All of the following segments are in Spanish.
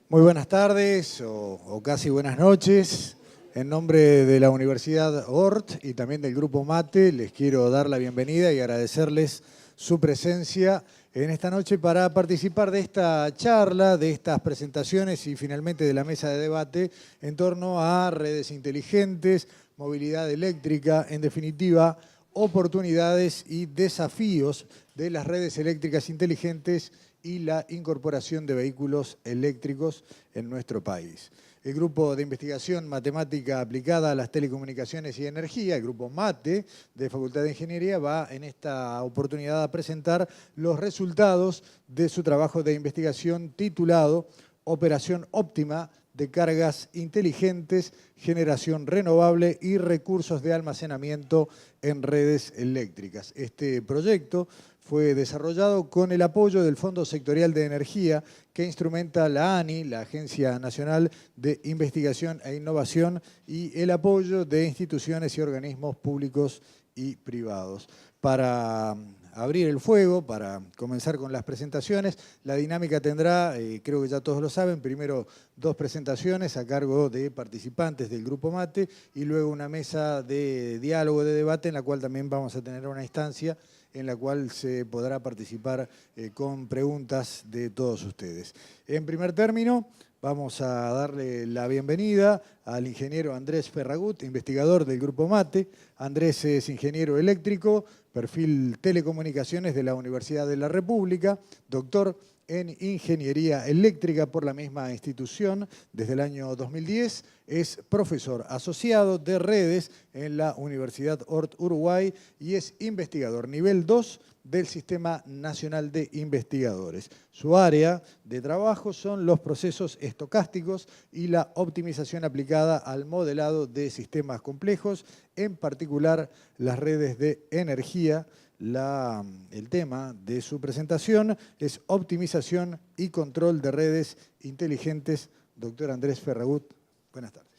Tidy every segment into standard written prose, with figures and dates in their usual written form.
Muy buenas tardes o casi buenas noches. En nombre de la Universidad Ort y también del Grupo Mate, les quiero dar la bienvenida y agradecerles su presencia en esta noche para participar de esta charla, de estas presentaciones y finalmente de la mesa de debate en torno a redes inteligentes, movilidad eléctrica, en definitiva, oportunidades y desafíos de las redes eléctricas inteligentes y la incorporación de vehículos eléctricos en nuestro país. El Grupo de Investigación Matemática Aplicada a las Telecomunicaciones y Energía, el Grupo MATE de Facultad de Ingeniería, va en esta oportunidad a presentar los resultados de su trabajo de investigación titulado Operación óptima de cargas inteligentes, generación renovable y recursos de almacenamiento en redes eléctricas. Este proyecto fue desarrollado con el apoyo del Fondo Sectorial de Energía que instrumenta la ANI, la Agencia Nacional de Investigación e Innovación, y el apoyo de instituciones y organismos públicos y privados. Para abrir el fuego, para comenzar con las presentaciones, la dinámica tendrá, creo que ya todos lo saben, primero 2 presentaciones a cargo de participantes del Grupo Mate y luego una mesa de diálogo, de debate, en la cual también vamos a tener una instancia en la cual se podrá participar con preguntas de todos ustedes. En primer término, vamos a darle la bienvenida al ingeniero Andrés Ferragut, investigador del Grupo Mate. Andrés es ingeniero eléctrico, perfil telecomunicaciones de la Universidad de la República, doctor en Ingeniería Eléctrica por la misma institución desde el año 2010. Es profesor asociado de redes en la Universidad Ort Uruguay y es investigador nivel 2 del Sistema Nacional de Investigadores. Su área de trabajo son los procesos estocásticos y la optimización aplicada al modelado de sistemas complejos, en particular las redes de energía. El tema de su presentación es optimización y control de redes inteligentes. Doctor Andrés Ferragut, buenas tardes.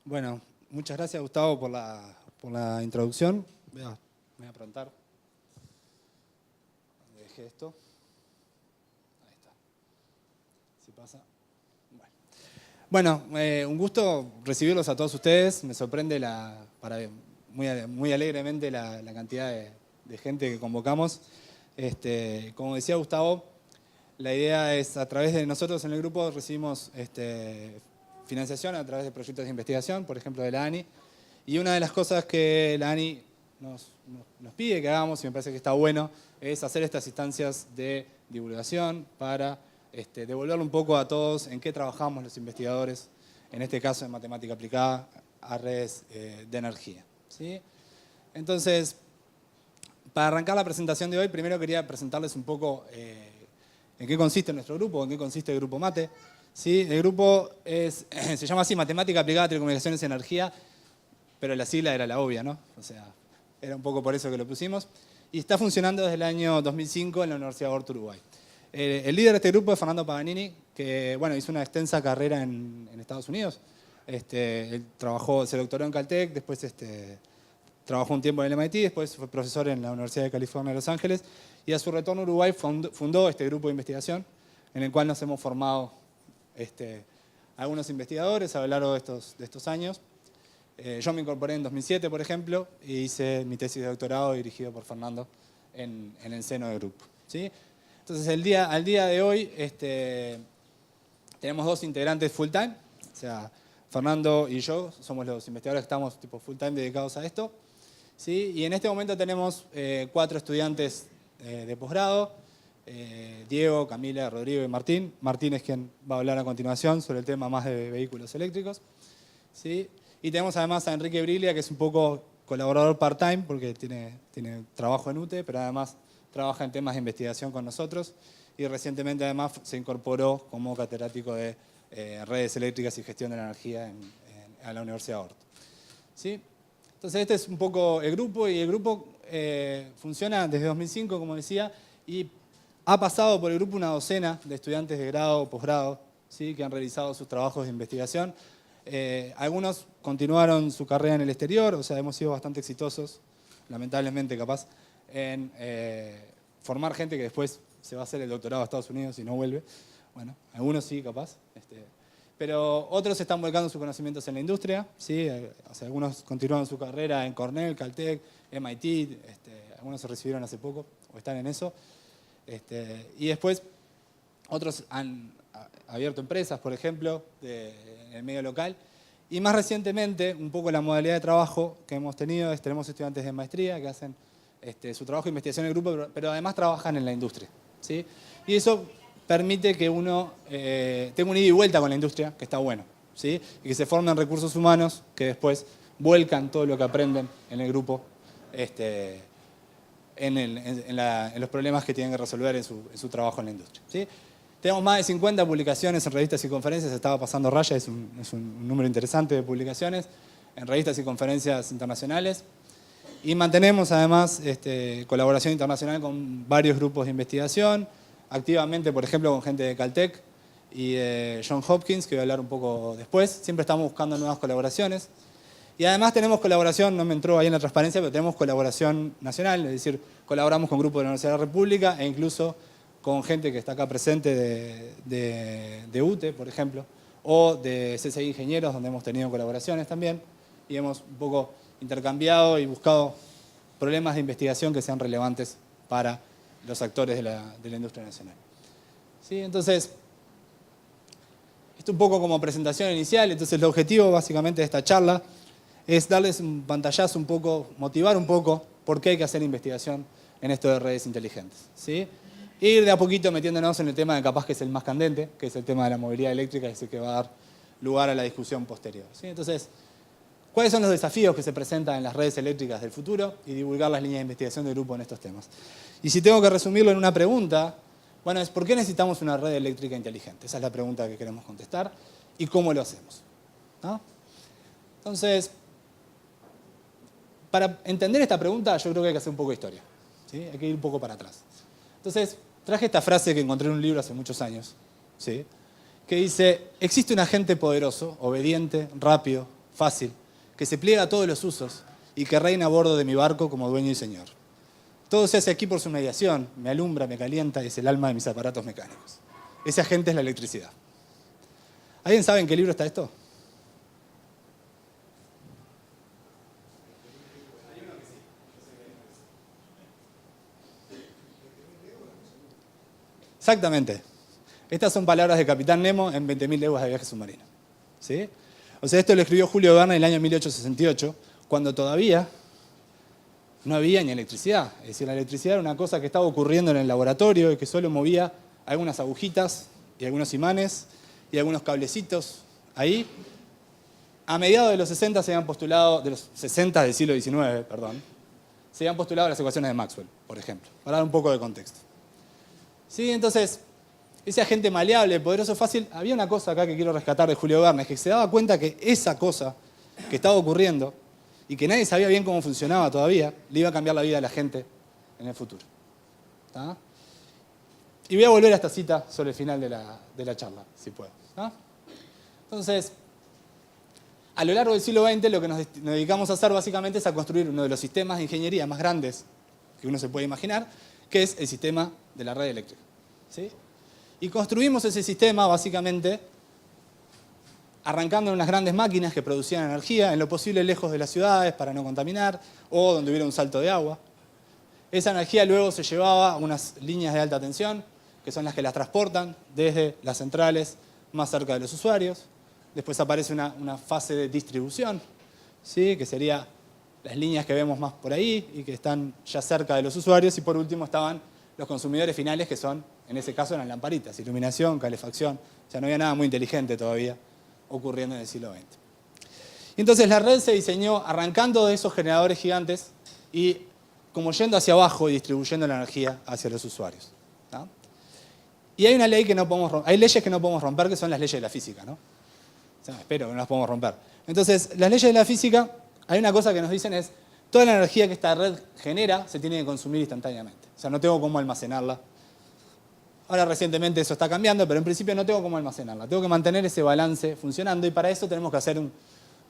Bueno, muchas gracias, Gustavo, por la introducción. Me voy a aprontar. Dejé esto. Ahí está. Si pasa. Bueno, un gusto recibirlos a todos ustedes. Me sorprende muy alegremente la cantidad de gente que convocamos. Como decía Gustavo, la idea es, a través de nosotros en el grupo recibimos financiación a través de proyectos de investigación, por ejemplo de la ANI. Y una de las cosas que la ANI nos pide que hagamos, y me parece que está bueno, es hacer estas instancias de divulgación para devolverle un poco a todos en qué trabajamos los investigadores, en este caso en matemática aplicada a redes de energía, ¿sí? Entonces, para arrancar la presentación de hoy, primero quería presentarles un poco en qué consiste nuestro grupo, en qué consiste el Grupo Mate. ¿Sí? El grupo se llama así, Matemática Aplicada a Telecomunicaciones y Energía, pero la sigla era la obvia, ¿no? O sea, era un poco por eso que lo pusimos. Y está funcionando desde el año 2005 en la Universidad Ort Uruguay. El líder de este grupo es Fernando Paganini, que bueno, hizo una extensa carrera en Estados Unidos. Él se doctoró en Caltech, después trabajó un tiempo en el MIT, después fue profesor en la Universidad de California de Los Ángeles, y a su retorno a Uruguay fundó este grupo de investigación, en el cual nos hemos formado algunos investigadores a lo largo de estos años. Yo me incorporé en 2007, por ejemplo, y hice mi tesis de doctorado dirigido por Fernando en el seno del grupo, ¿sí? Entonces, al día de hoy tenemos 2 integrantes full time, o sea, Fernando y yo somos los investigadores que estamos full time dedicados a esto, ¿sí? Y en este momento tenemos 4 estudiantes de posgrado, Diego, Camila, Rodrigo y Martín. Martín es quien va a hablar a continuación sobre el tema más de vehículos eléctricos, ¿sí? Y tenemos además a Enrique Briglia, que es un poco colaborador part-time, porque tiene trabajo en UTE, pero además trabaja en temas de investigación con nosotros y recientemente además se incorporó como catedrático de redes eléctricas y gestión de la energía a la Universidad Ort, ¿sí? Entonces este es un poco el grupo, y el grupo funciona desde 2005, como decía, y ha pasado por el grupo una docena de estudiantes de grado o posgrado, ¿sí? Que han realizado sus trabajos de investigación. Algunos continuaron su carrera en el exterior, o sea, hemos sido bastante exitosos, lamentablemente capaz, en formar gente que después se va a hacer el doctorado a Estados Unidos y no vuelve. Bueno, algunos sí, capaz. Pero otros están volcando sus conocimientos en la industria, ¿sí? O sea, algunos continúan su carrera en Cornell, Caltech, MIT, algunos se recibieron hace poco o están en eso. Y después otros han abierto empresas, por ejemplo, en el medio local. Y más recientemente, un poco la modalidad de trabajo que hemos tenido es tenemos estudiantes de maestría que hacen su trabajo de investigación en el grupo, pero además trabajan en la industria, ¿sí? Y eso permite que uno tenga un ida y vuelta con la industria, que está bueno, ¿sí? Y que se formen recursos humanos que después vuelcan todo lo que aprenden en el grupo en los problemas que tienen que resolver en su trabajo en la industria, ¿sí? Tenemos más de 50 publicaciones en revistas y conferencias, estaba pasando raya, es un número interesante de publicaciones en revistas y conferencias internacionales. Y mantenemos además colaboración internacional con varios grupos de investigación, activamente, por ejemplo, con gente de Caltech y de Johns Hopkins, que voy a hablar un poco después. Siempre estamos buscando nuevas colaboraciones. Y además tenemos colaboración, no me entró ahí en la transparencia, pero tenemos colaboración nacional, es decir, colaboramos con grupos de la Universidad de la República e incluso con gente que está acá presente de UTE, por ejemplo, o de CCI Ingenieros, donde hemos tenido colaboraciones también, y hemos un poco intercambiado y buscado problemas de investigación que sean relevantes para los actores de la industria nacional. ¿Sí? Entonces, esto un poco como presentación inicial. Entonces, el objetivo básicamente de esta charla es darles un pantallazo un poco, motivar un poco por qué hay que hacer investigación en esto de redes inteligentes, ¿sí? Ir de a poquito metiéndonos en el tema que capaz que es el más candente, que es el tema de la movilidad eléctrica, que es el que va a dar lugar a la discusión posterior, ¿sí? Entonces, ¿cuáles son los desafíos que se presentan en las redes eléctricas del futuro? Y divulgar las líneas de investigación del grupo en estos temas. Y si tengo que resumirlo en una pregunta, bueno, es ¿por qué necesitamos una red eléctrica inteligente? Esa es la pregunta que queremos contestar. ¿Y cómo lo hacemos? ¿No? Entonces, para entender esta pregunta, yo creo que hay que hacer un poco de historia, ¿sí? Hay que ir un poco para atrás. Entonces, traje esta frase que encontré en un libro hace muchos años, ¿sí? Que dice: existe un agente poderoso, obediente, rápido, fácil, que se pliega a todos los usos y que reina a bordo de mi barco como dueño y señor. Todo se hace aquí por su mediación, me alumbra, me calienta y es el alma de mis aparatos mecánicos. Ese agente es la electricidad. ¿Alguien sabe en qué libro está esto? Exactamente. Estas son palabras de Capitán Nemo en 20.000 leguas de viaje submarino, ¿sí? O sea, esto lo escribió Julio Verne en el año 1868, cuando todavía no había ni electricidad. Es decir, la electricidad era una cosa que estaba ocurriendo en el laboratorio y que solo movía algunas agujitas y algunos imanes y algunos cablecitos ahí. A mediados de los 60 se habían postulado, de los 60 del siglo XIX, perdón, se habían postulado las ecuaciones de Maxwell, por ejemplo, para dar un poco de contexto. Sí, entonces, ese agente maleable, poderoso, fácil, había una cosa acá que quiero rescatar de Julio Verne, es que se daba cuenta que esa cosa que estaba ocurriendo y que nadie sabía bien cómo funcionaba todavía, le iba a cambiar la vida a la gente en el futuro. ¿Tá? Y voy a volver a esta cita sobre el final de la charla, si puedo. ¿Tá? Entonces, a lo largo del siglo XX lo que nos dedicamos a hacer básicamente es a construir uno de los sistemas de ingeniería más grandes que uno se puede imaginar, que es el sistema de la red eléctrica, ¿sí? Y construimos ese sistema básicamente arrancando en unas grandes máquinas que producían energía, en lo posible lejos de las ciudades para no contaminar, o donde hubiera un salto de agua. Esa energía luego se llevaba a unas líneas de alta tensión, que son las que las transportan desde las centrales más cerca de los usuarios. Después aparece una fase de distribución, ¿sí? Que sería las líneas que vemos más por ahí y que están ya cerca de los usuarios. Y por último estaban los consumidores finales, que son, en ese caso, eran lamparitas, iluminación, calefacción. O sea, no había nada muy inteligente todavía ocurriendo en el siglo XX. Y entonces la red se diseñó arrancando de esos generadores gigantes y como yendo hacia abajo y distribuyendo la energía hacia los usuarios, ¿no? Y hay una ley que no podemos romper, hay leyes que no podemos romper, que son las leyes de la física, ¿no? O sea, espero que no las podemos romper. Entonces, las leyes de la física, hay una cosa que nos dicen es, toda la energía que esta red genera se tiene que consumir instantáneamente. O sea, no tengo cómo almacenarla. Ahora recientemente eso está cambiando, pero en principio no tengo cómo almacenarla. Tengo que mantener ese balance funcionando y para eso tenemos que hacer un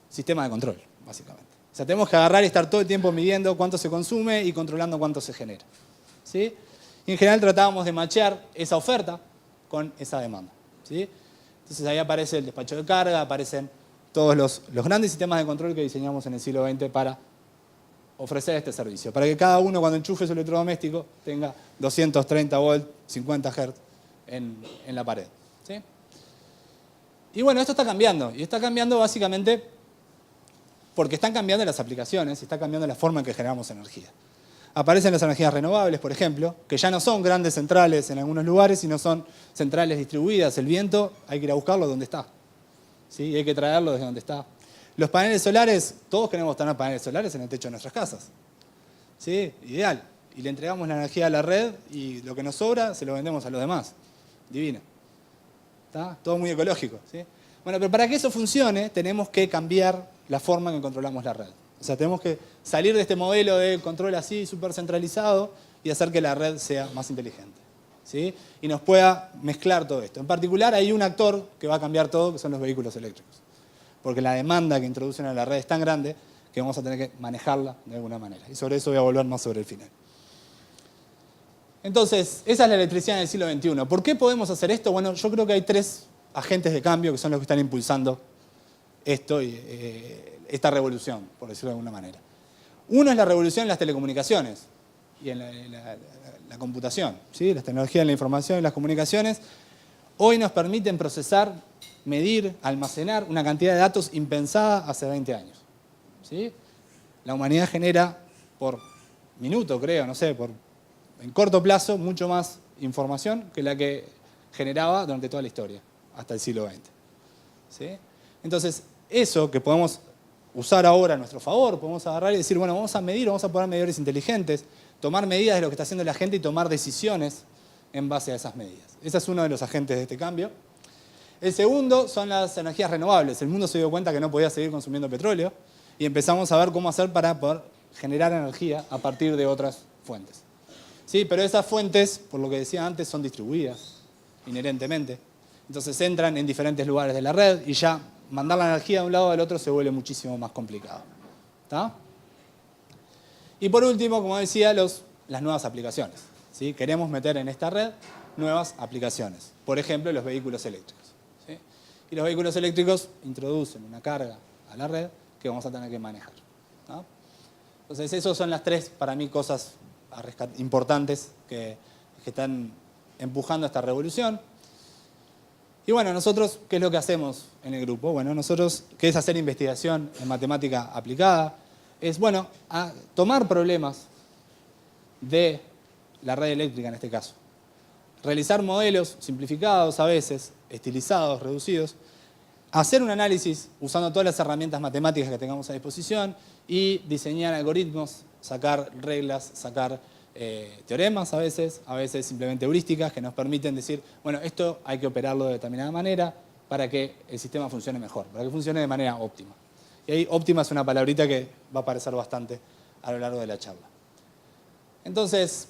sistema de control, básicamente. O sea, tenemos que agarrar y estar todo el tiempo midiendo cuánto se consume y controlando cuánto se genera, ¿sí? Y en general tratábamos de machear esa oferta con esa demanda, ¿sí? Entonces ahí aparece el despacho de carga, aparecen todos los grandes sistemas de control que diseñamos en el siglo XX para ofrecer este servicio. Para que cada uno cuando enchufe su electrodoméstico tenga 230 volts, 50 Hz en la pared, ¿sí? Y bueno, esto está cambiando. Y está cambiando básicamente porque están cambiando las aplicaciones y está cambiando la forma en que generamos energía. Aparecen las energías renovables, por ejemplo, que ya no son grandes centrales en algunos lugares, sino son centrales distribuidas. El viento hay que ir a buscarlo donde está, ¿sí? Y hay que traerlo desde donde está. Los paneles solares, todos queremos tener paneles solares en el techo de nuestras casas, ¿sí? Ideal. Y le entregamos la energía a la red y lo que nos sobra se lo vendemos a los demás. Divino. ¿Está? Todo muy ecológico, ¿sí? Bueno, pero para que eso funcione tenemos que cambiar la forma en que controlamos la red. O sea, tenemos que salir de este modelo de control así, súper centralizado, y hacer que la red sea más inteligente, ¿sí? Y nos pueda mezclar todo esto. En particular, hay un actor que va a cambiar todo, que son los vehículos eléctricos. Porque la demanda que introducen a la red es tan grande que vamos a tener que manejarla de alguna manera. Y sobre eso voy a volver más sobre el final. Entonces, esa es la electricidad en el siglo XXI. ¿Por qué podemos hacer esto? Bueno, yo creo que hay tres agentes de cambio que son los que están impulsando esto y esta revolución, por decirlo de alguna manera. Uno es la revolución en las telecomunicaciones y en la computación, ¿sí? Las tecnologías de la información y las comunicaciones hoy nos permiten procesar, medir, almacenar una cantidad de datos impensada hace 20 años, ¿sí? La humanidad genera por minuto, creo, no sé, en corto plazo, mucho más información que la que generaba durante toda la historia, hasta el siglo XX, ¿sí? Entonces, eso que podemos usar ahora a nuestro favor, podemos agarrar y decir, bueno, vamos a medir, vamos a poner medidores inteligentes, tomar medidas de lo que está haciendo la gente y tomar decisiones en base a esas medidas. Ese es uno de los agentes de este cambio. El segundo son las energías renovables. El mundo se dio cuenta que no podía seguir consumiendo petróleo y empezamos a ver cómo hacer para poder generar energía a partir de otras fuentes. Sí, pero esas fuentes, por lo que decía antes, son distribuidas inherentemente. Entonces entran en diferentes lugares de la red y ya mandar la energía de un lado al otro se vuelve muchísimo más complicado. ¿Está? Y por último, como decía, las nuevas aplicaciones, ¿sí? Queremos meter en esta red nuevas aplicaciones. Por ejemplo, los vehículos eléctricos, ¿sí? Y los vehículos eléctricos introducen una carga a la red que vamos a tener que manejar, ¿no? Entonces, esas son las tres, para mí, cosas importantes que están empujando esta revolución. Y bueno, nosotros, ¿qué es lo que hacemos en el grupo? Bueno, nosotros, ¿qué es hacer investigación en matemática aplicada? Es, bueno, a tomar problemas de la red eléctrica en este caso. Realizar modelos simplificados a veces, estilizados, reducidos. Hacer un análisis usando todas las herramientas matemáticas que tengamos a disposición y diseñar algoritmos, sacar reglas, sacar teoremas a veces simplemente heurísticas que nos permiten decir, bueno, esto hay que operarlo de determinada manera para que el sistema funcione mejor, para que funcione de manera óptima. Y ahí óptima es una palabrita que va a aparecer bastante a lo largo de la charla. Entonces,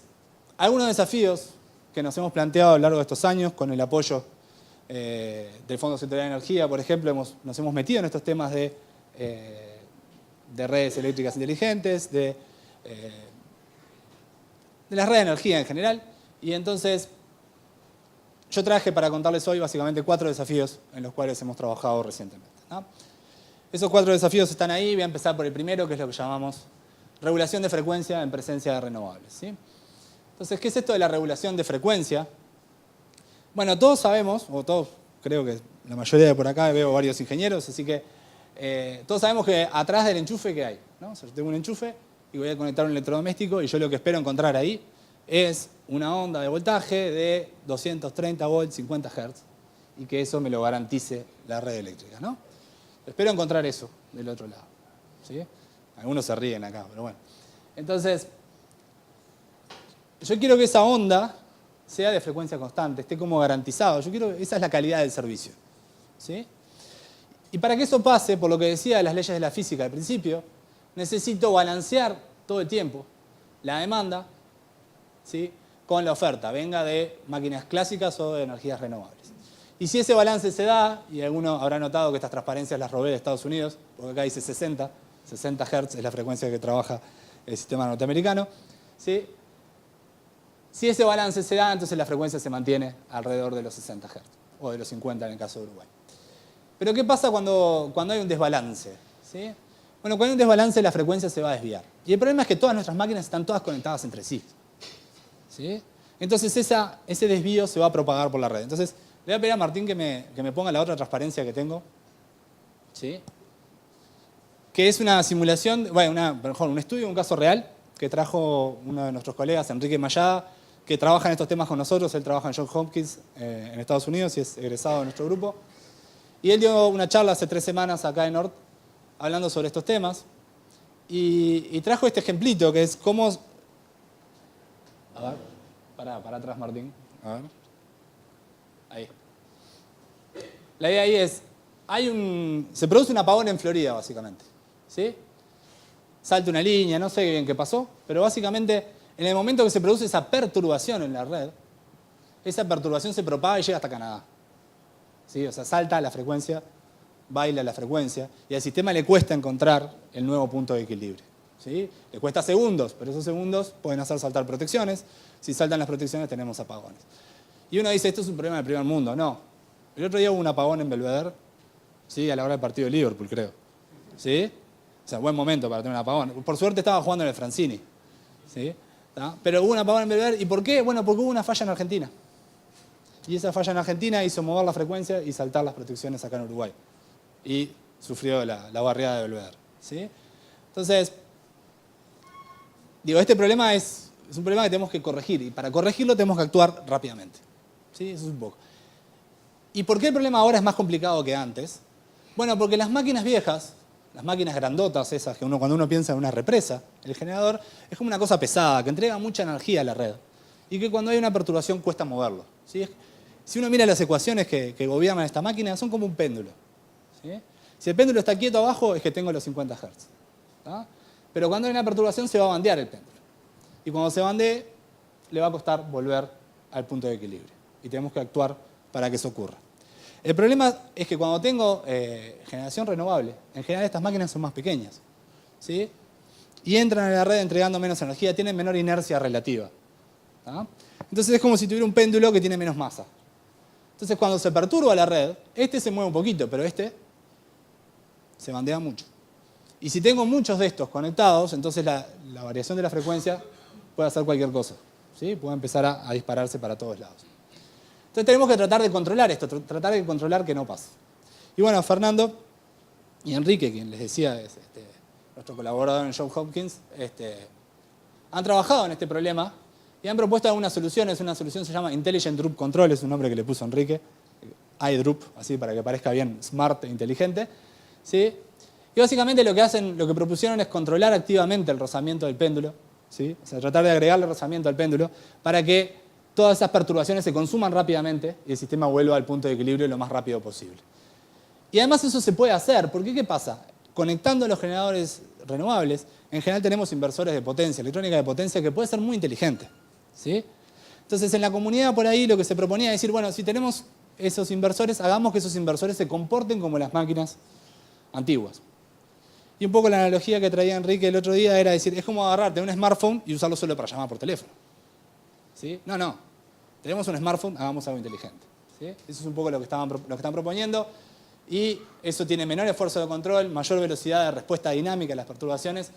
algunos desafíos que nos hemos planteado a lo largo de estos años con el apoyo del Fondo Sectorial de Energía, por ejemplo, nos hemos metido en estos temas de redes eléctricas inteligentes, de las redes de energía en general. Y entonces, yo traje para contarles hoy básicamente 4 desafíos en los cuales hemos trabajado recientemente, ¿no? Esos 4 desafíos están ahí. Voy a empezar por el primero, que es lo que llamamos regulación de frecuencia en presencia de renovables, ¿sí? Entonces, ¿qué es esto de la regulación de frecuencia? Bueno, todos sabemos, o todos, creo que la mayoría de por acá, veo varios ingenieros, así que todos sabemos que atrás del enchufe, ¿qué hay? ¿No? O sea, yo tengo un enchufe y voy a conectar un electrodoméstico y yo lo que espero encontrar ahí es una onda de voltaje de 230 volts, 50 Hz, y que eso me lo garantice la red eléctrica, ¿no? Espero encontrar eso del otro lado, ¿sí? Algunos se ríen acá, pero bueno. Entonces, yo quiero que esa onda sea de frecuencia constante, esté como garantizado. Esa es la calidad del servicio, ¿sí? Y para que eso pase, por lo que decía de las leyes de la física al principio, necesito balancear todo el tiempo la demanda, ¿sí?, con la oferta, venga de máquinas clásicas o de energías renovables. Y si ese balance se da, y alguno habrá notado que estas transparencias las robé de Estados Unidos, porque acá dice 60 Hz es la frecuencia que trabaja el sistema norteamericano, ¿sí? Si ese balance se da, entonces la frecuencia se mantiene alrededor de los 60 Hz, o de los 50 en el caso de Uruguay. Pero ¿qué pasa cuando hay un desbalance? ¿Sí? Bueno, cuando hay un desbalance la frecuencia se va a desviar. Y el problema es que todas nuestras máquinas están todas conectadas entre sí. ¿Sí? Entonces ese desvío se va a propagar por la red. Entonces le voy a pedir a Martín que me ponga la otra transparencia que tengo. ¿Sí? Que es una simulación, bueno, mejor, un estudio, un caso real, que trajo uno de nuestros colegas, Enrique Mayada, que trabaja en estos temas con nosotros. Él trabaja en Johns Hopkins en Estados Unidos y es egresado de nuestro grupo. Y él dio una charla hace 3 semanas acá en Ort hablando sobre estos temas. Y trajo este ejemplito que es cómo... A ver, para atrás, Martín. A ver. Ahí. La idea ahí es, se produce un apagón en Florida, básicamente. ¿Sí? Salta una línea, no sé bien qué pasó, pero básicamente en el momento que se produce esa perturbación en la red, esa perturbación se propaga y llega hasta Canadá. ¿Sí? O sea, salta la frecuencia, baila la frecuencia, y al sistema le cuesta encontrar el nuevo punto de equilibrio. ¿Sí? Le cuesta segundos, pero esos segundos pueden hacer saltar protecciones. Si saltan las protecciones tenemos apagones. Y uno dice, esto es un problema del primer mundo. No. El otro día hubo un apagón en Belvedere, ¿sí? A la hora del partido de Liverpool, creo. ¿Sí? O sea, buen momento para tener un apagón. Por suerte estaba jugando en el Francini. ¿Sí? ¿Tá? Pero hubo un apagón en Belvedere. ¿Y por qué? Bueno, porque hubo una falla en Argentina. Y esa falla en Argentina hizo mover la frecuencia y saltar las protecciones acá en Uruguay. Y sufrió la barriada de Belvedere. ¿Sí? Entonces, digo, este problema es un problema que tenemos que corregir. Y para corregirlo tenemos que actuar rápidamente. ¿Sí? Eso es un poco. ¿Y por qué el problema ahora es más complicado que antes? Bueno, porque las máquinas viejas, las máquinas grandotas esas, que cuando uno piensa en una represa, el generador es como una cosa pesada, que entrega mucha energía a la red. Y que cuando hay una perturbación cuesta moverlo. ¿Sí? Si uno mira las ecuaciones que gobiernan esta máquina, son como un péndulo. ¿Sí? Si el péndulo está quieto abajo, es que tengo los 50 Hz. ¿Tá? Pero cuando hay una perturbación se va a bandear el péndulo. Y cuando se bandee, le va a costar volver al punto de equilibrio. Y tenemos que actuar para que eso ocurra. El problema es que cuando tengo generación renovable, en general estas máquinas son más pequeñas. ¿Sí? Y entran en la red entregando menos energía, tienen menor inercia relativa. ¿Tá? Entonces es como si tuviera un péndulo que tiene menos masa. Entonces cuando se perturba la red, este se mueve un poquito, pero este se bandea mucho. Y si tengo muchos de estos conectados, entonces la variación de la frecuencia puede hacer cualquier cosa. ¿Sí? Puede empezar a dispararse para todos lados. Entonces tenemos que tratar de controlar esto, tratar de controlar que no pase. Y bueno, Fernando y Enrique, quien les decía es nuestro colaborador en Johns Hopkins, han trabajado en este problema y han propuesto algunas soluciones. Una solución se llama Intelligent Droop Control, es un nombre que le puso Enrique, iDroop, así para que parezca bien smart e inteligente. ¿Sí? Y básicamente lo que propusieron es controlar activamente el rozamiento del péndulo, ¿sí? O sea, tratar de agregarle rozamiento al péndulo para que todas esas perturbaciones se consuman rápidamente y el sistema vuelva al punto de equilibrio lo más rápido posible. Y además eso se puede hacer, porque ¿qué pasa? Conectando los generadores renovables, en general tenemos inversores de potencia, electrónica de potencia, que puede ser muy inteligente. ¿Sí? Entonces en la comunidad por ahí lo que se proponía es decir, bueno, si tenemos esos inversores, hagamos que esos inversores se comporten como las máquinas antiguas. Y un poco la analogía que traía Enrique el otro día era decir, es como agarrarte un smartphone y usarlo solo para llamar por teléfono. ¿Sí? No. Tenemos un smartphone, hagamos algo inteligente. ¿Sí? Eso es un poco lo que están proponiendo. Y eso tiene menor esfuerzo de control, mayor velocidad de respuesta dinámica a las perturbaciones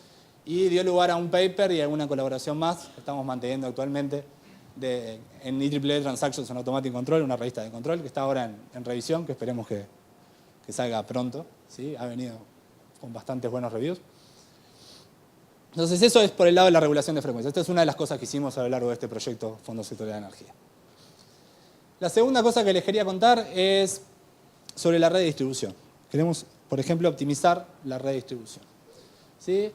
y dio lugar a un paper y a alguna colaboración más que estamos manteniendo actualmente en IEEE Transactions on Automatic Control, una revista de control que está ahora en revisión, que esperemos que salga pronto. ¿Sí? Ha venido con bastantes buenos reviews. Entonces eso es por el lado de la regulación de frecuencia. Esta es una de las cosas que hicimos a lo largo de este proyecto Fondo Sectorial de Energía. La segunda cosa que les quería contar es sobre la red de distribución. Queremos, por ejemplo, optimizar la red de distribución. ¿Sí?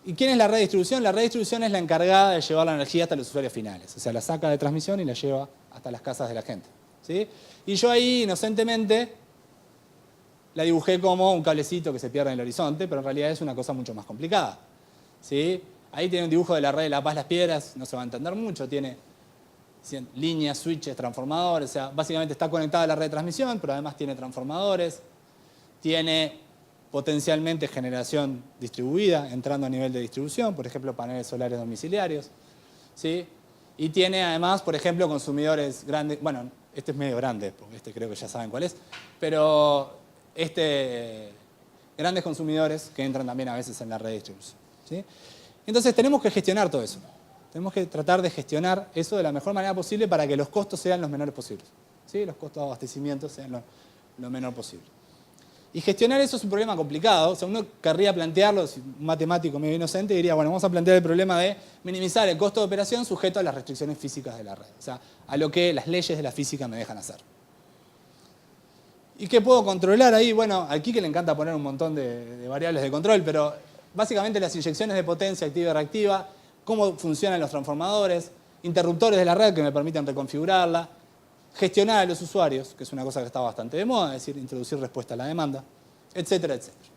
¿Y quién es la red de distribución? La red de distribución es la encargada de llevar la energía hasta los usuarios finales. O sea, la saca de transmisión y la lleva hasta las casas de la gente. ¿Sí? Y yo ahí, inocentemente, la dibujé como un cablecito que se pierde en el horizonte, pero en realidad es una cosa mucho más complicada. ¿Sí? Ahí tiene un dibujo de la red de La Paz Las Piedras, no se va a entender mucho, tiene líneas, switches, transformadores, o sea, básicamente está conectada a la red de transmisión, pero además tiene transformadores, tiene potencialmente generación distribuida, entrando a nivel de distribución, por ejemplo, paneles solares domiciliarios. ¿Sí? Y tiene además, por ejemplo, consumidores grandes. Bueno, este es medio grande, porque este creo que ya saben cuál es. Pero grandes consumidores que entran también a veces en la red de distribución. ¿Sí? Entonces tenemos que gestionar todo eso. Tenemos que tratar de gestionar eso de la mejor manera posible para que los costos sean los menores posibles. ¿Sí? Los costos de abastecimiento sean lo menor posible. Y gestionar eso es un problema complicado. O sea, uno querría plantearlo, si un matemático medio inocente diría, bueno, vamos a plantear el problema de minimizar el costo de operación sujeto a las restricciones físicas de la red. O sea, a lo que las leyes de la física me dejan hacer. ¿Y qué puedo controlar ahí? Bueno, aquí que le encanta poner un montón de variables de control, pero básicamente las inyecciones de potencia activa y reactiva, cómo funcionan los transformadores, interruptores de la red que me permiten reconfigurarla, gestionar a los usuarios, que es una cosa que está bastante de moda, es decir, introducir respuesta a la demanda, etcétera, etcétera.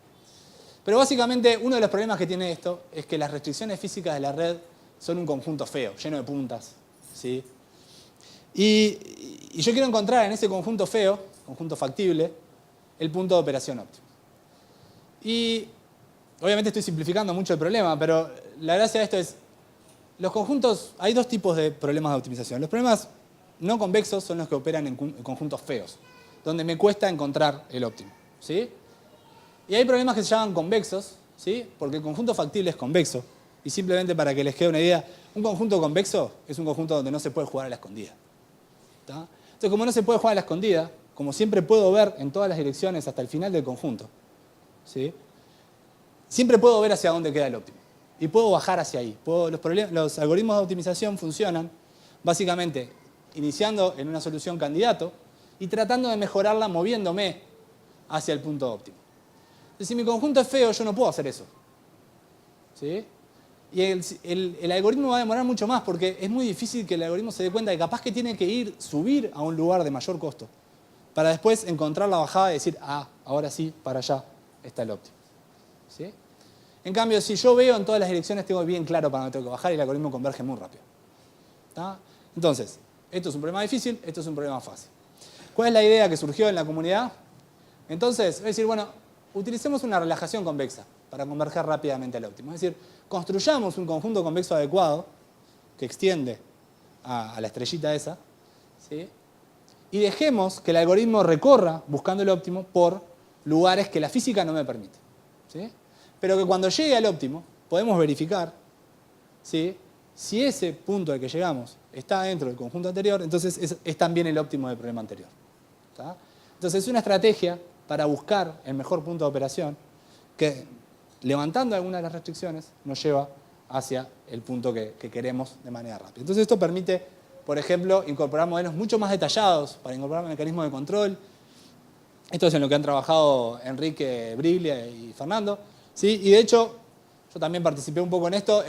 Pero básicamente uno de los problemas que tiene esto es que las restricciones físicas de la red son un conjunto feo, lleno de puntas, ¿sí? Y yo quiero encontrar en ese conjunto feo, conjunto factible, el punto de operación óptimo. Y obviamente estoy simplificando mucho el problema, pero la gracia de esto es, los conjuntos, hay dos tipos de problemas de optimización. Los problemas no convexos son los que operan en conjuntos feos, donde me cuesta encontrar el óptimo, ¿sí? Y hay problemas que se llaman convexos, ¿sí? Porque el conjunto factible es convexo. Y simplemente para que les quede una idea, un conjunto convexo es un conjunto donde no se puede jugar a la escondida. ¿Tá? Entonces, como no se puede jugar a la escondida, como siempre puedo ver en todas las direcciones hasta el final del conjunto, ¿sí? Siempre puedo ver hacia dónde queda el óptimo. Y puedo bajar hacia ahí. Los algoritmos de optimización funcionan básicamente iniciando en una solución candidato y tratando de mejorarla moviéndome hacia el punto óptimo. Entonces, si mi conjunto es feo, yo no puedo hacer eso. ¿Sí? Y el algoritmo va a demorar mucho más porque es muy difícil que el algoritmo se dé cuenta de que capaz que tiene que subir a un lugar de mayor costo para después encontrar la bajada y decir, ah, ahora sí, para allá está el óptimo. ¿Sí? En cambio, si yo veo en todas las direcciones, tengo bien claro para dónde tengo que bajar y el algoritmo converge muy rápido. ¿Tá? Entonces, esto es un problema difícil, esto es un problema fácil. ¿Cuál es la idea que surgió en la comunidad? Entonces, voy a decir, bueno, utilicemos una relajación convexa para converger rápidamente al óptimo. Es decir, construyamos un conjunto convexo adecuado que extiende a la estrellita esa, ¿sí? Y dejemos que el algoritmo recorra buscando el óptimo por lugares que la física no me permite, ¿sí? Pero que cuando llegue al óptimo podemos verificar, ¿sí?, si ese punto al que llegamos está dentro del conjunto anterior, entonces es también el óptimo del problema anterior. ¿Tá? Entonces es una estrategia para buscar el mejor punto de operación que, levantando algunas de las restricciones, nos lleva hacia el punto que queremos de manera rápida. Entonces esto permite, por ejemplo, incorporar modelos mucho más detallados para incorporar mecanismos de control. Esto es en lo que han trabajado Enrique Briglia y Fernando, ¿sí? Y de hecho, yo también participé un poco en esto.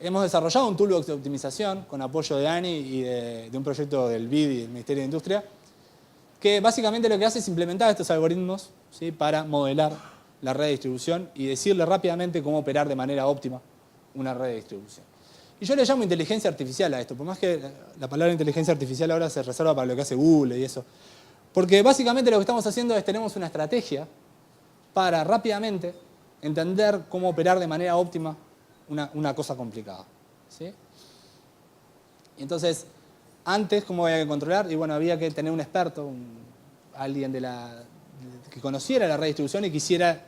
Hemos desarrollado un toolbox de optimización con apoyo de ANI y de un proyecto del BID y del Ministerio de Industria, que básicamente lo que hace es implementar estos algoritmos, ¿sí?, para modelar la red de distribución y decirle rápidamente cómo operar de manera óptima una red de distribución. Y yo le llamo inteligencia artificial a esto, por más que la palabra inteligencia artificial ahora se reserva para lo que hace Google y eso. Porque básicamente lo que estamos haciendo es tenemos una estrategia para rápidamente entender cómo operar de manera óptima una cosa complicada, ¿sí? Y entonces, antes, ¿cómo había que controlar? Y bueno, había que tener un experto, alguien que conociera la red de distribución y que hiciera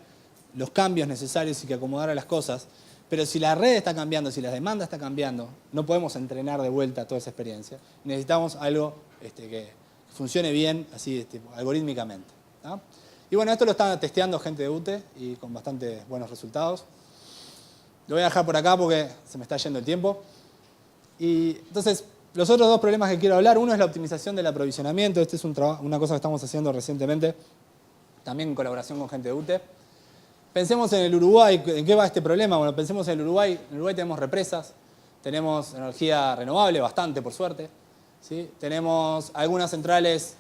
los cambios necesarios y que acomodara las cosas. Pero si la red está cambiando, si la demanda está cambiando, no podemos entrenar de vuelta toda esa experiencia. Necesitamos algo que funcione bien, así algorítmicamente, ¿tá? Y bueno, esto lo está testeando gente de UTE y con bastante buenos resultados. Lo voy a dejar por acá porque se me está yendo el tiempo. Y entonces, los otros dos problemas que quiero hablar, uno es la optimización del aprovisionamiento. Esta es una cosa que estamos haciendo recientemente, también en colaboración con gente de UTE. Pensemos en el Uruguay. ¿En qué va este problema? Bueno, pensemos en el Uruguay. En el Uruguay tenemos represas, tenemos energía renovable, bastante por suerte, ¿sí? Tenemos algunas centrales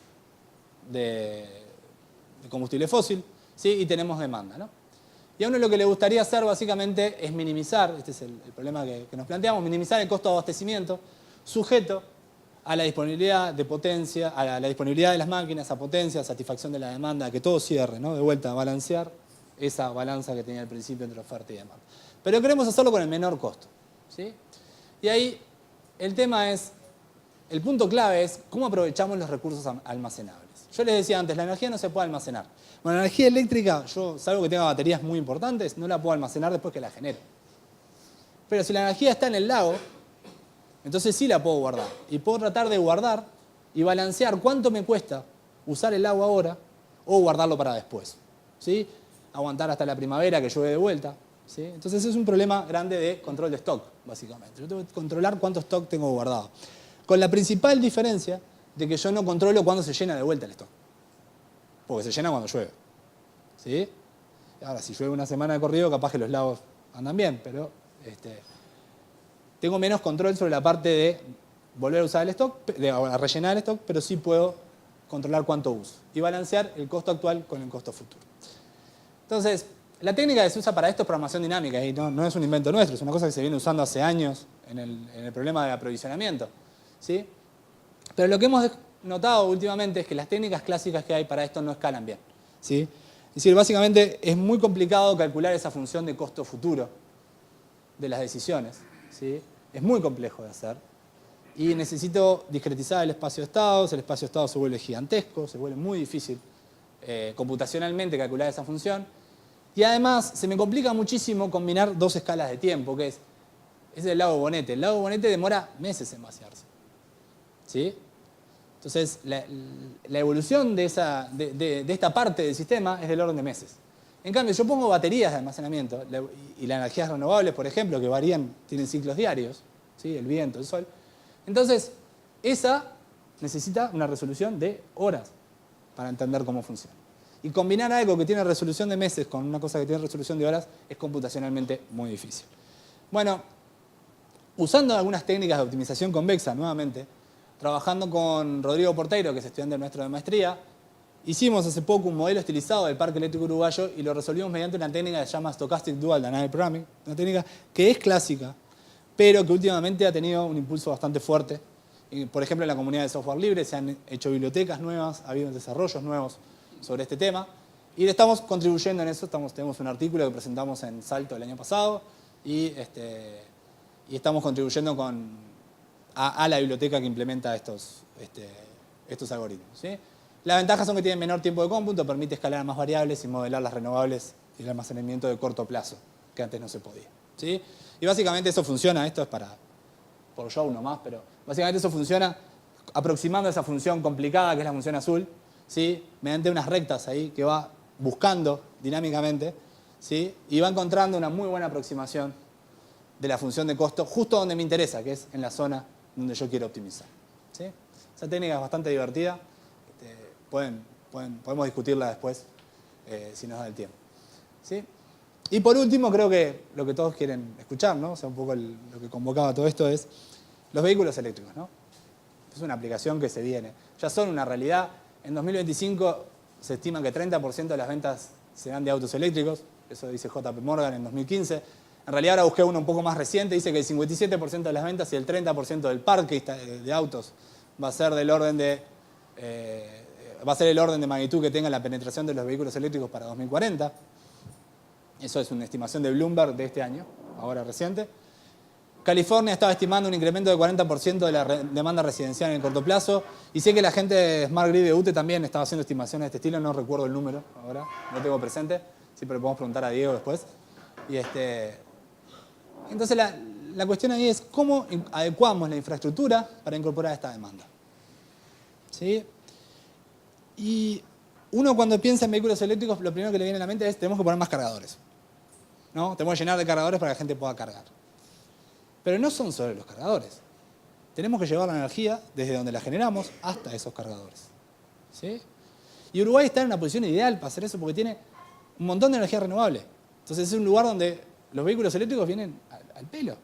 de combustible fósil, ¿sí? Y tenemos demanda, ¿no? Y a uno lo que le gustaría hacer básicamente es minimizar, este es el problema que nos planteamos, minimizar el costo de abastecimiento sujeto a la disponibilidad de potencia, a la disponibilidad de las máquinas, a potencia, satisfacción de la demanda, que todo cierre, ¿no? De vuelta, balancear esa balanza que tenía al principio entre oferta y demanda. Pero queremos hacerlo con el menor costo, ¿sí? Y ahí el tema es, el punto clave es cómo aprovechamos los recursos almacenables. Yo les decía antes, la energía no se puede almacenar. Bueno, la energía eléctrica, yo salvo que tenga baterías muy importantes, no la puedo almacenar después que la genere. Pero si la energía está en el lago, entonces sí la puedo guardar. Y puedo tratar de guardar y balancear cuánto me cuesta usar el agua ahora o guardarlo para después. ¿Sí? Aguantar hasta la primavera que llueve de vuelta. ¿Sí? Entonces es un problema grande de control de stock, básicamente. Yo tengo que controlar cuánto stock tengo guardado. Con la principal diferencia de que yo no controlo cuándo se llena de vuelta el stock. Porque se llena cuando llueve. ¿Sí? Ahora, si llueve una semana de corrido, capaz que los lagos andan bien, pero tengo menos control sobre la parte de volver a usar el stock, a rellenar el stock, pero sí puedo controlar cuánto uso y balancear el costo actual con el costo futuro. Entonces, la técnica que se usa para esto es programación dinámica y no es un invento nuestro, es una cosa que se viene usando hace años en el problema de aprovisionamiento. ¿Sí? Pero lo que hemos notado últimamente es que las técnicas clásicas que hay para esto no escalan bien. ¿Sí? Es decir, básicamente es muy complicado calcular esa función de costo futuro de las decisiones. ¿Sí? Es muy complejo de hacer. Y necesito discretizar el espacio de estados, el espacio de estados se vuelve gigantesco, se vuelve muy difícil computacionalmente calcular esa función. Y además se me complica muchísimo combinar dos escalas de tiempo, que es el lago Bonete. El lago Bonete demora meses en vaciarse. ¿Sí? Entonces, la evolución de esta parte del sistema es del orden de meses. En cambio, yo pongo baterías de almacenamiento y las energías renovables, por ejemplo, que varían, tienen ciclos diarios, ¿sí? El viento, el sol. Entonces, esa necesita una resolución de horas para entender cómo funciona. Y combinar algo que tiene resolución de meses con una cosa que tiene resolución de horas es computacionalmente muy difícil. Bueno, usando algunas técnicas de optimización convexa, nuevamente, trabajando con Rodrigo Porteiro, que es estudiante nuestro de maestría, hicimos hace poco un modelo estilizado del Parque Eléctrico Uruguayo y lo resolvimos mediante una técnica que se llama Stochastic Dual Dynamic Programming, una técnica que es clásica, pero que últimamente ha tenido un impulso bastante fuerte. Por ejemplo, en la comunidad de software libre se han hecho bibliotecas nuevas, ha habido desarrollos nuevos sobre este tema y le estamos contribuyendo en eso. Tenemos un artículo que presentamos en Salto el año pasado y estamos contribuyendo a la biblioteca que implementa estos algoritmos. ¿Sí? Las ventajas son que tienen menor tiempo de cómputo, permite escalar a más variables y modelar las renovables y el almacenamiento de corto plazo, que antes no se podía. ¿Sí? Y básicamente eso funciona, esto es por show nomás, pero básicamente eso funciona aproximando esa función complicada que es la función azul, ¿sí? Mediante unas rectas ahí que va buscando dinámicamente, ¿sí? Y va encontrando una muy buena aproximación de la función de costo justo donde me interesa, que es en la zona donde yo quiero optimizar. ¿Sí? Esa técnica es bastante divertida, podemos discutirla después si nos da el tiempo. ¿Sí? Y por último, creo que lo que todos quieren escuchar, ¿no? O sea, un poco lo que convocaba todo esto es los vehículos eléctricos, ¿no? Es una aplicación que se viene. Ya son una realidad. En 2025 se estima que 30% de las ventas serán de autos eléctricos. Eso dice JP Morgan en 2015. En realidad ahora busqué uno un poco más reciente. Dice que el 57% de las ventas y el 30% del parque de autos va a ser del orden va a ser el orden de magnitud que tenga la penetración de los vehículos eléctricos para 2040. Eso es una estimación de Bloomberg de este año, ahora reciente. California estaba estimando un incremento del 40% de la demanda residencial en el corto plazo. Y sé que la gente de Smart Grid de UTE también estaba haciendo estimaciones de este estilo. No recuerdo el número ahora, no lo tengo presente. Siempre le podemos preguntar a Diego después. Entonces la cuestión ahí es cómo adecuamos la infraestructura para incorporar esta demanda. ¿Sí? Y uno cuando piensa en vehículos eléctricos, lo primero que le viene a la mente es tenemos que poner más cargadores. ¿No? Tenemos que llenar de cargadores para que la gente pueda cargar. Pero no son solo los cargadores. Tenemos que llevar la energía desde donde la generamos hasta esos cargadores. ¿Sí? Y Uruguay está en una posición ideal para hacer eso porque tiene un montón de energía renovable. Entonces es un lugar donde los vehículos eléctricos vienen al pelo.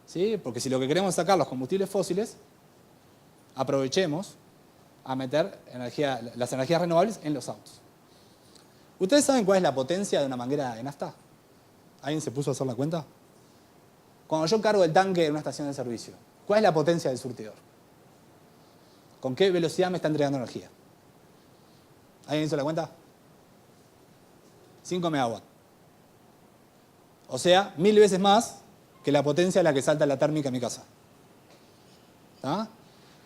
¿Sí? Porque si lo que queremos es sacar los combustibles fósiles, aprovechemos a meter las energías renovables en los autos. ¿Ustedes saben cuál es la potencia de una manguera de nafta? ¿Alguien se puso a hacer la cuenta? Cuando yo cargo el tanque en una estación de servicio, ¿cuál es la potencia del surtidor? ¿Con qué velocidad me está entregando energía? ¿Alguien hizo la cuenta? 5 megawatts. O sea, 1000 veces más que la potencia a la que salta la térmica en mi casa. ¿tá?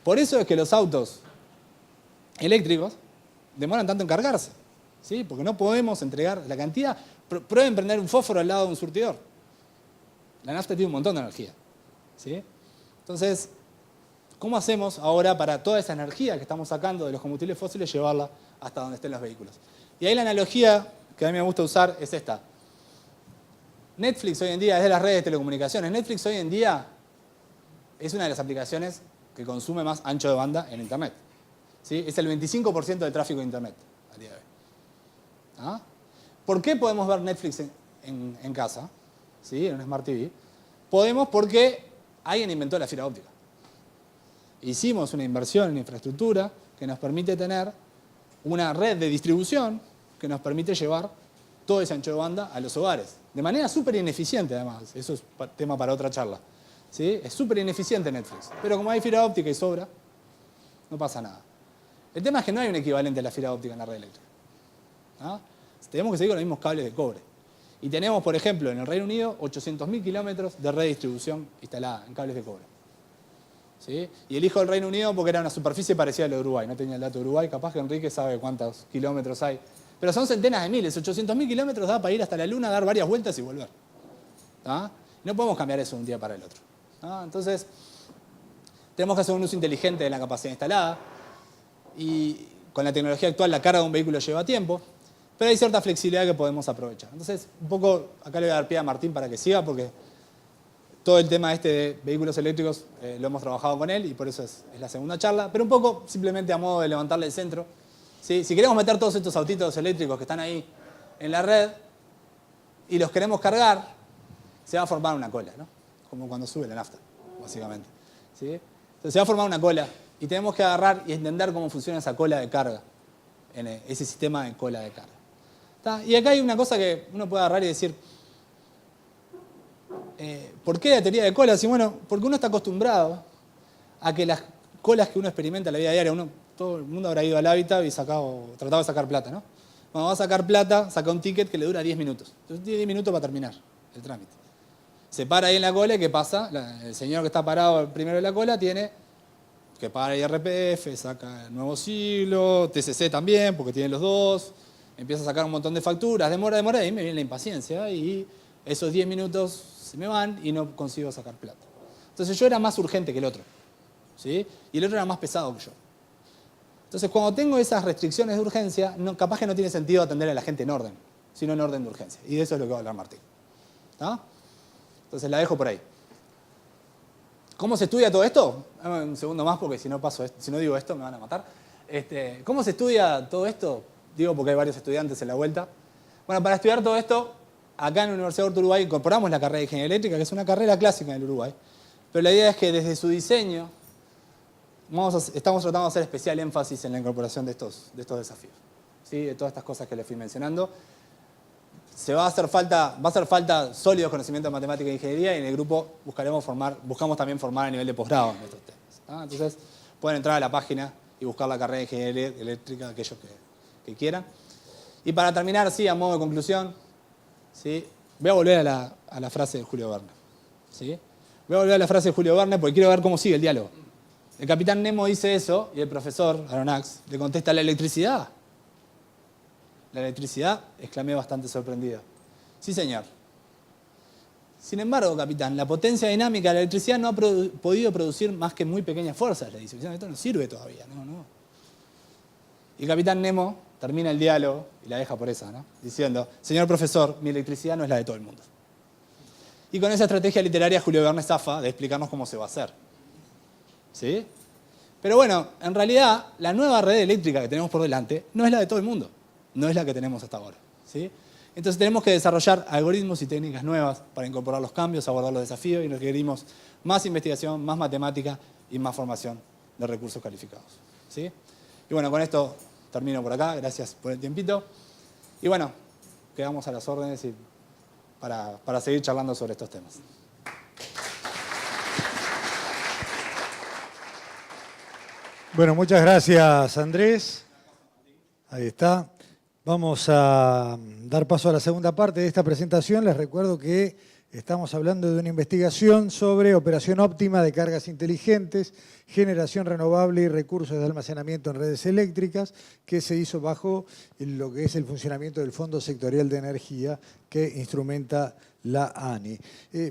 Por eso es que los autos eléctricos demoran tanto en cargarse, ¿sí? Porque no podemos entregar la cantidad. Prueben prender un fósforo al lado de un surtidor. La nafta tiene un montón de energía, ¿sí? Entonces, ¿cómo hacemos ahora para toda esa energía que estamos sacando de los combustibles fósiles llevarla hasta donde estén los vehículos? Y ahí la analogía que a mí me gusta usar es esta. Netflix hoy en día es de las redes de telecomunicaciones. Netflix hoy en día es una de las aplicaciones que consume más ancho de banda en Internet, ¿sí? Es el 25% del tráfico de Internet al día de hoy. ¿Ah? ¿Por qué podemos ver Netflix en casa? ¿Sí? En un Smart TV. Podemos porque alguien inventó la fibra óptica. Hicimos una inversión en infraestructura que nos permite tener una red de distribución que nos permite llevar todo ese ancho de banda a los hogares. De manera súper ineficiente, además. Eso es tema para otra charla, ¿sí? Es súper ineficiente Netflix. Pero como hay fibra óptica y sobra, no pasa nada. El tema es que no hay un equivalente a la fibra óptica en la red eléctrica, ¿ah? Tenemos que seguir con los mismos cables de cobre. Y tenemos, por ejemplo, en el Reino Unido, 800.000 kilómetros de red de distribución instalada en cables de cobre, ¿sí? Y elijo el Reino Unido porque era una superficie parecida a la de Uruguay. No tenía el dato de Uruguay, capaz que Enrique sabe cuántos kilómetros hay. Pero son centenas de miles. 800.000 kilómetros da para ir hasta la Luna, dar varias vueltas y volver, ¿tá? No podemos cambiar eso de un día para el otro, ¿tá? Entonces, tenemos que hacer un uso inteligente de la capacidad instalada. Y con la tecnología actual, la carga de un vehículo lleva tiempo. Pero hay cierta flexibilidad que podemos aprovechar. Entonces, un poco, acá le voy a dar pie a Martín para que siga, porque todo el tema este de vehículos eléctricos lo hemos trabajado con él y por eso es la segunda charla. Pero un poco, simplemente a modo de levantarle el centro, ¿sí? Si queremos meter todos estos autitos eléctricos que están ahí en la red y los queremos cargar, se va a formar una cola, ¿no? Como cuando sube la nafta, básicamente, ¿sí? Entonces se va a formar una cola y tenemos que agarrar y entender cómo funciona esa cola de carga, en ese sistema de cola de carga. ¿Tá? Y acá hay una cosa que uno puede agarrar y decir, ¿por qué la teoría de colas? Y bueno, porque uno está acostumbrado a que las colas que uno experimenta en la vida diaria, todo el mundo habrá ido al hábitat y tratado de sacar plata, ¿no? Cuando va a sacar plata, saca un ticket que le dura 10 minutos. Entonces tiene 10 minutos para terminar el trámite. Se para ahí en la cola y ¿qué pasa? El señor que está parado primero en la cola tiene que pagar el IRPF, saca el nuevo siglo, TCC también, porque tiene los dos, empieza a sacar un montón de facturas, demora, y ahí me viene la impaciencia y esos 10 minutos se me van y no consigo sacar plata. Entonces yo era más urgente que el otro, ¿sí? Y el otro era más pesado que yo. Entonces cuando tengo esas restricciones de urgencia, capaz que no tiene sentido atender a la gente en orden, sino en orden de urgencia. Y de eso es lo que va a hablar Martín, ¿tá? Entonces la dejo por ahí. ¿Cómo se estudia todo esto? Dame un segundo más porque si no digo esto me van a matar. ¿Cómo se estudia todo esto? Digo porque hay varios estudiantes en la vuelta. Bueno, para estudiar todo esto, acá en la Universidad de Uruguay incorporamos la carrera de Ingeniería Eléctrica, que es una carrera clásica en el Uruguay. Pero la idea es que desde su diseño estamos tratando de hacer especial énfasis en la incorporación de estos desafíos, ¿sí? De todas estas cosas que les fui mencionando. Va a hacer falta sólidos conocimientos de matemática e ingeniería y en el grupo buscamos también formar a nivel de posgrado en estos temas, ¿tá? Entonces pueden entrar a la página y buscar la carrera de Ingeniería Eléctrica, aquellos que quieran. Y para terminar, sí, a modo de conclusión, ¿sí? Voy a volver a la frase de Julio Verne, ¿sí? Voy a volver a la frase de Julio Verne porque quiero ver cómo sigue el diálogo. El capitán Nemo dice eso y el profesor Aronnax le contesta: ¿la electricidad? ¿La electricidad? Exclamé bastante sorprendido. Sí, señor. Sin embargo, capitán, la potencia dinámica de la electricidad no ha podido producir más que muy pequeñas fuerzas, le dice. Esto no sirve todavía, no. Y el capitán Nemo termina el diálogo y la deja por esa, ¿no? Diciendo: señor profesor, mi electricidad no es la de todo el mundo. Y con esa estrategia literaria Julio Verne zafa de explicarnos cómo se va a hacer, ¿sí? Pero bueno, en realidad, la nueva red eléctrica que tenemos por delante no es la de todo el mundo. No es la que tenemos hasta ahora, ¿sí? Entonces tenemos que desarrollar algoritmos y técnicas nuevas para incorporar los cambios, abordar los desafíos y requerimos más investigación, más matemática y más formación de recursos calificados, ¿sí? Y bueno, con esto termino por acá. Gracias por el tiempito. Y bueno, quedamos a las órdenes para seguir charlando sobre estos temas. Bueno, muchas gracias, Andrés. Ahí está. Vamos a dar paso a la segunda parte de esta presentación. Les recuerdo que Estamos hablando de una investigación sobre operación óptima de cargas inteligentes, generación renovable y recursos de almacenamiento en redes eléctricas, que se hizo bajo lo que es el funcionamiento del Fondo Sectorial de Energía que instrumenta la ANI.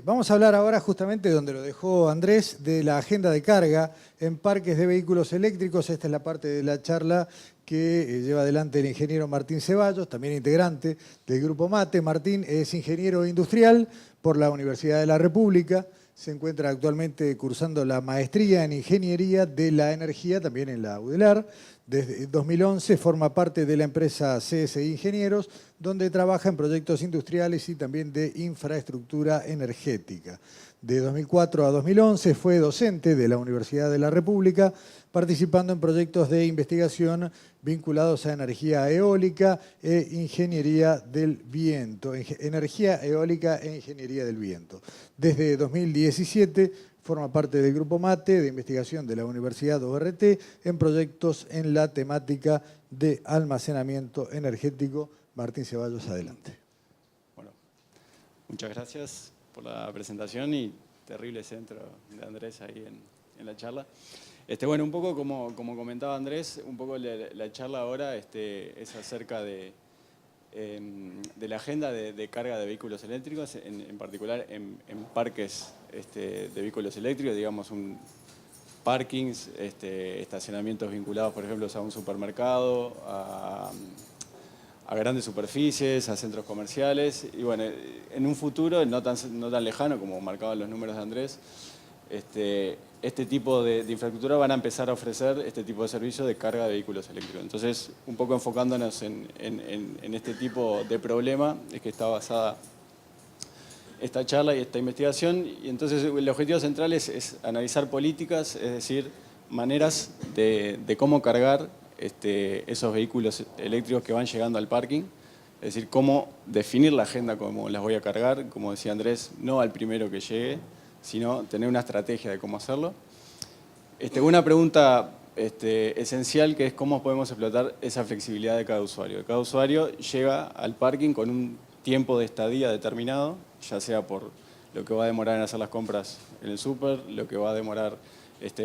Vamos a hablar ahora justamente, donde lo dejó Andrés, de la agenda de carga en parques de vehículos eléctricos. Esta es la parte de la charla que lleva adelante el ingeniero Martín Ceballos, también integrante del Grupo MATE. Martín es ingeniero industrial por la Universidad de la República. Se encuentra actualmente cursando la maestría en Ingeniería de la Energía, también en la UDELAR. Desde 2011 forma parte de la empresa CSI Ingenieros, donde trabaja en proyectos industriales y también de infraestructura energética. De 2004 a 2011 fue docente de la Universidad de la República, participando en proyectos de investigación vinculados a energía eólica e ingeniería del viento. Energía eólica e ingeniería del viento. Desde 2017 forma parte del Grupo MATE de investigación de la Universidad ORT en proyectos en la temática de almacenamiento energético. Martín Ceballos, adelante. Bueno, muchas gracias por la presentación y terrible centro de Andrés ahí en la charla. Bueno, un poco como comentaba Andrés, un poco la charla ahora es acerca de la agenda de carga de vehículos eléctricos, en particular en parques de vehículos eléctricos, digamos parkings, estacionamientos vinculados, por ejemplo, a un supermercado, a grandes superficies, a centros comerciales. Y bueno, en un futuro no tan lejano, como marcaban los números de Andrés, este tipo de infraestructura van a empezar a ofrecer este tipo de servicios de carga de vehículos eléctricos. Entonces, un poco enfocándonos en este tipo de problema, es que está basada esta charla y esta investigación. Y entonces el objetivo central es analizar políticas, es decir, maneras de cómo cargar esos vehículos eléctricos que van llegando al parking. Es decir, cómo definir la agenda, cómo las voy a cargar, como decía Andrés, no al primero que llegue, sino tener una estrategia de cómo hacerlo. Una pregunta esencial, que es cómo podemos explotar esa flexibilidad de cada usuario. Cada usuario llega al parking con un tiempo de estadía determinado, ya sea por lo que va a demorar en hacer las compras en el súper, lo que va a demorar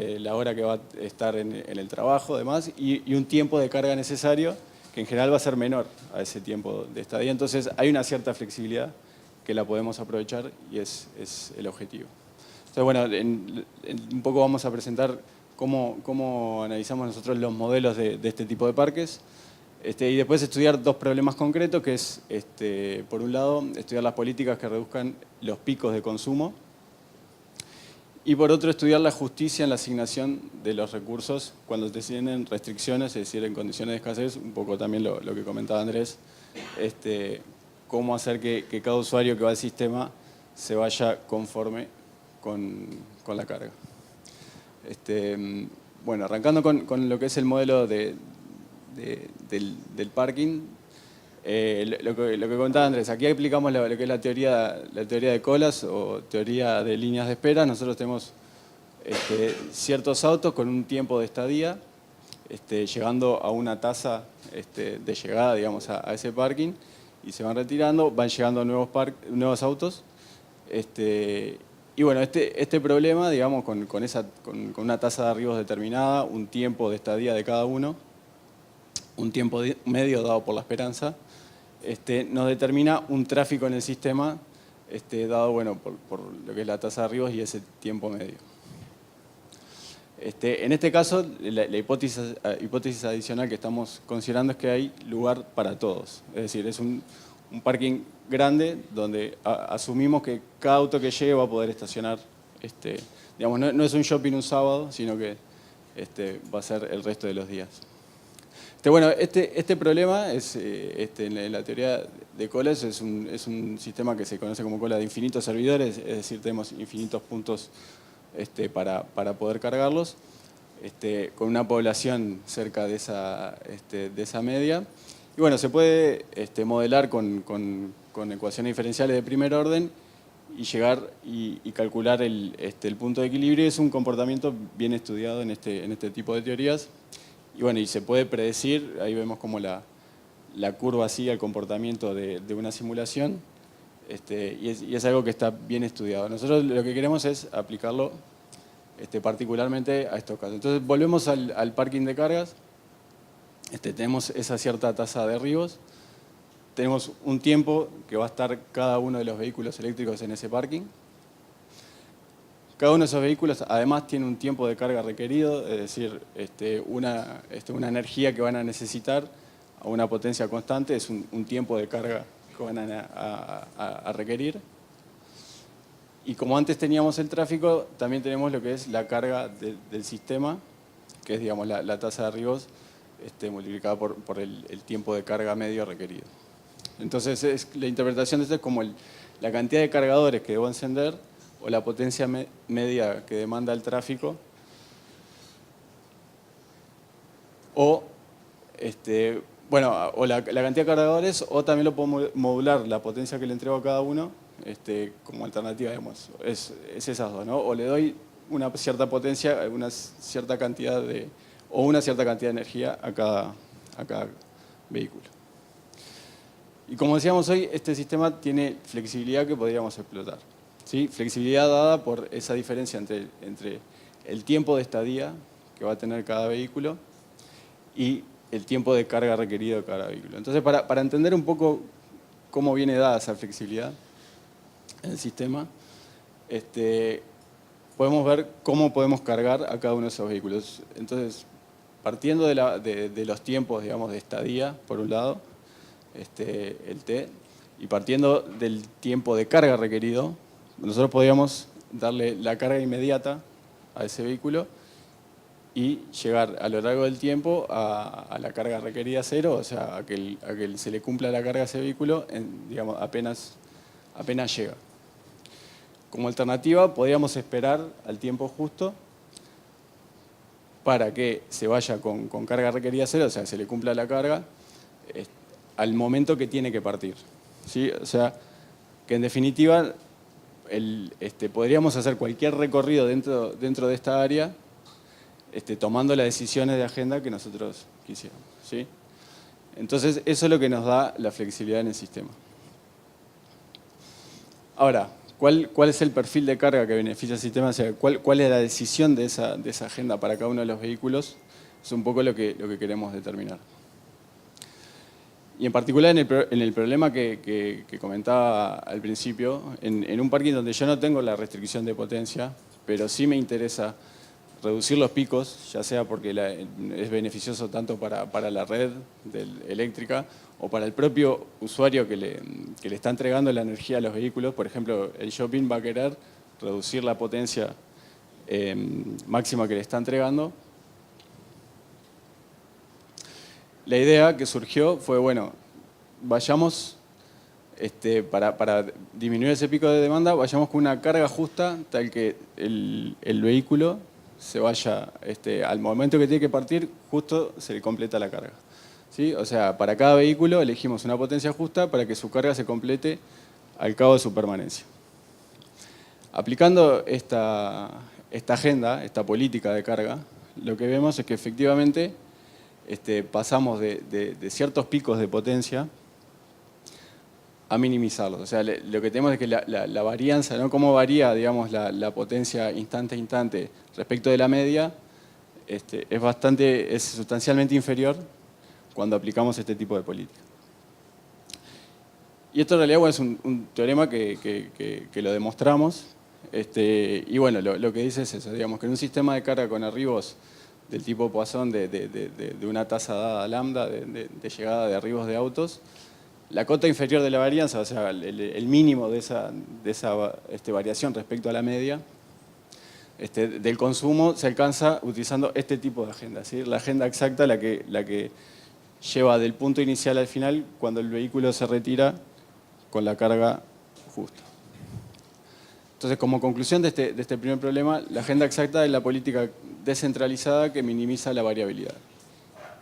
la hora que va a estar en el trabajo, demás, y un tiempo de carga necesario, que en general va a ser menor a ese tiempo de estadía. Entonces hay una cierta flexibilidad que la podemos aprovechar y es el objetivo. Entonces, bueno, un poco vamos a presentar cómo analizamos nosotros los modelos de este tipo de parques y después estudiar dos problemas concretos, que es, por un lado, estudiar las políticas que reduzcan los picos de consumo y por otro, estudiar la justicia en la asignación de los recursos cuando se tienen restricciones, es decir, en condiciones de escasez, un poco también lo que comentaba Andrés, cómo hacer que cada usuario que va al sistema se vaya conforme con la carga. Bueno, arrancando con lo que es el modelo del parking, lo que comentaba Andrés, aquí aplicamos lo que es la teoría de colas o teoría de líneas de espera. Nosotros tenemos ciertos autos con un tiempo de estadía, llegando a una tasa de llegada, digamos, a ese parking, y se van retirando, van llegando nuevos autos. Y bueno, este problema, digamos, con una tasa de arribos determinada, un tiempo de estadía de cada uno, un tiempo medio dado por la esperanza, nos determina un tráfico en el sistema dado, bueno, por lo que es la tasa de arribos y ese tiempo medio. En este caso, la hipótesis adicional que estamos considerando es que hay lugar para todos. Es decir, es un parking grande donde asumimos que cada auto que llegue va a poder estacionar. Digamos, no es un shopping un sábado, sino que va a ser el resto de los días. Bueno, este problema es, en la teoría de colas es un sistema que se conoce como cola de infinitos servidores, es decir, tenemos infinitos puntos para poder cargarlos, con una población cerca de esa media. Y bueno, se puede modelar con ecuaciones diferenciales de primer orden y llegar y calcular el punto de equilibrio. Es un comportamiento bien estudiado en este tipo de teorías. Y bueno, y se puede predecir, ahí vemos como la curva sigue el comportamiento de una simulación. y es algo que está bien estudiado. Nosotros lo que queremos es aplicarlo particularmente a estos casos. Entonces volvemos al parking de cargas. Tenemos esa cierta tasa de derribos. Tenemos un tiempo que va a estar cada uno de los vehículos eléctricos en ese parking. Cada uno de esos vehículos además tiene un tiempo de carga requerido, es decir, una energía que van a necesitar a una potencia constante, es un tiempo de carga que van a requerir. Y como antes teníamos el tráfico, también tenemos lo que es la carga del sistema, que es, digamos, la tasa de derribos multiplicada por el tiempo de carga medio requerido. Entonces, la interpretación de esto es como la cantidad de cargadores que debo encender o la potencia media que demanda el tráfico, o, o la cantidad de cargadores, o también lo puedo modular la potencia que le entrego a cada uno, como alternativa, digamos. Es esas dos, ¿no? O le doy una cierta potencia, una cierta cantidad de energía a cada vehículo. Y como decíamos hoy, este sistema tiene flexibilidad que podríamos explotar. ¿Sí? Flexibilidad dada por esa diferencia entre el tiempo de estadía que va a tener cada vehículo y el tiempo de carga requerido de cada vehículo. Entonces, para entender un poco cómo viene dada esa flexibilidad en el sistema, podemos ver cómo podemos cargar a cada uno de esos vehículos. Entonces, partiendo de los tiempos, digamos, de estadía, por un lado, el T, y partiendo del tiempo de carga requerido, nosotros podríamos darle la carga inmediata a ese vehículo y llegar a lo largo del tiempo a la carga requerida cero, o sea, a que se le cumpla la carga a ese vehículo, digamos, apenas llega. Como alternativa, podríamos esperar al tiempo justo para que se vaya con carga requerida cero, o sea, se le cumpla la carga al momento que tiene que partir. ¿Sí? O sea, que en definitiva podríamos hacer cualquier recorrido dentro de esta área tomando las decisiones de agenda que nosotros quisiéramos. ¿Sí? Entonces, eso es lo que nos da la flexibilidad en el sistema. Ahora, ¿cuál es el perfil de carga que beneficia al sistema? O sea, ¿cuál es la decisión de esa agenda para cada uno de los vehículos? Es un poco lo que queremos determinar. Y en particular en el problema que comentaba al principio, en un parking donde yo no tengo la restricción de potencia, pero sí me interesa reducir los picos, ya sea porque es beneficioso tanto para la red eléctrica o para el propio usuario que le está entregando la energía a los vehículos. Por ejemplo, el shopping va a querer reducir la potencia máxima que le está entregando. La idea que surgió fue, bueno, vayamos, para disminuir ese pico de demanda, vayamos con una carga justa tal que el vehículo se vaya, al momento que tiene que partir, justo se le completa la carga. ¿Sí? O sea, para cada vehículo elegimos una potencia justa para que su carga se complete al cabo de su permanencia. Aplicando esta agenda, esta política de carga, lo que vemos es que efectivamente pasamos de ciertos picos de potencia a minimizarlos. O sea, lo que tenemos es que la varianza, ¿no? Cómo varía, digamos, la potencia instante a instante respecto de la media, es sustancialmente inferior cuando aplicamos este tipo de política. Y esto en realidad, bueno, es un teorema que lo demostramos. Y bueno, lo que dice es eso, digamos, que en un sistema de carga con arribos del tipo Poisson de una tasa dada lambda de llegada de arribos de autos, la cota inferior de la varianza, o sea, el mínimo de esa variación respecto a la media del consumo, se alcanza utilizando este tipo de agenda, ¿sí? La agenda exacta, la que lleva del punto inicial al final cuando el vehículo se retira con la carga justa. Entonces, como conclusión de este primer problema, la agenda exacta es la política descentralizada que minimiza la variabilidad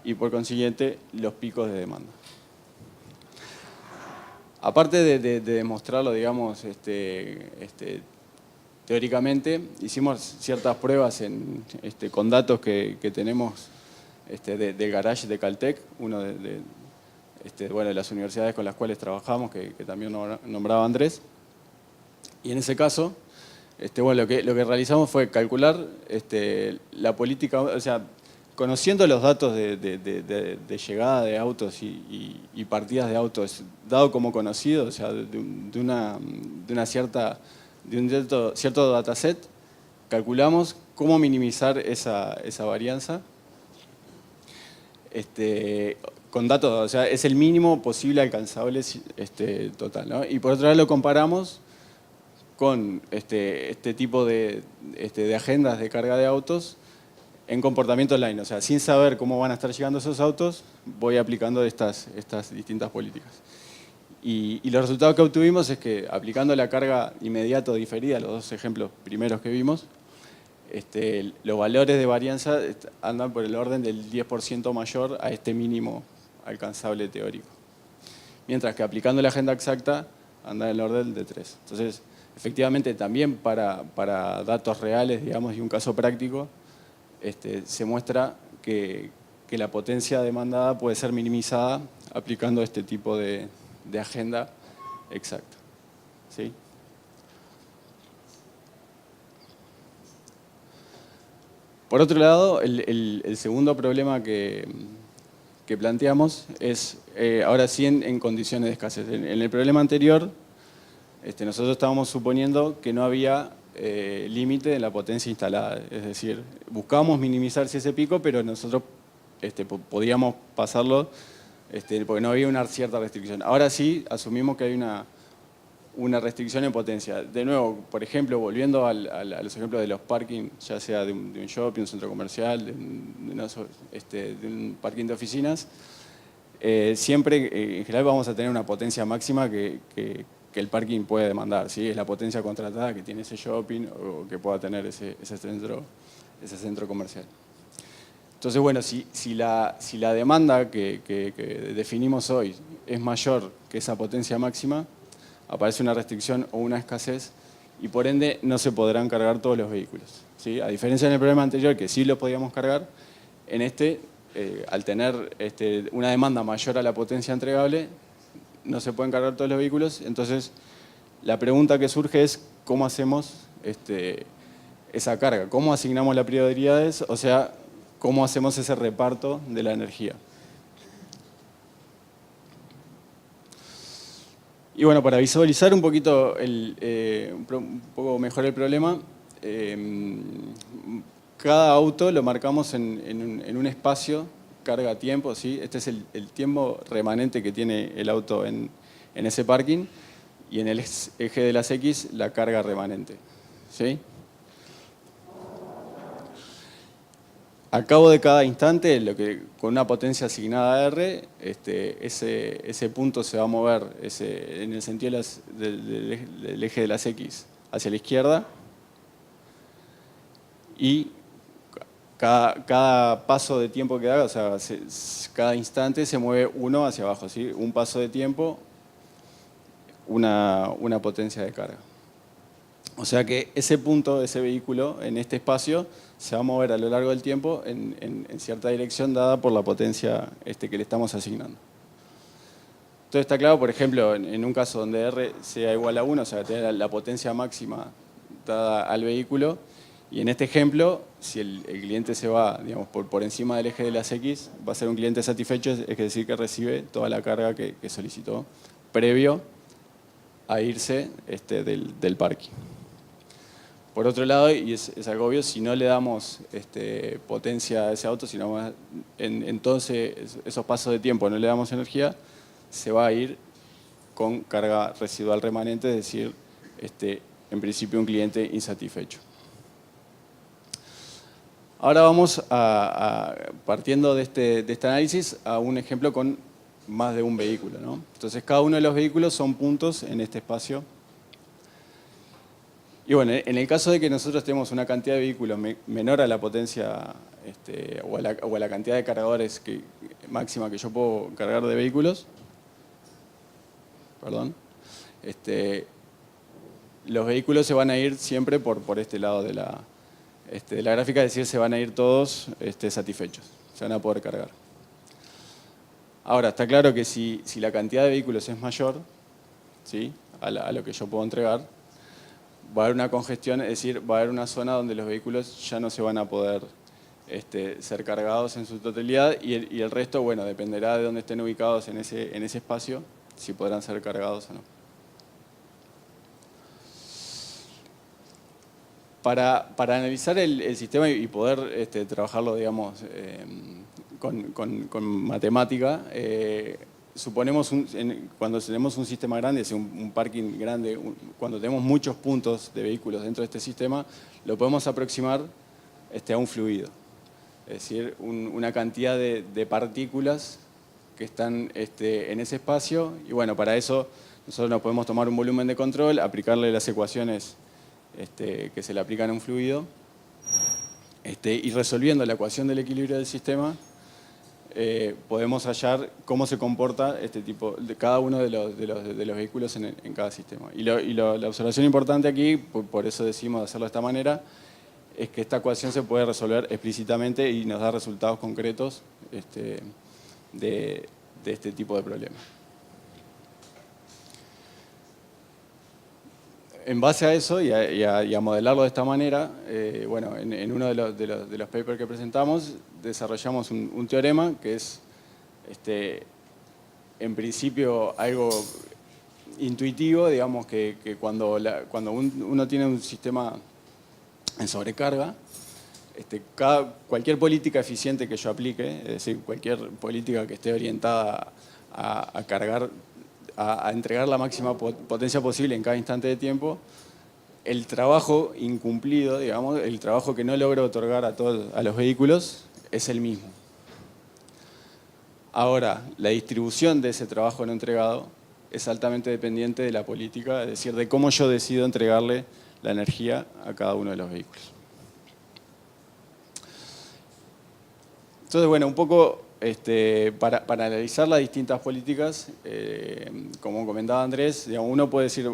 y, por consiguiente, los picos de demanda. Aparte de demostrarlo, digamos, teóricamente, hicimos ciertas pruebas con datos que tenemos del garage de Caltech, uno bueno, de las universidades con las cuales trabajamos, que también nombraba Andrés. Y en ese caso, bueno, lo que realizamos fue calcular la política, o sea, conociendo los datos de llegada de autos y partidas de autos, dado como conocido, o sea, de un cierto dataset, calculamos cómo minimizar esa varianza con datos, o sea, es el mínimo posible alcanzable total, ¿no? Y por otro lado lo comparamos con este tipo de agendas de carga de autos en comportamiento online, o sea, sin saber cómo van a estar llegando esos autos, voy aplicando estas distintas políticas. Y los resultados que obtuvimos es que aplicando la carga inmediata o diferida, los dos ejemplos primeros que vimos, los valores de varianza andan por el orden del 10% mayor a este mínimo alcanzable teórico. Mientras que aplicando la agenda exacta andan en el orden de 3. Entonces, efectivamente, también para datos reales, digamos, y un caso práctico, se muestra que la potencia demandada puede ser minimizada aplicando este tipo de agenda exacta. ¿Sí? Por otro lado, el segundo problema que planteamos es, ahora sí, en condiciones de escasez. En el problema anterior, nosotros estábamos suponiendo que no había límite en la potencia instalada. Es decir, buscábamos minimizar ese pico, pero nosotros podíamos pasarlo porque no había una cierta restricción. Ahora sí, asumimos que hay una restricción en potencia. De nuevo, por ejemplo, volviendo a los ejemplos de los parking, ya sea de un shopping, un centro comercial, de un parking de oficinas, siempre, en general, vamos a tener una potencia máxima que el parking puede demandar, ¿sí? Es la potencia contratada que tiene ese shopping o que pueda tener ese centro comercial. Entonces, bueno, si la demanda que definimos hoy es mayor que esa potencia máxima, aparece una restricción o una escasez y por ende no se podrán cargar todos los vehículos, ¿sí? A diferencia del problema anterior, que sí los podíamos cargar, en al tener una demanda mayor a la potencia entregable, no se pueden cargar todos los vehículos. Entonces, la pregunta que surge es cómo hacemos esa carga, cómo asignamos las prioridades, o sea, cómo hacemos ese reparto de la energía. Y bueno, para visualizar un poquito un poco mejor el problema, cada auto lo marcamos en un espacio, carga-tiempo, ¿sí? Este es el tiempo remanente que tiene el auto en ese parking, y en el eje de las X la carga remanente, ¿sí? A cabo de cada instante, con una potencia asignada R, ese punto se va a mover en el sentido del eje de las X hacia la izquierda, y cada paso de tiempo que haga, o sea, cada instante se mueve uno hacia abajo, ¿sí? Un paso de tiempo, una potencia de carga. O sea que ese punto, ese vehículo, en este espacio, se va a mover a lo largo del tiempo en cierta dirección dada por la potencia que le estamos asignando. Entonces está claro, por ejemplo, en un caso donde R sea igual a 1, o sea, tener la potencia máxima dada al vehículo, y en este ejemplo, si el cliente se va, digamos, por encima del eje de las X, va a ser un cliente satisfecho, es decir, que recibe toda la carga que solicitó previo a irse del parking. Por otro lado, y es algo obvio, si no le damos potencia a ese auto, si no, entonces esos pasos de tiempo no le damos energía, se va a ir con carga residual remanente, es decir, en principio un cliente insatisfecho. Ahora vamos partiendo de este análisis a un ejemplo con más de un vehículo, ¿no? Entonces cada uno de los vehículos son puntos en este espacio. Y bueno, en el caso de que nosotros tenemos una cantidad de vehículos menor a la potencia o a la cantidad de cargadores máxima que yo puedo cargar de vehículos, los vehículos se van a ir siempre por este lado de la gráfica, es decir, se van a ir todos satisfechos, se van a poder cargar. Ahora, está claro que si la cantidad de vehículos es mayor, ¿sí?, a lo que yo puedo entregar, va a haber una congestión, es decir, va a haber una zona donde los vehículos ya no se van a poder ser cargados en su totalidad y el resto, bueno, dependerá de dónde estén ubicados en ese espacio, si podrán ser cargados o no. Para analizar el sistema y poder trabajarlo, digamos, con matemática, suponemos, cuando tenemos un sistema grande, es un parking grande, cuando tenemos muchos puntos de vehículos dentro de este sistema, lo podemos aproximar a un fluido. Es decir, una cantidad de partículas que están en ese espacio. Y bueno, para eso nosotros nos podemos tomar un volumen de control, aplicarle las ecuaciones que se le aplican a un fluido, y resolviendo la ecuación del equilibrio del sistema, podemos hallar cómo se comporta cada uno de los vehículos en cada sistema. Y la observación importante aquí, por eso decimos hacerlo de esta manera, es que esta ecuación se puede resolver explícitamente y nos da resultados concretos de este tipo de problemas. En base a eso y a modelarlo de esta manera, bueno, en uno de los papers que presentamos desarrollamos un teorema que es, en principio, algo intuitivo, digamos que cuando uno tiene un sistema en sobrecarga, cualquier política eficiente que yo aplique, es decir, cualquier política que esté orientada a cargar, a entregar la máxima potencia posible en cada instante de tiempo, el trabajo incumplido, digamos, el trabajo que no logro otorgar a los vehículos es el mismo. Ahora, la distribución de ese trabajo no entregado es altamente dependiente de la política, es decir, de cómo yo decido entregarle la energía a cada uno de los vehículos. Entonces, bueno, un poco para analizar las distintas políticas, como comentaba Andrés, digamos, uno puede decir,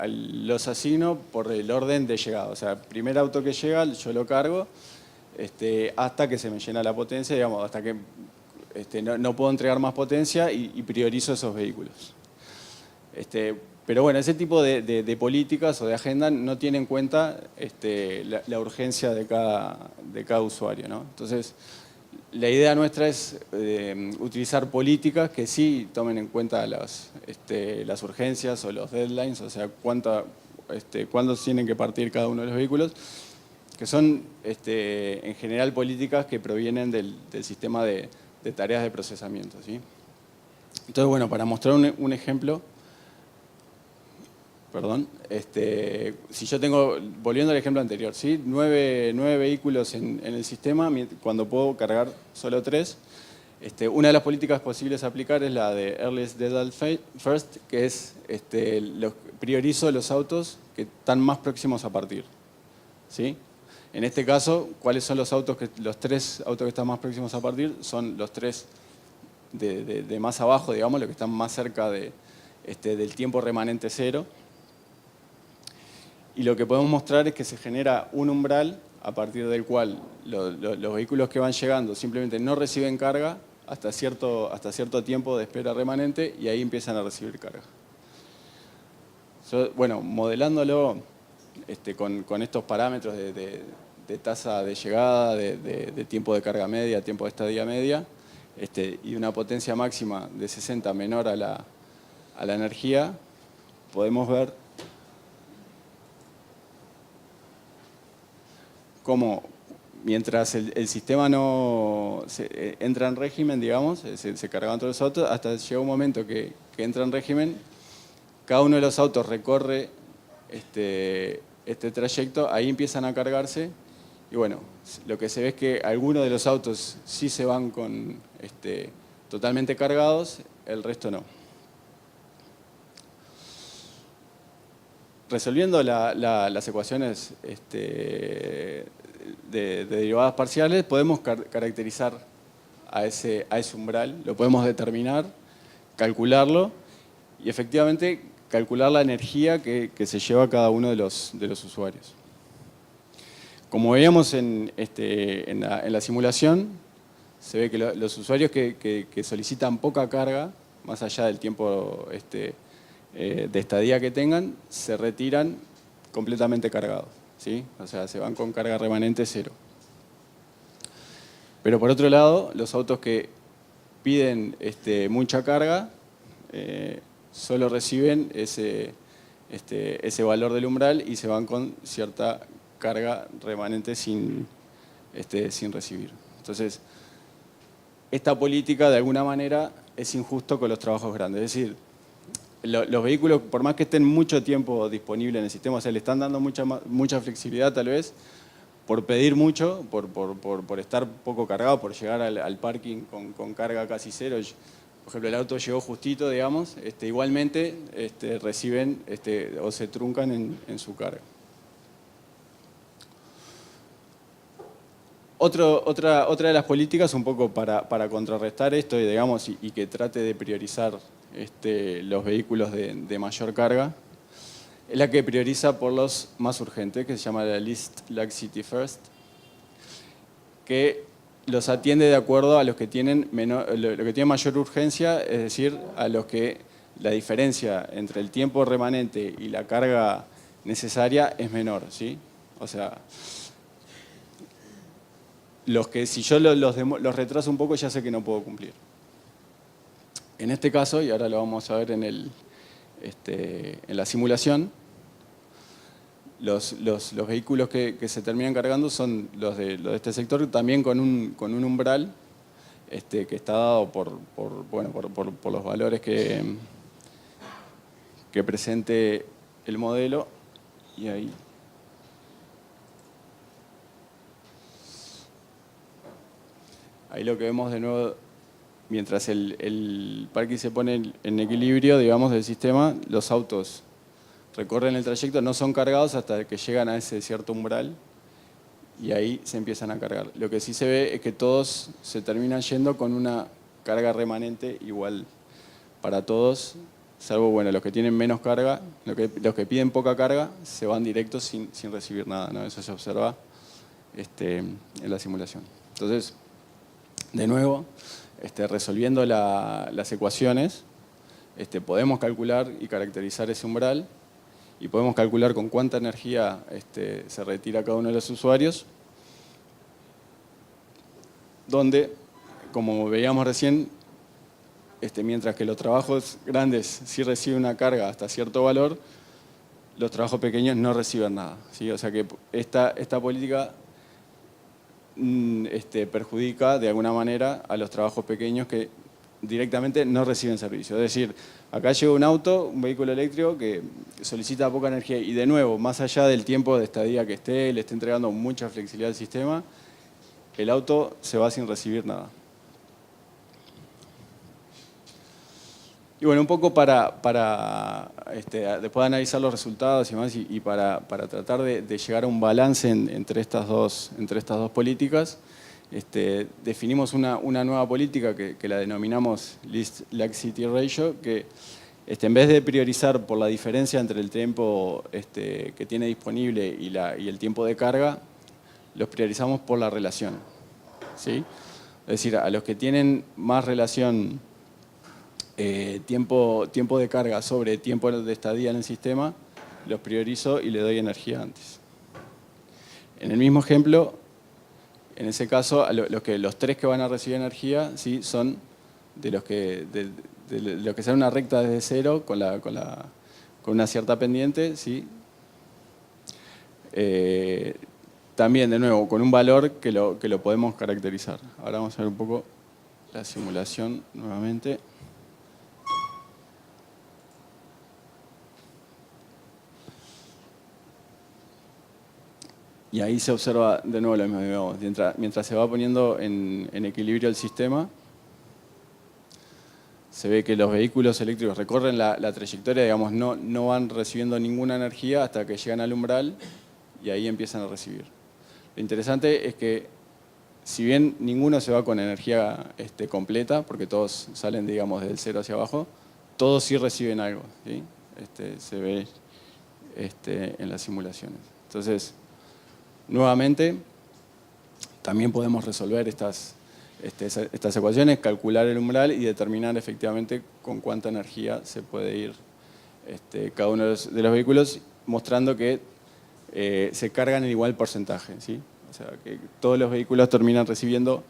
los asigno por el orden de llegada. O sea, primer auto que llega, yo lo cargo hasta que se me llena la potencia, digamos, hasta que no puedo entregar más potencia y priorizo esos vehículos. Pero bueno, ese tipo de políticas o de agenda no tiene en cuenta la urgencia de cada usuario, ¿no? Entonces, la idea nuestra es utilizar políticas que sí tomen en cuenta las urgencias o los deadlines, o sea, cuándo tienen que partir cada uno de los vehículos, que son en general políticas que provienen del sistema de tareas de procesamiento, ¿sí? Entonces, bueno, para mostrar un ejemplo, perdón, si yo tengo, volviendo al ejemplo anterior, ¿sí?, 9 vehículos en el sistema, cuando puedo cargar solo 3, una de las políticas posibles a aplicar es la de Earliest Deadline First, que es priorizo los autos que están más próximos a partir, ¿sí? En este caso, ¿cuáles son los 3 autos que están más próximos a partir? Son los 3 de más abajo, digamos, los que están más cerca del tiempo remanente cero. Y lo que podemos mostrar es que se genera un umbral a partir del cual los vehículos que van llegando simplemente no reciben carga hasta cierto tiempo de espera remanente y ahí empiezan a recibir carga. Bueno, modelándolo con estos parámetros de tasa de llegada, de tiempo de carga media, tiempo de estadía media, y una potencia máxima de 60 menor a la energía, podemos ver cómo mientras el sistema no entra en régimen, digamos, se cargaban todos los autos, hasta llega un momento que entra en régimen, cada uno de los autos recorre este trayecto, ahí empiezan a cargarse y bueno, lo que se ve es que algunos de los autos sí se van totalmente cargados, el resto no. Resolviendo las ecuaciones de derivadas parciales, podemos caracterizar a ese umbral, lo podemos determinar, calcularlo y efectivamente calcular la energía que se lleva cada uno de los usuarios. Como veíamos en la simulación, se ve que los usuarios que solicitan poca carga, más allá del tiempo de estadía que tengan, se retiran completamente cargados, ¿sí? O sea, se van con carga remanente cero. Pero por otro lado, los autos que piden mucha carga, solo reciben ese valor del umbral y se van con cierta carga remanente sin recibir. Entonces, esta política de alguna manera es injusto con los trabajos grandes. Es decir, los vehículos, por más que estén mucho tiempo disponibles en el sistema, o sea, le están dando mucha flexibilidad tal vez, por pedir mucho, por estar poco cargado, por llegar al parking con carga casi cero. Por ejemplo, el auto llegó justito, digamos, igualmente reciben o se truncan en su carga. Otra de las políticas, un poco para contrarrestar esto digamos, y que trate de priorizar los vehículos de mayor carga, es la que prioriza por los más urgentes, que se llama la Least Laxity First, que los atiende de acuerdo a los que tienen mayor urgencia, es decir, a los que la diferencia entre el tiempo remanente y la carga necesaria es menor, ¿sí? O sea, los que si yo los retraso un poco ya sé que no puedo cumplir. En este caso, y ahora lo vamos a ver en la simulación, los vehículos que se terminan cargando son los de este sector, también con un umbral que está dado por los valores que presente el modelo. Y ahí lo que vemos de nuevo, mientras el parking se pone en equilibrio, digamos, del sistema, los autos recorren el trayecto, no son cargados hasta que llegan a ese cierto umbral y ahí se empiezan a cargar. Lo que sí se ve es que todos se terminan yendo con una carga remanente igual para todos, salvo los que tienen menos carga, los que piden poca carga se van directos sin recibir nada, ¿no? Eso se observa en la simulación. Entonces, de nuevo, resolviendo las ecuaciones, podemos calcular y caracterizar ese umbral y podemos calcular con cuánta energía se retira cada uno de los usuarios, donde, como veíamos recién, mientras que los trabajos grandes sí reciben una carga hasta cierto valor, los trabajos pequeños no reciben nada, ¿sí? O sea que esta política perjudica de alguna manera a los trabajos pequeños que directamente no reciben servicio. Es decir, acá llega un auto, un vehículo eléctrico que solicita poca energía y de nuevo, más allá del tiempo de estadía que le esté entregando mucha flexibilidad al sistema, el auto se va sin recibir nada. Y bueno, un poco después de analizar los resultados y más, y para tratar de llegar a un balance entre estas dos políticas, definimos una nueva política que la denominamos Least Laxity Ratio, que en vez de priorizar por la diferencia entre el tiempo que tiene disponible y el tiempo de carga, los priorizamos por la relación, ¿sí? Es decir, a los que tienen más relación tiempo de carga sobre tiempo de estadía en el sistema, los priorizo y le doy energía antes. En el mismo ejemplo, en ese caso, los tres que van a recibir energía, ¿sí? Son de los que sean una recta desde cero con una cierta pendiente, ¿sí? También, de nuevo, con un valor que lo podemos caracterizar. Ahora vamos a ver un poco la simulación nuevamente. Y ahí se observa de nuevo lo mismo, digamos, mientras se va poniendo en equilibrio el sistema, se ve que los vehículos eléctricos recorren la trayectoria, digamos, no van recibiendo ninguna energía hasta que llegan al umbral y ahí empiezan a recibir. Lo interesante es que, si bien ninguno se va con energía completa, porque todos salen, digamos, del cero hacia abajo, todos sí reciben algo, ¿sí? Se ve en las simulaciones. Entonces, nuevamente, también podemos resolver estas estas ecuaciones, calcular el umbral y determinar efectivamente con cuánta energía se puede ir cada uno de los vehículos, mostrando que se cargan en igual porcentaje, ¿sí? O sea, que todos los vehículos terminan recibiendo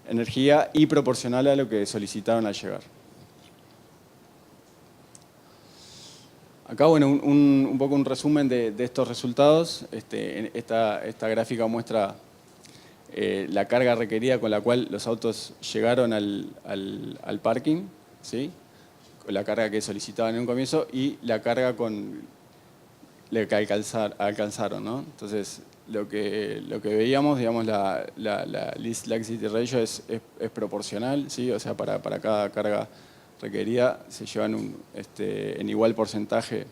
energía y proporcional a lo que solicitaron al llegar. Acá, bueno, un poco un resumen de estos resultados. Esta gráfica muestra la carga requerida con la cual los autos llegaron al parking, ¿sí? Con la carga que solicitaban en un comienzo y la carga con la que alcanzaron, ¿no? Entonces, lo que veíamos, digamos, la least laxity ratio es proporcional, ¿sí? O sea, para cada carga requerida se llevan en igual porcentaje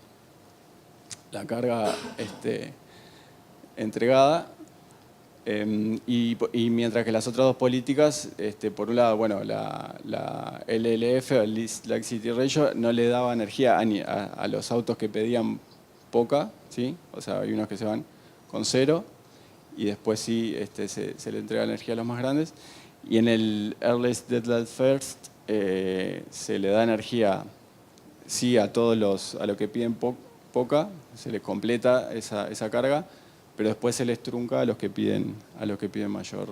la carga entregada. Y mientras que las otras dos políticas, por un lado, bueno, la LLF, el Least Laxity Ratio, no le daba energía a los autos que pedían poca, ¿sí? O sea, hay unos que se van con 0 y después sí se le entrega energía a los más grandes. Y en el Earliest Deadlight First se le da energía, sí, a los que piden poca, se les completa esa carga, pero después se les trunca a los que piden mayor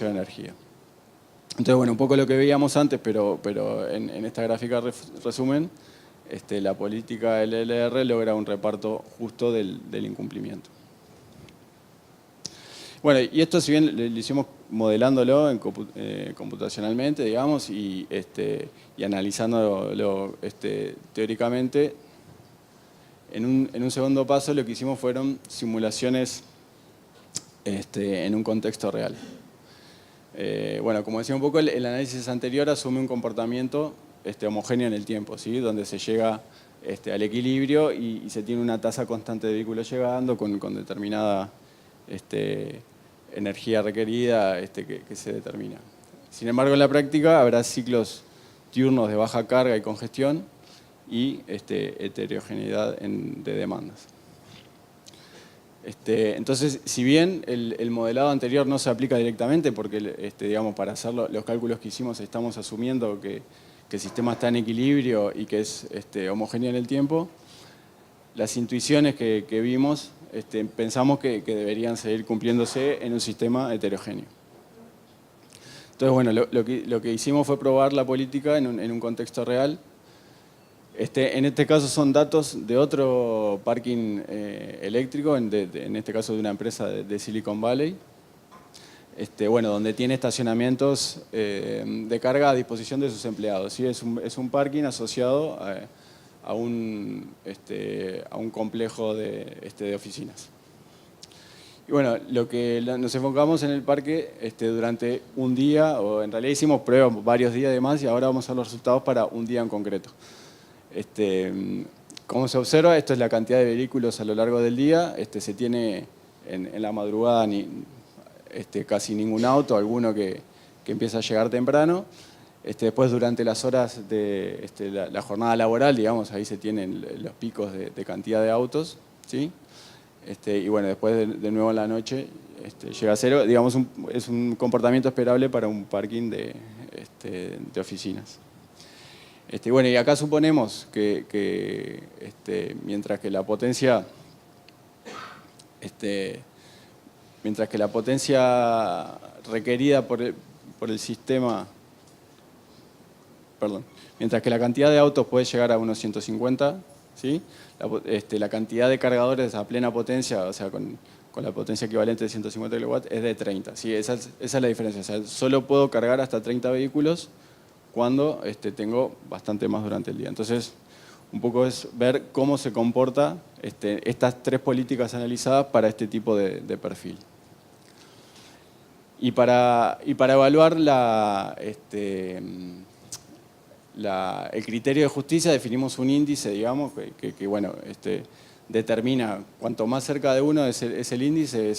energía. Entonces, bueno, un poco lo que veíamos antes, pero en esta gráfica resumen, la política LLR logra un reparto justo del incumplimiento. Bueno, y esto si bien lo hicimos modelándolo computacionalmente, digamos, y analizándolo teóricamente, en un segundo paso lo que hicimos fueron simulaciones en un contexto real. Bueno, como decía un poco, el análisis anterior asume un comportamiento homogéneo en el tiempo, ¿sí? Donde se llega al equilibrio y se tiene una tasa constante de vehículos llegando con determinada energía requerida que se determina. Sin embargo, en la práctica habrá ciclos diurnos de baja carga y congestión y heterogeneidad de demandas. Entonces, si bien el modelado anterior no se aplica directamente, porque digamos, para hacer los cálculos que hicimos estamos asumiendo que el sistema está en equilibrio y que es homogéneo en el tiempo, las intuiciones que vimos pensamos que deberían seguir cumpliéndose en un sistema heterogéneo. Entonces, bueno, lo que hicimos fue probar la política en un contexto real. En este caso son datos de otro parking eléctrico, en este caso de una empresa de Silicon Valley, bueno, donde tiene estacionamientos de carga a disposición de sus empleados, ¿sí? Es un parking asociado a un complejo de oficinas. Y bueno, nos enfocamos en el parque durante un día, o en realidad hicimos pruebas varios días de más y ahora vamos a ver los resultados para un día en concreto. Como se observa, esto es la cantidad de vehículos a lo largo del día. Se tiene en la madrugada casi ningún auto, alguno que empieza a llegar temprano. Después, durante las horas de la jornada laboral, digamos, ahí se tienen los picos de cantidad de autos, ¿sí? Y bueno, después de nuevo en la noche llega a 0. Digamos, es un comportamiento esperable para un parking de oficinas. Bueno, y acá suponemos que mientras que la potencia requerida por el sistema, perdón, mientras que la cantidad de autos puede llegar a unos 150, ¿sí? La cantidad de cargadores a plena potencia, o sea, con la potencia equivalente de 150 kW, es de 30, ¿sí? Esa es la diferencia. O sea, solo puedo cargar hasta 30 vehículos cuando tengo bastante más durante el día. Entonces, un poco es ver cómo se comporta estas tres políticas analizadas para este tipo de perfil. Y para evaluar el criterio de justicia definimos un índice, digamos, que bueno, determina cuanto más cerca de uno es el índice,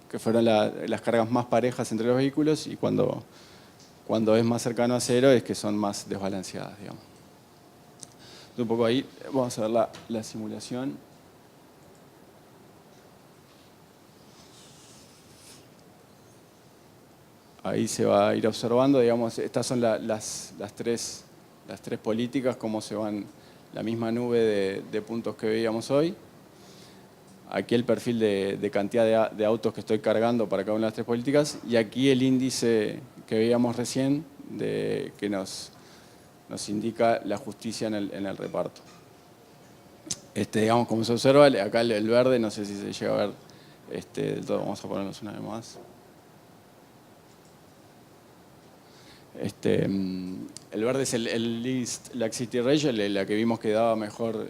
que fueron las cargas más parejas entre los vehículos, y cuando es más cercano a 0 es que son más desbalanceadas, digamos. Entonces, un poco ahí vamos a ver la simulación. ahí se va a ir observando, digamos, estas son las tres políticas, cómo se van la misma nube de puntos que veíamos hoy. Aquí el perfil de cantidad de autos que estoy cargando para cada una de las tres políticas, y aquí el índice que veíamos recién que nos indica la justicia en el reparto. Digamos, como se observa, acá el verde, no sé si se llega a ver del todo, vamos a ponernos una vez más. El verde es el least laxity ratio, la que vimos que daba mejor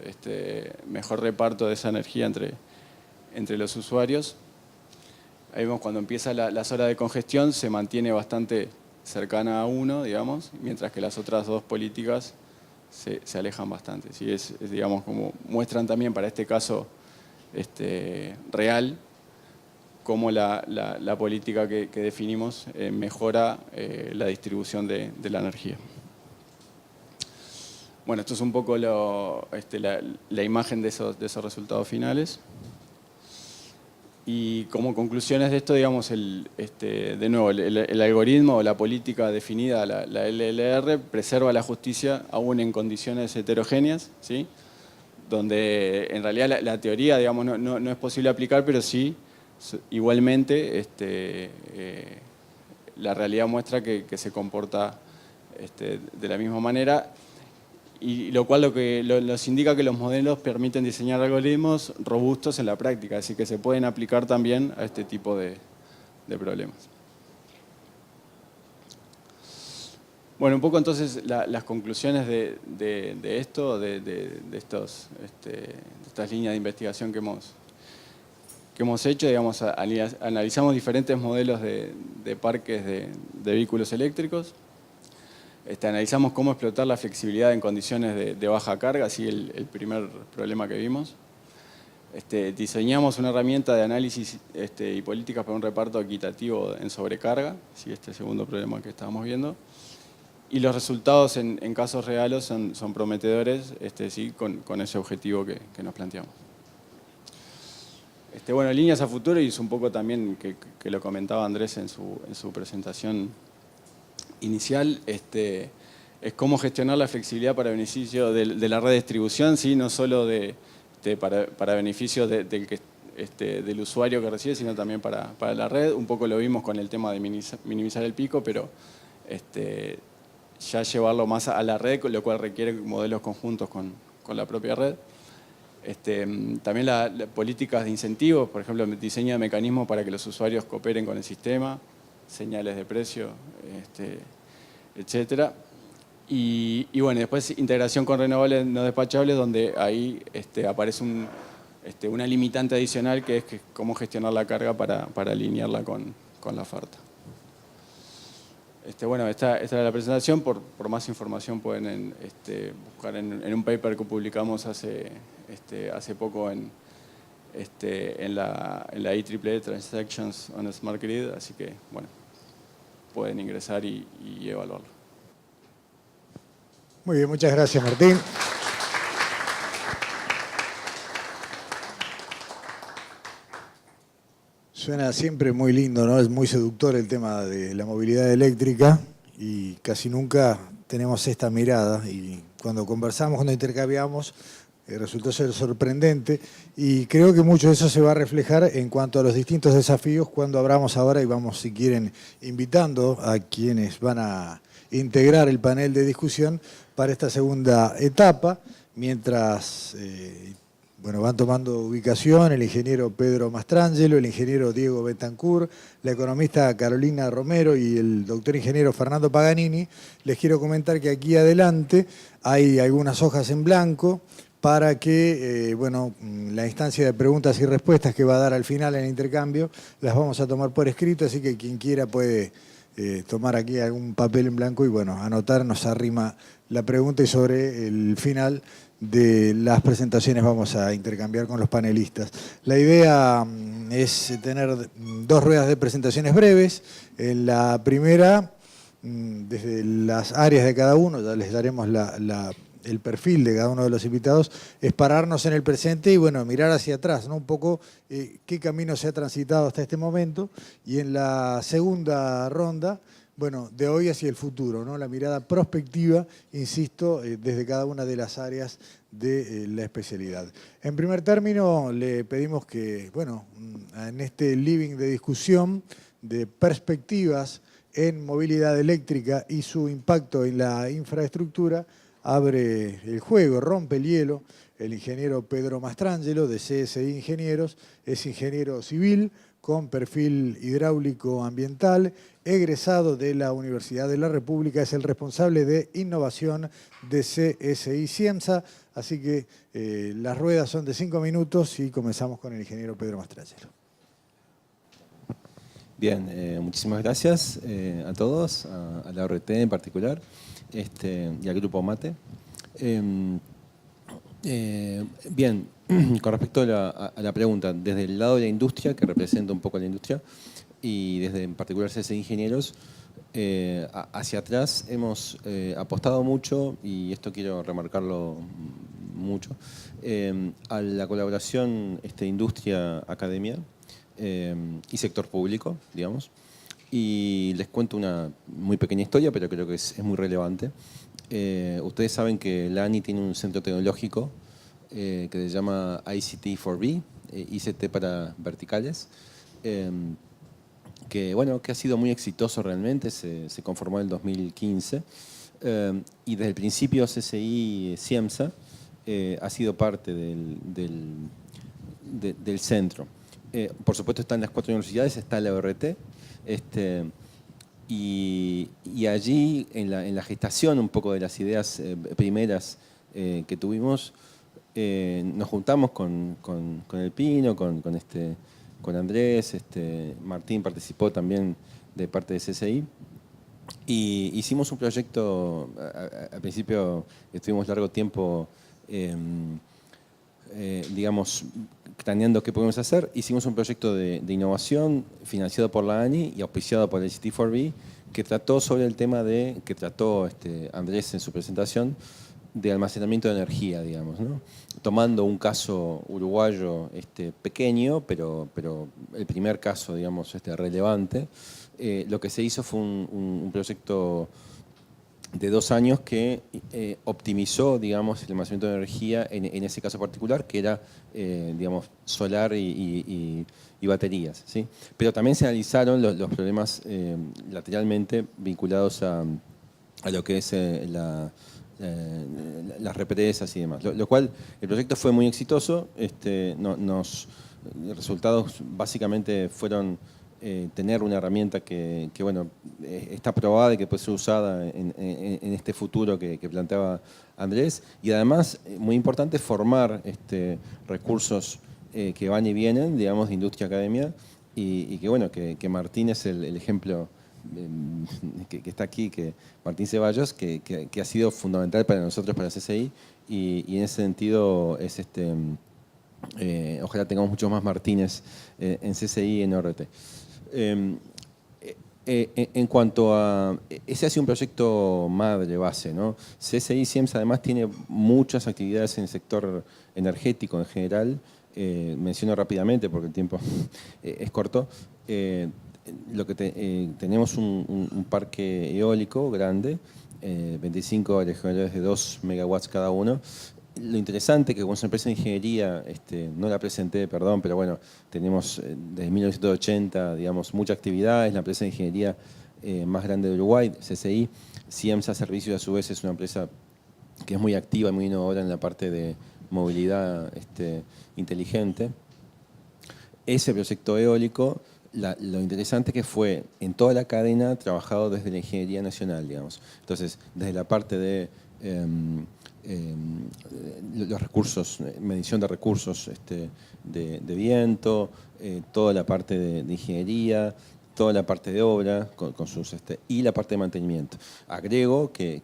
reparto de esa energía entre los usuarios. Ahí vemos cuando empieza las horas de congestión, se mantiene bastante cercana a 1, digamos, mientras que las otras dos políticas se alejan bastante. ¿Sí? Digamos, como muestran también para este caso real, cómo la política que definimos mejora la distribución de la energía. Bueno, esto es un poco la imagen de esos resultados finales. Y como conclusiones de esto, digamos, de nuevo, el algoritmo o la política definida, la LLR, preserva la justicia aún en condiciones heterogéneas, ¿sí? Donde en realidad la teoría, digamos, no es posible aplicar, pero sí, igualmente, la realidad muestra que se comporta de la misma manera. Y lo cual nos indica que los modelos permiten diseñar algoritmos robustos en la práctica, así que se pueden aplicar también a este tipo de problemas. Bueno, un poco entonces las conclusiones de esto, de estas líneas de investigación que hemos hecho, digamos, analizamos diferentes modelos de parques de vehículos eléctricos. Analizamos cómo explotar la flexibilidad en condiciones de baja carga, así el primer problema que vimos. Diseñamos una herramienta de análisis y políticas para un reparto equitativo en sobrecarga, ¿sí? Segundo problema que estábamos viendo. Y los resultados en casos reales son prometedores, ¿sí? con ese objetivo que nos planteamos. Bueno, líneas a futuro, y es un poco también que lo comentaba Andrés en su presentación inicial, es cómo gestionar la flexibilidad para beneficio de la red de distribución, ¿sí? No solo para beneficio del usuario que recibe, sino también para la red. Un poco lo vimos con el tema de minimizar el pico, pero ya llevarlo más a la red, lo cual requiere modelos conjuntos con la propia red. También las políticas de incentivos, por ejemplo, diseño de mecanismos para que los usuarios cooperen con el sistema, señales de precio, etcétera. Y bueno, después integración con renovables no despachables, donde ahí aparece una limitante adicional, que es cómo gestionar la carga para alinearla con la oferta. Bueno, esta era la presentación. Por más información pueden buscar en un paper que publicamos hace poco en la IEEE Transactions on a Smart Grid, así que bueno, pueden ingresar y evaluarlo. Muy bien, muchas gracias, Martín. Suena siempre muy lindo, ¿no? Es muy seductor el tema de la movilidad eléctrica y casi nunca tenemos esta mirada. Y cuando conversamos, cuando intercambiamos, resultó ser sorprendente, y creo que mucho de eso se va a reflejar en cuanto a los distintos desafíos cuando abramos ahora, y vamos, si quieren, invitando a quienes van a integrar el panel de discusión para esta segunda etapa, mientras van tomando ubicación el ingeniero Pedro Mastrangelo, el ingeniero Diego Betancourt, la economista Carolina Romero y el doctor ingeniero Fernando Paganini. Les quiero comentar que aquí adelante hay algunas hojas en blanco para que, la instancia de preguntas y respuestas que va a dar al final en el intercambio, las vamos a tomar por escrito, así que quien quiera puede tomar aquí algún papel en blanco y, anotar, nos arrima la pregunta, y sobre el final de las presentaciones vamos a intercambiar con los panelistas. La idea es tener 2 ruedas de presentaciones breves. En la primera, desde las áreas de cada uno, ya les daremos la el perfil de cada uno de los invitados, es pararnos en el presente y bueno, mirar hacia atrás, ¿no? Un poco qué camino se ha transitado hasta este momento. Y en la segunda ronda, bueno, de hoy hacia el futuro, ¿no? La mirada prospectiva, insisto, desde cada una de las áreas de la especialidad. En primer término, le pedimos que, bueno, en este living de discusión de perspectivas en movilidad eléctrica y su impacto en la infraestructura, abre el juego, rompe el hielo, el ingeniero Pedro Mastrangelo de CSI Ingenieros, es ingeniero civil con perfil hidráulico ambiental, egresado de la Universidad de la República, es el responsable de innovación de CSI Ciemsa, así que las ruedas son de 5 minutos y comenzamos con el ingeniero Pedro Mastrangelo. Bien, muchísimas gracias a todos, a la ORT en particular y al Grupo Mate. Bien, con respecto a la pregunta, desde el lado de la industria, que representa un poco a la industria, y desde en particular CSI Ingenieros, hacia atrás hemos apostado mucho, y esto quiero remarcarlo mucho, a la colaboración industria-academia y sector público, digamos. Y les cuento una muy pequeña historia, pero creo que es muy relevante. Ustedes saben que la ANI tiene un centro tecnológico que se llama ICT4B, ICT para verticales, que ha sido muy exitoso realmente, se conformó en el 2015, y desde el principio CSI Ciemsa ha sido parte del centro. Por supuesto están las 4 universidades, está la ORT, y allí en la gestación un poco de las ideas primeras que tuvimos, nos juntamos con el Pino, con Andrés, Martín participó también de parte de CSI, y hicimos un proyecto. Al principio estuvimos largo tiempo digamos, planeando qué podemos hacer. Hicimos un proyecto de innovación financiado por la ANI y auspiciado por el ICT4B, que trató sobre el tema que trató Andrés en su presentación, de almacenamiento de energía, digamos, ¿no? Tomando un caso uruguayo pequeño, pero el primer caso, digamos, relevante. Lo que se hizo fue un proyecto de 2 años que optimizó, digamos, el almacenamiento de energía en ese caso particular, que era, digamos, solar y baterías, ¿sí? Pero también se analizaron los problemas lateralmente vinculados a lo que es las represas y demás. Lo cual, el proyecto fue muy exitoso. Los resultados básicamente fueron tener una herramienta que está probada y que puede ser usada en este futuro que planteaba Andrés. Y además, muy importante, formar recursos que van y vienen, digamos, de industria-academia, y que Martín es el ejemplo que está aquí, que Martín Ceballos, que ha sido fundamental para nosotros, para CSI, y en ese sentido es ojalá tengamos muchos más Martínez en CSI y en ORT. En cuanto a... Ese ha sido un proyecto madre base, ¿no? CSI Ciemsa además tiene muchas actividades en el sector energético en general. Menciono rápidamente porque el tiempo es corto. Tenemos un parque eólico grande, 25 aerogeneradores de 2 megawatts cada uno. Lo interesante es que como es una empresa de ingeniería, no la presenté, perdón, pero bueno, tenemos desde 1980, digamos, mucha actividad. Es la empresa de ingeniería más grande de Uruguay, CSI. Ciemsa Servicios, a su vez, es una empresa que es muy activa y muy innovadora en la parte de movilidad inteligente. Ese proyecto eólico, lo interesante que fue en toda la cadena trabajado desde la ingeniería nacional, digamos. Entonces, desde la parte de los recursos, medición de recursos de viento, toda la parte de ingeniería, toda la parte de obra y la parte de mantenimiento. Agrego que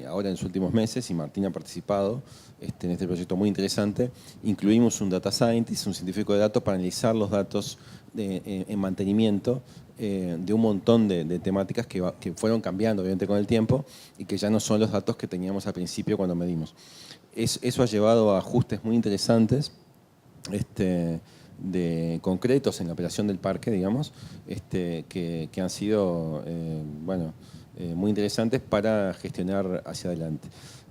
ahora en los últimos meses, y Martín ha participado en este proyecto muy interesante, incluimos un data scientist, un científico de datos, para analizar los datos en mantenimiento de un montón de temáticas que fueron cambiando obviamente con el tiempo y que ya no son los datos que teníamos al principio cuando medimos. Eso ha llevado a ajustes muy interesantes de concretos en la operación del parque, digamos, que han sido muy interesantes para gestionar hacia adelante.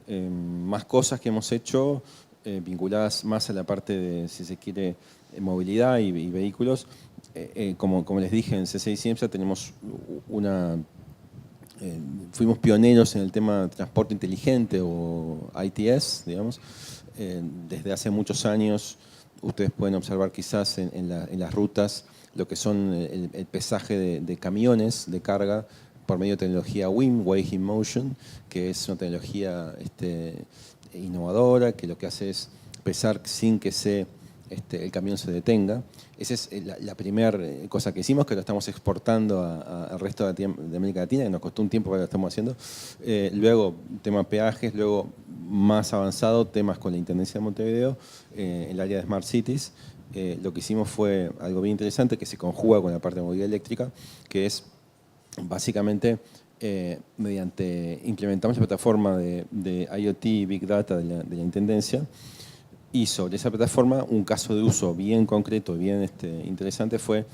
Más cosas que hemos hecho vinculadas más a la parte de, si se quiere, movilidad y vehículos. Como les dije, en CCI Ciemsa tenemos fuimos pioneros en el tema de transporte inteligente o ITS, digamos. Desde hace muchos años ustedes pueden observar quizás en las rutas lo que son el pesaje de camiones de carga por medio de tecnología WIM, Weigh in Motion, que es una tecnología innovadora, que lo que hace es pesar sin que el camión se detenga. Esa es la primera cosa que hicimos, que lo estamos exportando al resto de América Latina, que nos costó un tiempo, pero lo estamos haciendo. Luego, tema peajes, luego más avanzado, temas con la Intendencia de Montevideo, el área de Smart Cities. Lo que hicimos fue algo bien interesante, que se conjuga con la parte de movilidad eléctrica, que es básicamente implementamos la plataforma de IoT y Big Data de la Intendencia, y sobre esa plataforma un caso de uso bien concreto, bien interesante fue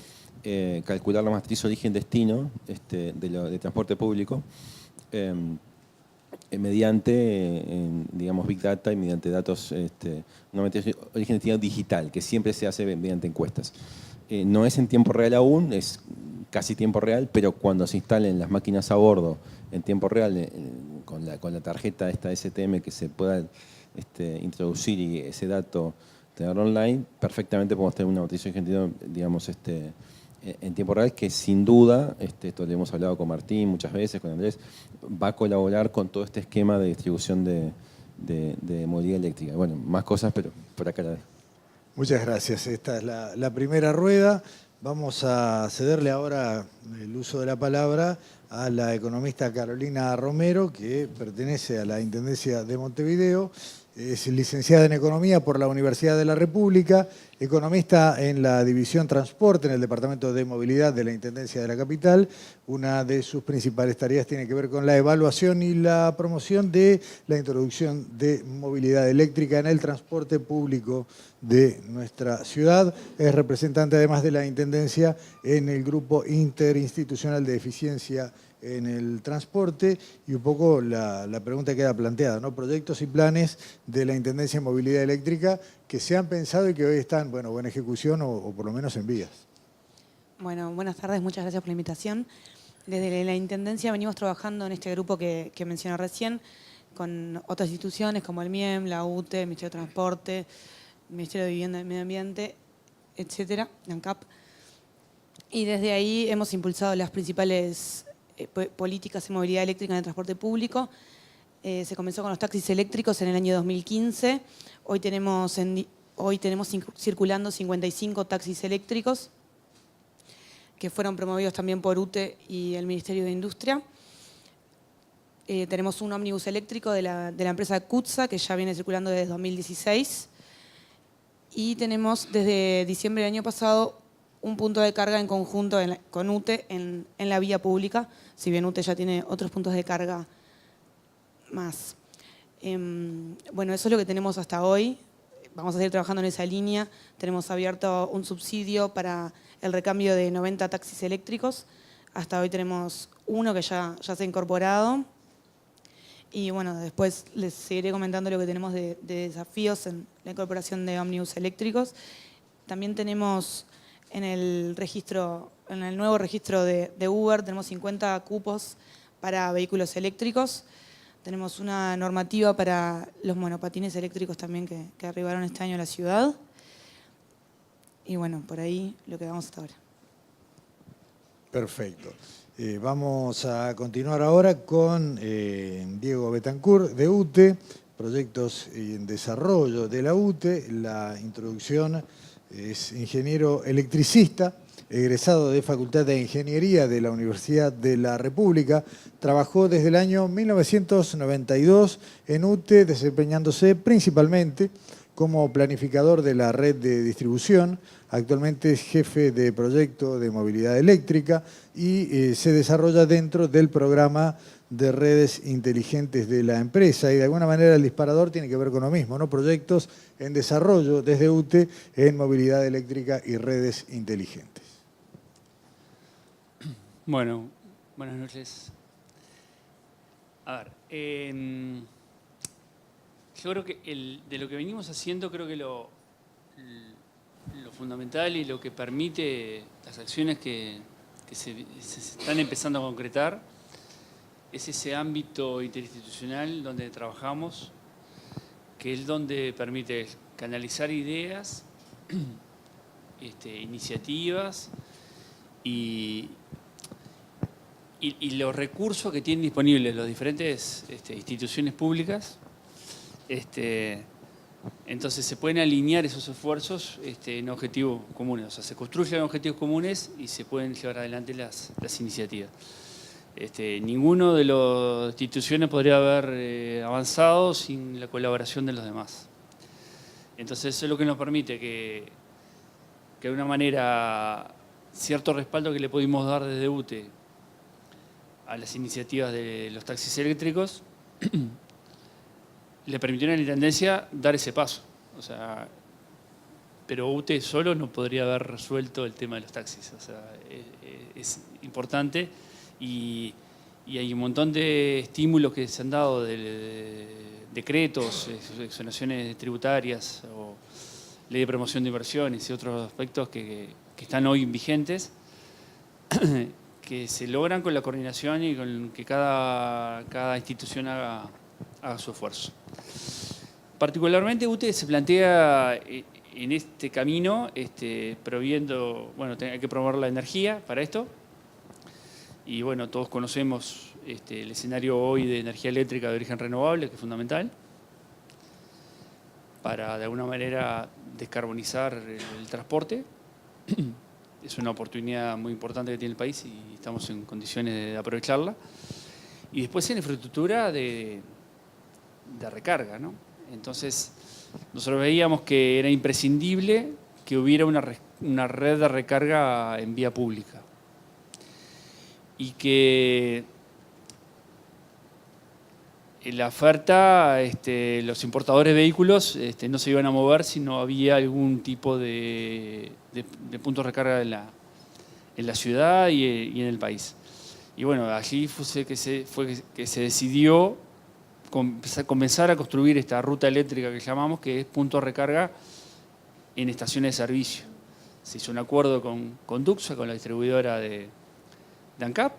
calcular la matriz origen-destino de transporte público mediante, digamos, Big Data y mediante datos, una matriz origen-destino digital, que siempre se hace mediante encuestas. No es en tiempo real aún, es casi tiempo real, pero cuando se instalen las máquinas a bordo en tiempo real, con la tarjeta esta STM que se pueda introducir y ese dato tenerlo online, perfectamente podemos tener una matriz origen-destino, digamos, en tiempo real, que sin duda, esto lo hemos hablado con Martín muchas veces, con Andrés, va a colaborar con todo este esquema de distribución de movilidad eléctrica. Bueno, más cosas, pero por acá la dejo. Muchas gracias. Esta es la primera rueda. Vamos a cederle ahora el uso de la palabra a la economista Carolina Romero, que pertenece a la Intendencia de Montevideo. Es licenciada en Economía por la Universidad de la República, economista en la División Transporte en el Departamento de Movilidad de la Intendencia de la Capital. Una de sus principales tareas tiene que ver con la evaluación y la promoción de la introducción de movilidad eléctrica en el transporte público de nuestra ciudad. Es representante además de la Intendencia en el Grupo Interinstitucional de Eficiencia en el transporte, y un poco la pregunta queda planteada, ¿no? Proyectos y planes de la Intendencia de Movilidad Eléctrica que se han pensado y que hoy están, o en ejecución o por lo menos en vías. Bueno, buenas tardes, muchas gracias por la invitación. Desde la Intendencia venimos trabajando en este grupo que mencioné recién, con otras instituciones como el MIEM, la UTE, el Ministerio de Transporte, el Ministerio de Vivienda y Medio Ambiente, etcétera, la ANCAP. Y desde ahí hemos impulsado las principales políticas de movilidad eléctrica en el transporte público. Se comenzó con los taxis eléctricos en el año 2015. Hoy tenemos circulando 55 taxis eléctricos que fueron promovidos también por UTE y el Ministerio de Industria. Tenemos un ómnibus eléctrico de la empresa CUTSA, que ya viene circulando desde 2016. Y tenemos desde diciembre del año pasado un punto de carga en conjunto con UTE en la vía pública, si bien UTE ya tiene otros puntos de carga más. Bueno, eso es lo que tenemos hasta hoy. Vamos a seguir trabajando en esa línea. Tenemos abierto un subsidio para el recambio de 90 taxis eléctricos. Hasta hoy tenemos uno que ya se ha incorporado. Y bueno, después les seguiré comentando lo que tenemos de desafíos en la incorporación de ómnibus eléctricos. También tenemos en el nuevo registro de Uber, tenemos 50 cupos para vehículos eléctricos. Tenemos una normativa para los monopatines eléctricos también que arribaron este año a la ciudad. Y bueno, por ahí lo que vamos hasta ahora. Perfecto. Vamos a continuar ahora con Diego Betancourt de UTE, proyectos en desarrollo de la UTE. La introducción: es ingeniero electricista, egresado de Facultad de Ingeniería de la Universidad de la República. Trabajó desde el año 1992 en UTE, desempeñándose principalmente como planificador de la red de distribución. Actualmente es jefe de proyecto de movilidad eléctrica y se desarrolla dentro del programa de redes inteligentes de la empresa. Y de alguna manera el disparador tiene que ver con lo mismo, ¿no? Proyectos en desarrollo desde UTE en movilidad eléctrica y redes inteligentes. Bueno, buenas noches. A ver, yo creo que de lo que venimos haciendo, creo que lo fundamental y lo que permite las acciones que se están empezando a concretar es ese ámbito interinstitucional donde trabajamos, que es donde permite canalizar ideas, iniciativas y los recursos que tienen disponibles las diferentes instituciones públicas. Entonces se pueden alinear esos esfuerzos en objetivos comunes, o sea, se construyen objetivos comunes y se pueden llevar adelante las iniciativas. Ninguno de las instituciones podría haber avanzado sin la colaboración de los demás. Entonces eso es lo que nos permite que de una manera cierto respaldo que le pudimos dar desde UTE a las iniciativas de los taxis eléctricos le permitieron a la Intendencia dar ese paso. O sea, pero UTE solo no podría haber resuelto el tema de los taxis. O sea, es importante y hay un montón de estímulos que se han dado de decretos, exoneraciones tributarias o ley de promoción de inversiones y otros aspectos que están hoy vigentes, que se logran con la coordinación y con que cada institución haga su esfuerzo. Particularmente UTE se plantea en este camino, proviendo, bueno, hay que promover la energía para esto. Y bueno, todos conocemos el escenario hoy de energía eléctrica de origen renovable, que es fundamental, para de alguna manera descarbonizar el transporte. Es una oportunidad muy importante que tiene el país y estamos en condiciones de aprovecharla. Y después en infraestructura de recarga, ¿no? Entonces, nosotros veíamos que era imprescindible que hubiera una red de recarga en vía pública y que en la oferta los importadores de vehículos no se iban a mover si no había algún tipo de puntos de recarga en la ciudad y en el país. Y bueno, allí fue que se decidió comenzar a construir esta ruta eléctrica que llamamos, que es punto de recarga en estaciones de servicio. Se hizo un acuerdo con Duxa, con la distribuidora de ANCAP,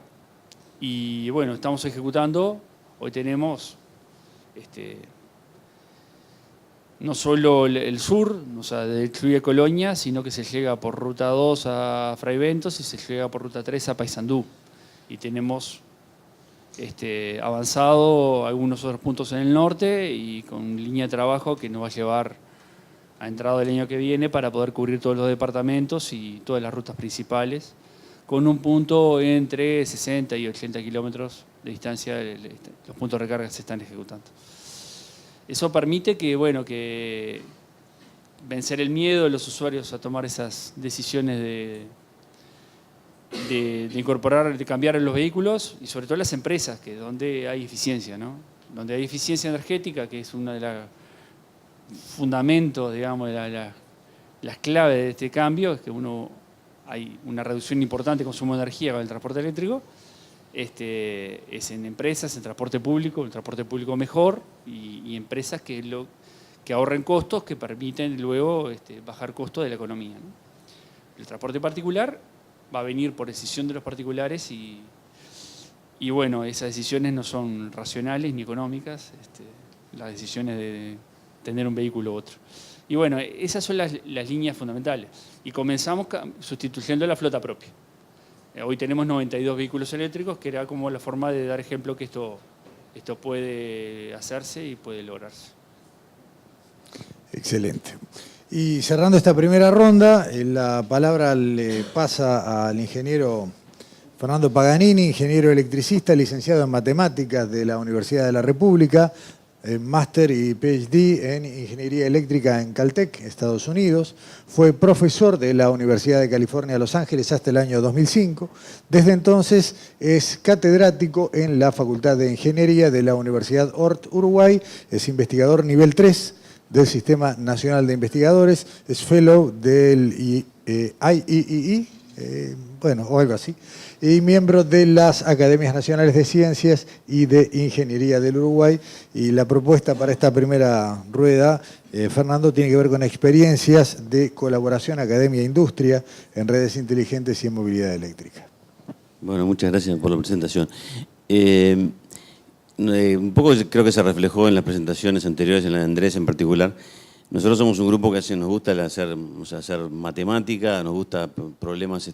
y bueno, estamos ejecutando. Hoy tenemos no solo el sur, o sea, de Colonia, sino que se llega por ruta 2 a Fraiventos y se llega por ruta 3 a Paysandú. Y tenemos avanzado algunos otros puntos en el norte y con línea de trabajo que nos va a llevar a entrada del año que viene para poder cubrir todos los departamentos y todas las rutas principales, con un punto entre 60 y 80 kilómetros de distancia. Los puntos de recarga se están ejecutando. Eso permite que vencer el miedo de los usuarios a tomar esas decisiones de incorporar, de cambiar los vehículos, y sobre todo las empresas, que donde hay eficiencia, ¿no? Donde hay eficiencia energética, que es uno de los fundamentos, digamos, las claves de este cambio, es que hay una reducción importante de consumo de energía con el transporte eléctrico, es en empresas, en transporte público, el transporte público mejor, y empresas que ahorren costos, que permiten luego bajar costos de la economía, ¿no? El transporte particular va a venir por decisión de los particulares y bueno, esas decisiones no son racionales ni económicas, las decisiones de tener un vehículo u otro. Y bueno, esas son las líneas fundamentales. Y comenzamos sustituyendo la flota propia. Hoy tenemos 92 vehículos eléctricos, que era como la forma de dar ejemplo que esto puede hacerse y puede lograrse. Excelente. Y cerrando esta primera ronda, la palabra le pasa al ingeniero Fernando Paganini, ingeniero electricista, licenciado en matemáticas de la Universidad de la República, máster y PhD en Ingeniería Eléctrica en Caltech, Estados Unidos. Fue profesor de la Universidad de California, Los Ángeles, hasta el año 2005. Desde entonces es catedrático en la Facultad de Ingeniería de la Universidad Ort, Uruguay. Es investigador nivel 3 del Sistema Nacional de Investigadores. Es fellow del IEEE, bueno, o algo así, y miembro de las Academias Nacionales de Ciencias y de Ingeniería del Uruguay. Y la propuesta para esta primera rueda, Fernando, tiene que ver con experiencias de colaboración academia-industria en redes inteligentes y en movilidad eléctrica. Bueno, muchas gracias por la presentación. Un poco creo que se reflejó en las presentaciones anteriores, en la de Andrés en particular. Nosotros somos un grupo que nos gusta hacer matemática, nos gusta problemas,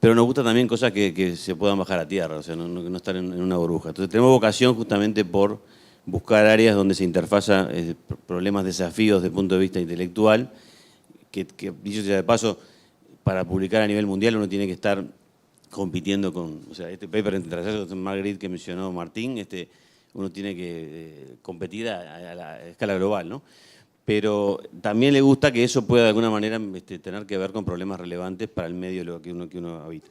pero nos gusta también cosas que se puedan bajar a tierra, o sea, no estar en una burbuja. Entonces tenemos vocación justamente por buscar áreas donde se interfazan problemas, desafíos desde el punto de vista intelectual, que dicho sea de paso, para publicar a nivel mundial uno tiene que estar compitiendo con, o sea, este paper entre Smart Grid que mencionó Martín, uno tiene que competir a la escala global, ¿no? Pero también le gusta que eso pueda de alguna manera tener que ver con problemas relevantes para el medio que uno habita.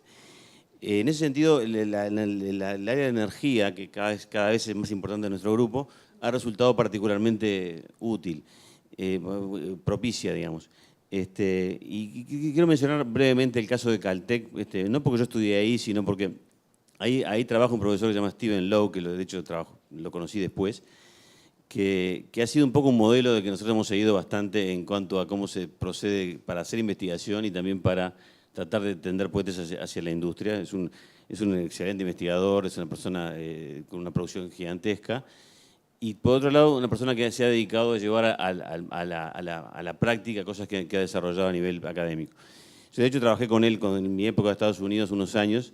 En ese sentido, el área de energía, que cada vez es más importante en nuestro grupo, ha resultado particularmente útil, propicia, digamos. Y quiero mencionar brevemente el caso de Caltech, no porque yo estudié ahí, sino porque ahí trabaja un profesor que se llama Steven Lowe, que de hecho lo conocí después, que ha sido un poco un modelo de que nosotros hemos seguido bastante en cuanto a cómo se procede para hacer investigación y también para tratar de tender puentes hacia la industria. Es un excelente investigador, es una persona con una producción gigantesca. Y por otro lado, una persona que se ha dedicado a llevar a la práctica cosas que ha desarrollado a nivel académico. Yo de hecho trabajé con él en mi época de Estados Unidos unos años,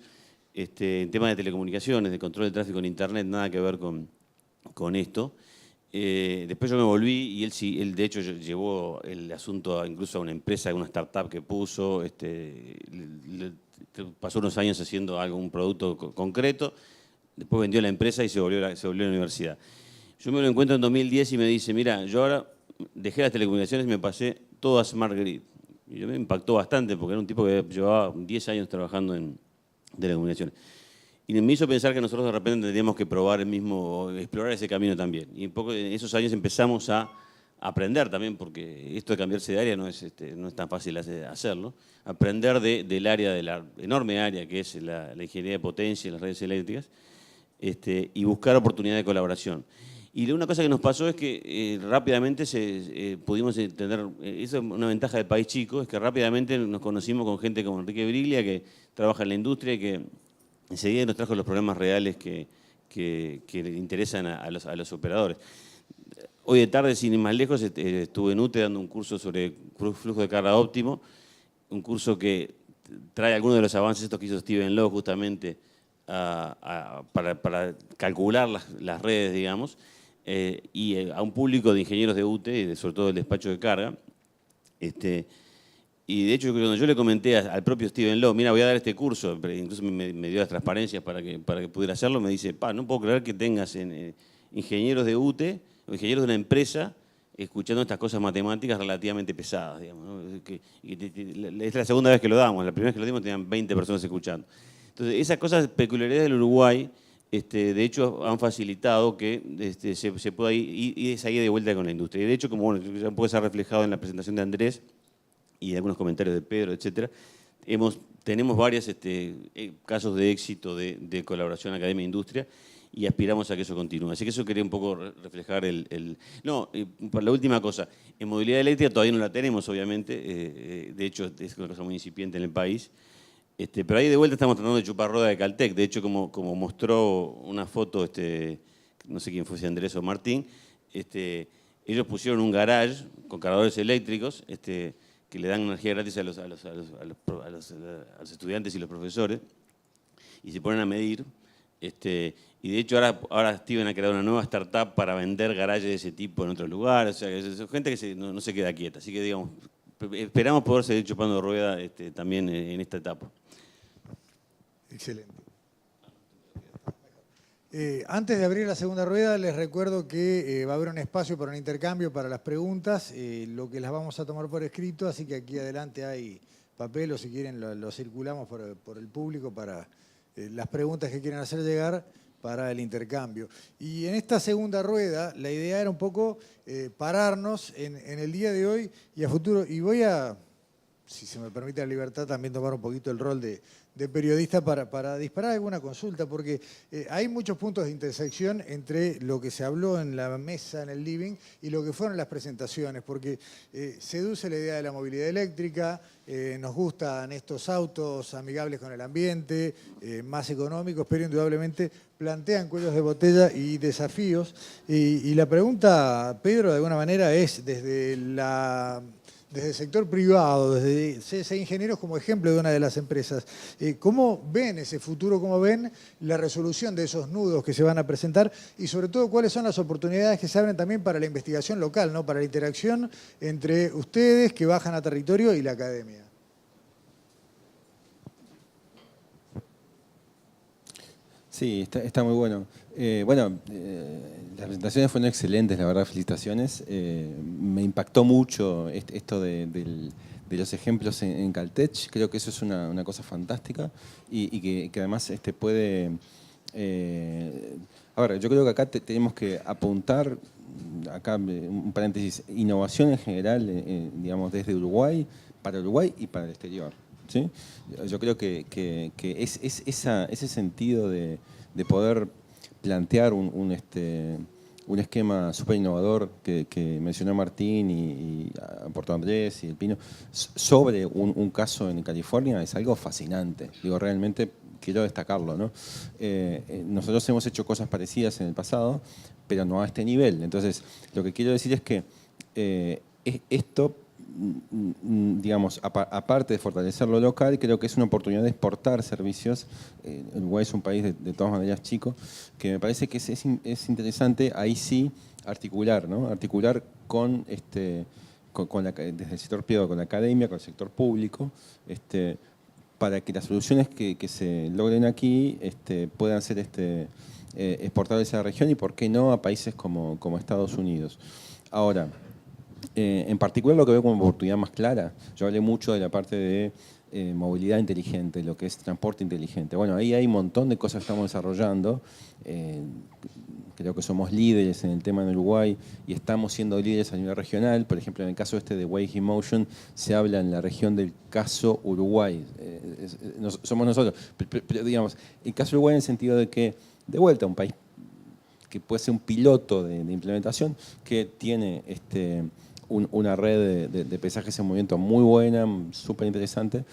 en temas de telecomunicaciones, de control de tráfico en Internet, nada que ver con esto. Después yo me volví y él de hecho llevó el asunto incluso a una empresa, a una startup que puso, pasó unos años haciendo un producto concreto, después vendió la empresa y se volvió a la universidad. Yo me lo encuentro en 2010 y me dice, mira, yo ahora dejé las telecomunicaciones y me pasé todo a Smart Grid. Y yo me impactó bastante porque era un tipo que llevaba 10 años trabajando en telecomunicaciones. Y me hizo pensar que nosotros de repente tendríamos que probar explorar ese camino también. Y un poco en esos años empezamos a aprender también, porque esto de cambiarse de área no es tan fácil hacerlo. Aprender del área, de la enorme área que es la ingeniería de potencia y las redes eléctricas, y buscar oportunidades de colaboración. Y una cosa que nos pasó es que rápidamente pudimos entender, eso es una ventaja del país chico, es que rápidamente nos conocimos con gente como Enrique Briglia, que trabaja en la industria y que enseguida nos trajo los problemas reales que le interesan a los operadores. Hoy de tarde, sin ir más lejos, estuve en UTE dando un curso sobre flujo de carga óptimo, un curso que trae algunos de los avances estos que hizo Steven Lowe justamente para calcular las redes, digamos, y a un público de ingenieros de UTE y sobre todo del despacho de carga. Y de hecho, cuando yo le comenté al propio Steven Lowe, mira, voy a dar este curso, incluso me dio las transparencias para que pudiera hacerlo, me dice, no puedo creer que tengas ingenieros de UTE o ingenieros de una empresa escuchando estas cosas matemáticas relativamente pesadas, digamos, ¿no? Es la segunda vez que lo damos, la primera vez que lo dimos tenían 20 personas escuchando. Entonces, esas cosas peculiaridades del Uruguay, de hecho, han facilitado que se pueda ir y es ahí de vuelta con la industria. Y de hecho, como ya puede ser reflejado en la presentación de Andrés y de algunos comentarios de Pedro, etcétera, tenemos varios casos de éxito de colaboración academia-industria y aspiramos a que eso continúe. Así que eso quería un poco reflejar por la última cosa, en movilidad eléctrica todavía no la tenemos, obviamente, de hecho es una cosa muy incipiente en el país, pero ahí de vuelta estamos tratando de chupar rueda de Caltech. De hecho, como mostró una foto, no sé quién fue, si Andrés o Martín, ellos pusieron un garage con cargadores eléctricos que le dan energía gratis a los estudiantes y los profesores y se ponen a medir. Y de hecho ahora Steven ha creado una nueva startup para vender garajes de ese tipo en otros lugares. O sea, es gente que no se queda quieta. Así que digamos, esperamos poder seguir chupando rueda también en esta etapa. Excelente. Antes de abrir la segunda rueda, les recuerdo que va a haber un espacio para un intercambio para las preguntas, lo que las vamos a tomar por escrito, así que aquí adelante hay papel o si quieren lo circulamos por el público para las preguntas que quieren hacer llegar para el intercambio. Y en esta segunda rueda, la idea era un poco pararnos en el día de hoy y a futuro, y voy a, si se me permite la libertad, también tomar un poquito el rol de periodista para disparar alguna consulta, porque hay muchos puntos de intersección entre lo que se habló en la mesa, en el living, y lo que fueron las presentaciones, porque seduce la idea de la movilidad eléctrica, nos gustan estos autos amigables con el ambiente, más económicos, pero indudablemente plantean cuellos de botella y desafíos. Y la pregunta, Pedro, de alguna manera es desde el sector privado, desde CSE Ingenieros como ejemplo de una de las empresas. ¿Cómo ven ese futuro? ¿Cómo ven la resolución de esos nudos que se van a presentar? Y sobre todo, ¿cuáles son las oportunidades que se abren también para la investigación local, ¿no? Para la interacción entre ustedes que bajan a territorio y la academia? Sí, está muy bueno. Las presentaciones fueron excelentes, la verdad, felicitaciones. Me impactó mucho esto de los ejemplos en Caltech. Creo que eso es una cosa fantástica y que además puede... Ahora, yo creo que acá tenemos que apuntar, acá un paréntesis, innovación en general, digamos, desde Uruguay y para el exterior. ¿Sí? Yo creo que es ese sentido de poder plantear un esquema súper innovador que mencionó Martín y Porto Andrés y El Pino sobre un caso en California es algo fascinante. Digo, realmente quiero destacarlo, ¿no? Nosotros hemos hecho cosas parecidas en el pasado, pero no a este nivel. Entonces, lo que quiero decir es que esto, digamos, aparte de fortalecer lo local, creo que es una oportunidad de exportar servicios. Uruguay es un país de todas maneras chico, que me parece que es interesante ahí sí articular, ¿no? Articular con desde el sector privado, con la academia, con el sector público, para que las soluciones que se logren aquí puedan ser exportables a la región y, por qué no, a países como Estados Unidos. Ahora, en particular lo que veo como oportunidad más clara, yo hablé mucho de la parte de movilidad inteligente, lo que es transporte inteligente. Bueno, ahí hay un montón de cosas que estamos desarrollando. Creo que somos líderes en el tema en Uruguay y estamos siendo líderes a nivel regional. Por ejemplo, en el caso de Weigh-in-Motion se habla en la región del caso Uruguay. Somos nosotros. Pero digamos, el caso Uruguay en el sentido de que, de vuelta, un país que puede ser un piloto de implementación, que tiene una red de pesajes en movimiento muy buena, súper interesante,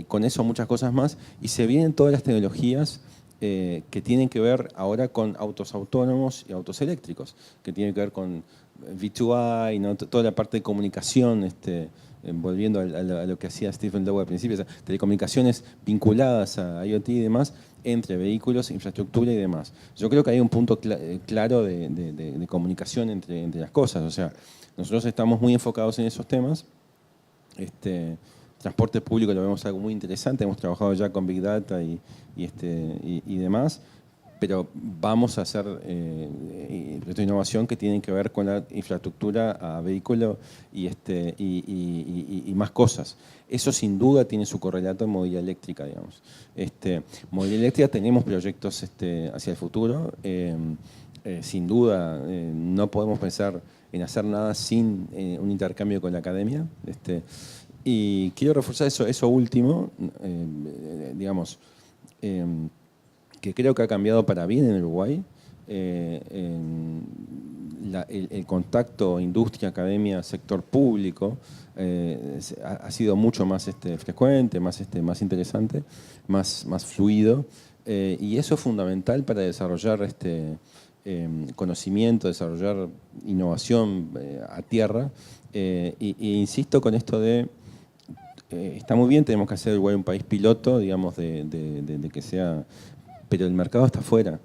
con eso muchas cosas más, y se vienen todas las tecnologías que tienen que ver ahora con autos autónomos y autos eléctricos, que tienen que ver con V2I, ¿no? Toda la parte de comunicación, volviendo a lo que hacía Stephen Lowe al principio, o sea, telecomunicaciones vinculadas a IoT y demás, entre vehículos, infraestructura y demás. Yo creo que hay un punto claro de comunicación entre las cosas, o sea, nosotros estamos muy enfocados en esos temas. Transporte público lo vemos algo muy interesante, hemos trabajado ya con Big Data y demás, pero vamos a hacer proyectos de innovación que tienen que ver con la infraestructura a vehículo y más cosas. Eso sin duda tiene su correlato en movilidad eléctrica, digamos. Movilidad eléctrica tenemos proyectos hacia el futuro. Sin duda no podemos pensar en hacer nada sin un intercambio con la academia. Y quiero reforzar eso último, digamos, que creo que ha cambiado para bien en Uruguay. El contacto industria, academia, sector público ha sido mucho más frecuente, más interesante, más fluido. Y eso es fundamental para desarrollar conocimiento, desarrollar innovación a tierra. Y insisto con esto de... está muy bien, tenemos que hacer Uruguay un país piloto, digamos, de que sea... Pero el mercado está afuera.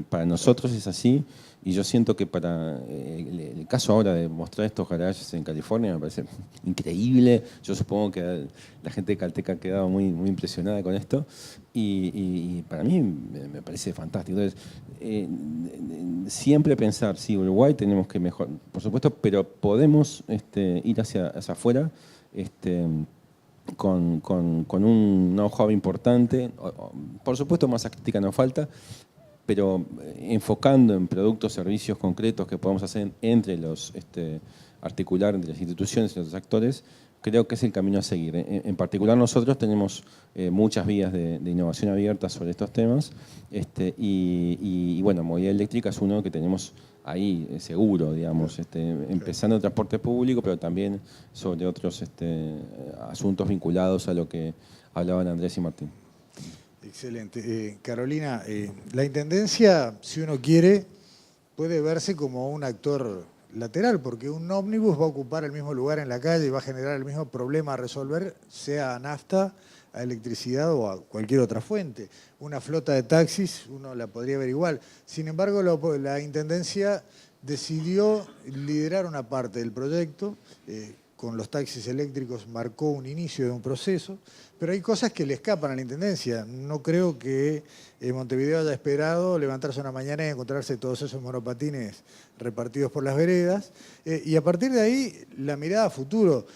Para nosotros es así, y yo siento que para el caso ahora de mostrar estos garages en California me parece increíble. Yo supongo que la gente de Caltech ha quedado muy impresionada con esto, y para mí me parece fantástico. Entonces, siempre pensar, sí, Uruguay tenemos que mejorar, por supuesto, pero podemos ir hacia afuera con un know-how importante. Por supuesto, masa crítica no falta, pero enfocando en productos, servicios concretos que podamos hacer articular entre las instituciones y los actores, creo que es el camino a seguir. En particular nosotros tenemos muchas vías de innovación abierta sobre estos temas, y bueno, movilidad eléctrica es uno que tenemos ahí seguro, digamos, empezando el transporte público, pero también sobre otros asuntos vinculados a lo que hablaban Andrés y Martín. Excelente. Carolina, la Intendencia, si uno quiere, puede verse como un actor lateral, porque un ómnibus va a ocupar el mismo lugar en la calle y va a generar el mismo problema a resolver, sea a nafta, a electricidad o a cualquier otra fuente. Una flota de taxis uno la podría ver igual. Sin embargo, la Intendencia decidió liderar una parte del proyecto. Con los taxis eléctricos marcó un inicio de un proceso, pero hay cosas que le escapan a la Intendencia. No creo que Montevideo haya esperado levantarse una mañana y encontrarse todos esos monopatines repartidos por las veredas. Y a partir de ahí, la mirada a futuro.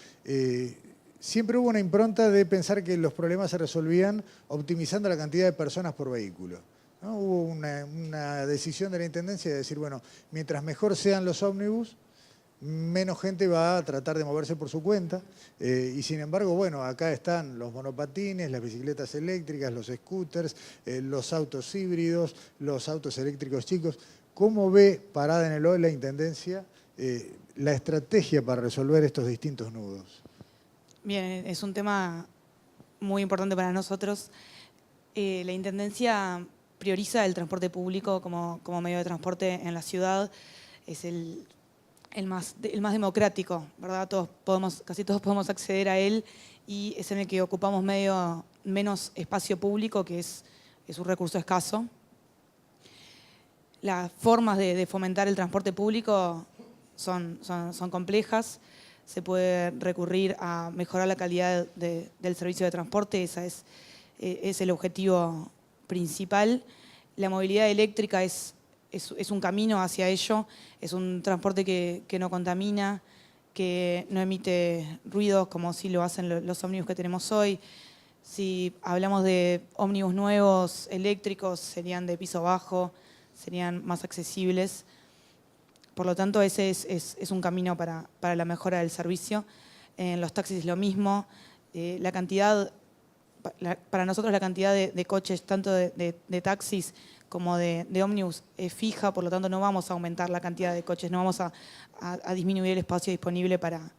Siempre hubo una impronta de pensar que los problemas se resolvían optimizando la cantidad de personas por vehículo, ¿no? Hubo una decisión de la Intendencia de decir, bueno, mientras mejor sean los ómnibus, menos gente va a tratar de moverse por su cuenta, y sin embargo, bueno, acá están los monopatines, las bicicletas eléctricas, los scooters, los autos híbridos, los autos eléctricos chicos. ¿Cómo ve, parada en el hoy la Intendencia, la estrategia para resolver estos distintos nudos? Bien, es un tema muy importante para nosotros. La Intendencia prioriza el transporte público como medio de transporte en la ciudad. Es el más democrático, ¿verdad? Casi todos podemos acceder a él, y es en el que ocupamos menos espacio público, que es un recurso escaso. Las formas de fomentar el transporte público son complejas. Se puede recurrir a mejorar la calidad del servicio de transporte, ese es el objetivo principal. La movilidad eléctrica es un camino hacia ello, es un transporte que no contamina, que no emite ruidos como sí lo hacen los ómnibus que tenemos hoy. Si hablamos de ómnibus nuevos, eléctricos, serían de piso bajo, serían más accesibles. Por lo tanto, ese es un camino para la mejora del servicio. En los taxis lo mismo. Para nosotros la cantidad de coches, tanto de taxis como de ómnibus, es fija, por lo tanto no vamos a aumentar la cantidad de coches, no vamos a disminuir el espacio disponible para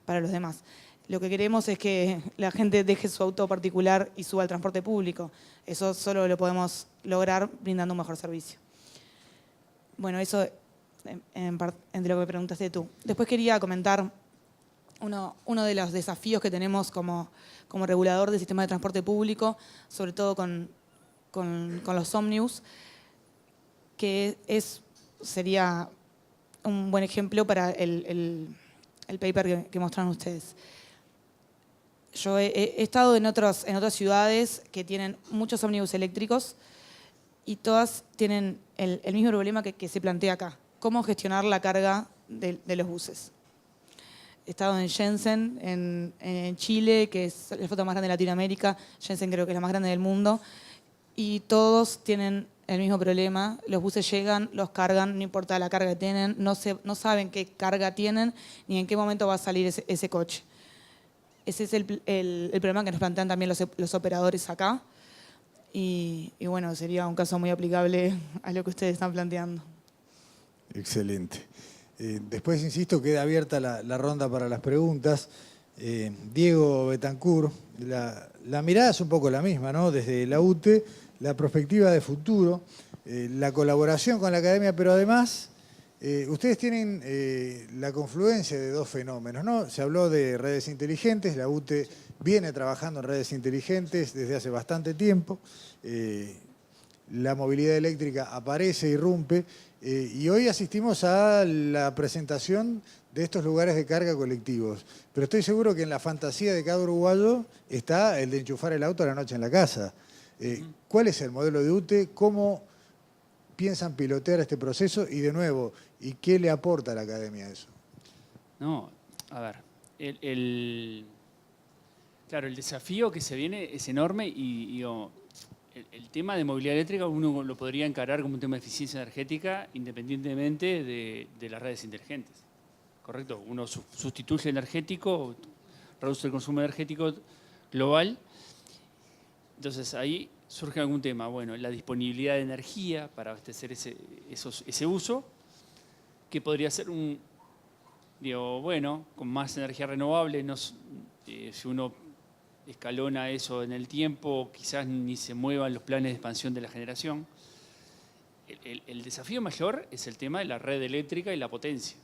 los demás. Lo que queremos es que la gente deje su auto particular y suba al transporte público. Eso solo lo podemos lograr brindando un mejor servicio. Bueno, eso entre lo que me preguntaste tú. Después quería comentar uno de los desafíos que tenemos como regulador del sistema de transporte público, sobre todo con los ómnibus, que sería un buen ejemplo para el paper que mostraron ustedes. Yo he estado en otras ciudades que tienen muchos ómnibus eléctricos y todas tienen el mismo problema que se plantea acá: cómo gestionar la carga de los buses. He estado en Shenzhen, en Chile, que es la flota más grande de Latinoamérica. Shenzhen creo que es la más grande del mundo. Y todos tienen el mismo problema. Los buses llegan, los cargan, no importa la carga que tienen, no saben qué carga tienen ni en qué momento va a salir ese coche. Ese es el problema que nos plantean también los operadores acá. Y bueno, sería un caso muy aplicable a lo que ustedes están planteando. Excelente. Después, insisto, queda abierta la ronda para las preguntas. Diego Betancourt, la mirada es un poco la misma, ¿no? Desde la UTE, la perspectiva de futuro, la colaboración con la academia, pero además ustedes tienen la confluencia de dos fenómenos, ¿no? Se habló de redes inteligentes, la UTE viene trabajando en redes inteligentes desde hace bastante tiempo. la movilidad eléctrica aparece, irrumpe, y hoy asistimos a la presentación de estos lugares de carga colectivos. Pero estoy seguro que en la fantasía de cada uruguayo está el de enchufar el auto a la noche en la casa. ¿Cuál es el modelo de UTE? ¿Cómo piensan pilotear este proceso? Y de nuevo, ¿y qué le aporta a la academia a eso? No, a ver, claro, el desafío que se viene es enorme y el tema de movilidad eléctrica uno lo podría encarar como un tema de eficiencia energética independientemente de las redes inteligentes. ¿Correcto? Uno sustituye el energético, reduce el consumo energético global. Entonces ahí surge algún tema. Bueno, la disponibilidad de energía para abastecer ese uso, que podría ser con más energía renovable, si uno escalona eso en el tiempo, quizás ni se muevan los planes de expansión de la generación. El desafío mayor es el tema de la red eléctrica y la potencia.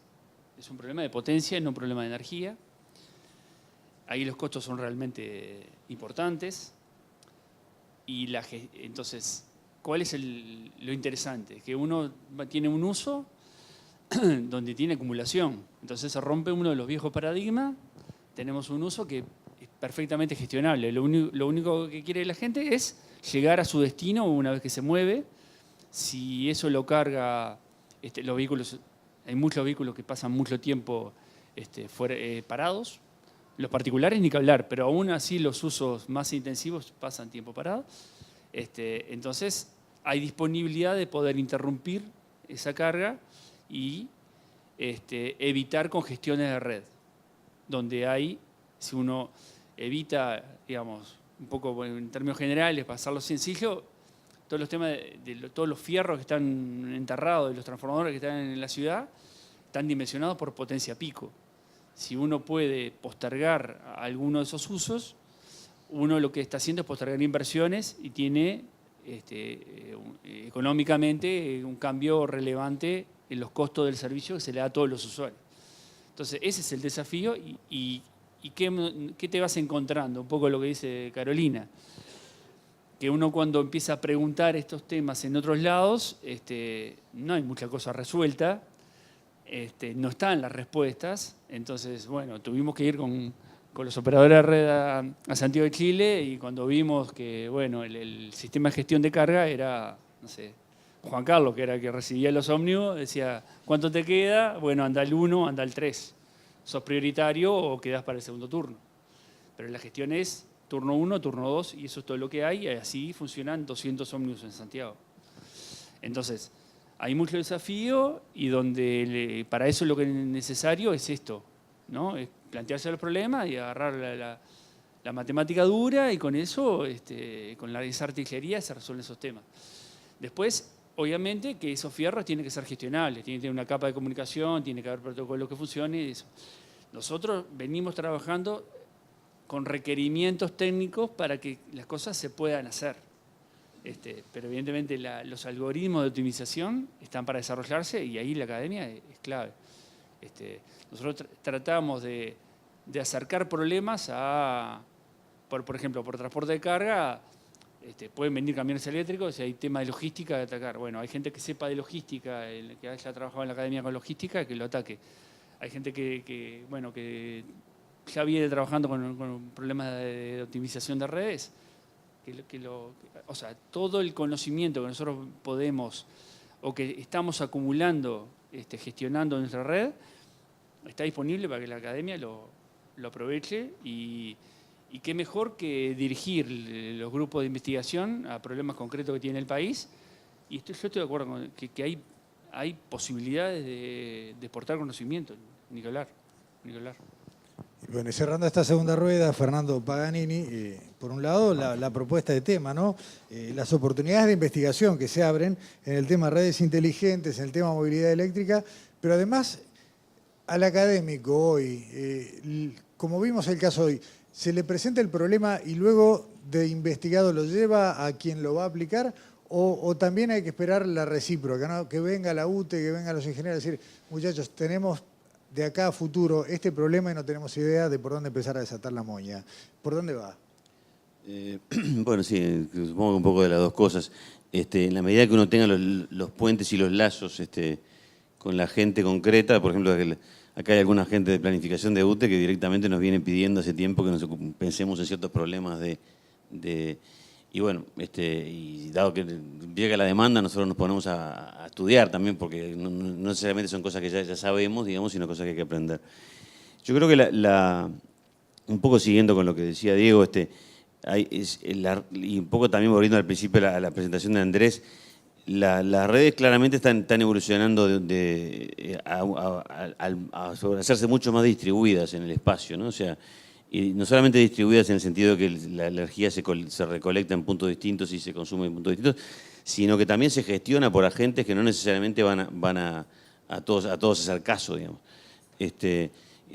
Es un problema de potencia y no un problema de energía. Ahí los costos son realmente importantes. Entonces, ¿cuál es lo interesante? Que uno tiene un uso donde tiene acumulación. Entonces se rompe uno de los viejos paradigmas. Tenemos un uso que es perfectamente gestionable. Lo único que quiere la gente es llegar a su destino una vez que se mueve. Si eso lo carga los vehículos, hay muchos vehículos que pasan mucho tiempo parados. Los particulares ni que hablar, pero aún así los usos más intensivos pasan tiempo parado. Entonces hay disponibilidad de poder interrumpir esa carga y evitar congestiones de red, donde si uno evita, digamos, un poco en términos generales, pasarlo sencillo, todos los temas todos los fierros que están enterrados de los transformadores que están en la ciudad están dimensionados por potencia pico. Si uno puede postergar alguno de esos usos, uno lo que está haciendo es postergar inversiones y tiene económicamente un cambio relevante en los costos del servicio que se le da a todos los usuarios. Entonces, ese es el desafío y ¿qué te vas encontrando? Un poco lo que dice Carolina, que uno cuando empieza a preguntar estos temas en otros lados, no hay mucha cosa resuelta, no están las respuestas. Entonces, bueno, tuvimos que ir con los operadores de red a Santiago de Chile y cuando vimos que, bueno, el sistema de gestión de carga era, no sé, Juan Carlos, que era el que recibía los ómnibus, decía, ¿cuánto te queda? Bueno, anda el 1, anda el 3. ¿Sos prioritario o quedás para el segundo turno? Pero la gestión es turno 1, turno 2 y eso es todo lo que hay y así funcionan 200 ómnibus en Santiago. Entonces, hay mucho desafío y para eso lo que es necesario es esto, ¿no? Es plantearse los problemas y agarrar la matemática dura y con eso, con esa artillería se resuelven esos temas. Después, obviamente que esos fierros tienen que ser gestionables, tienen que tener una capa de comunicación, tiene que haber protocolos que funcionen y eso. Nosotros venimos trabajando con requerimientos técnicos para que las cosas se puedan hacer. Pero evidentemente los algoritmos de optimización están para desarrollarse y ahí la academia es clave. Nosotros tratamos de acercar problemas por ejemplo, por transporte de carga, pueden venir camiones eléctricos, si hay tema de logística, de atacar. Bueno, hay gente que sepa de logística, que haya trabajado en la academia con logística, que lo ataque. Hay gente que ya viene trabajando con problemas de optimización de redes, o sea, todo el conocimiento que nosotros podemos o que estamos acumulando, gestionando nuestra red, está disponible para que la academia lo aproveche y qué mejor que dirigir los grupos de investigación a problemas concretos que tiene el país. Y yo estoy de acuerdo con que hay posibilidades de exportar conocimiento, ni que hablar. Bueno, y cerrando esta segunda rueda, Fernando Paganini, por un lado la propuesta de tema, ¿no? Las oportunidades de investigación que se abren en el tema redes inteligentes, en el tema movilidad eléctrica, pero además al académico hoy, como vimos el caso hoy, se le presenta el problema y luego de investigado lo lleva a quien lo va a aplicar o también hay que esperar la recíproca, ¿no? Que venga la UTE, que vengan los ingenieros a decir, muchachos, tenemos de acá a futuro este problema y no tenemos idea de por dónde empezar a desatar la moña. ¿Por dónde va? Bueno, sí, supongo que un poco de las dos cosas. En la medida que uno tenga los puentes y los lazos con la gente concreta, por ejemplo, acá hay alguna gente de planificación de UTE que directamente nos viene pidiendo hace tiempo que pensemos en ciertos problemas y bueno, y dado que llega la demanda, nosotros nos ponemos a estudiar también, porque no necesariamente son cosas que ya sabemos, digamos, sino cosas que hay que aprender. Yo creo que un poco siguiendo con lo que decía Diego, y un poco también volviendo al principio a la presentación de Andrés, las redes claramente están evolucionando a hacerse mucho más distribuidas en el espacio, ¿no? O sea, y no solamente distribuidas en el sentido de que la energía se recolecta en puntos distintos y se consume en puntos distintos, sino que también se gestiona por agentes que no necesariamente van a todos hacer caso, digamos.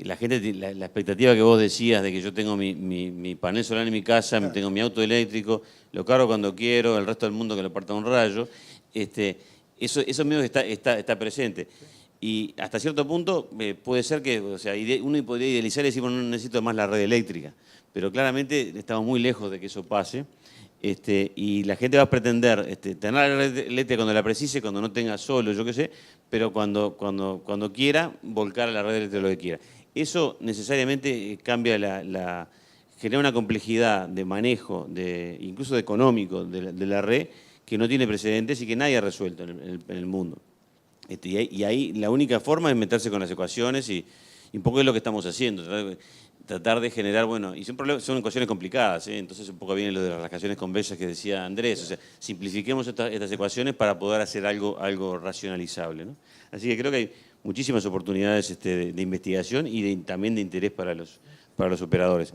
La gente, la expectativa que vos decías de que yo tengo mi panel solar en mi casa, tengo mi auto eléctrico, lo cargo cuando quiero, el resto del mundo que lo parta un rayo, eso mismo está presente. Y hasta cierto punto puede ser que, o sea, uno podría idealizar y decir, bueno, no necesito más la red eléctrica, pero claramente estamos muy lejos de que eso pase. Y la gente va a pretender tener la red eléctrica cuando la precise, cuando no tenga solo, yo qué sé, pero cuando quiera, volcar a la red eléctrica lo que quiera. Eso necesariamente cambia genera una complejidad de manejo, incluso de económico, de la red, que no tiene precedentes y que nadie ha resuelto en el mundo. Y ahí la única forma es meterse con las ecuaciones y un poco es lo que estamos haciendo, tratar de generar, bueno, y son ecuaciones complicadas, entonces un poco viene lo de las relaciones convexas que decía Andrés, o sea, simplifiquemos estas ecuaciones para poder hacer algo racionalizable, ¿no? Así que creo que hay muchísimas oportunidades de investigación y también de interés para los operadores.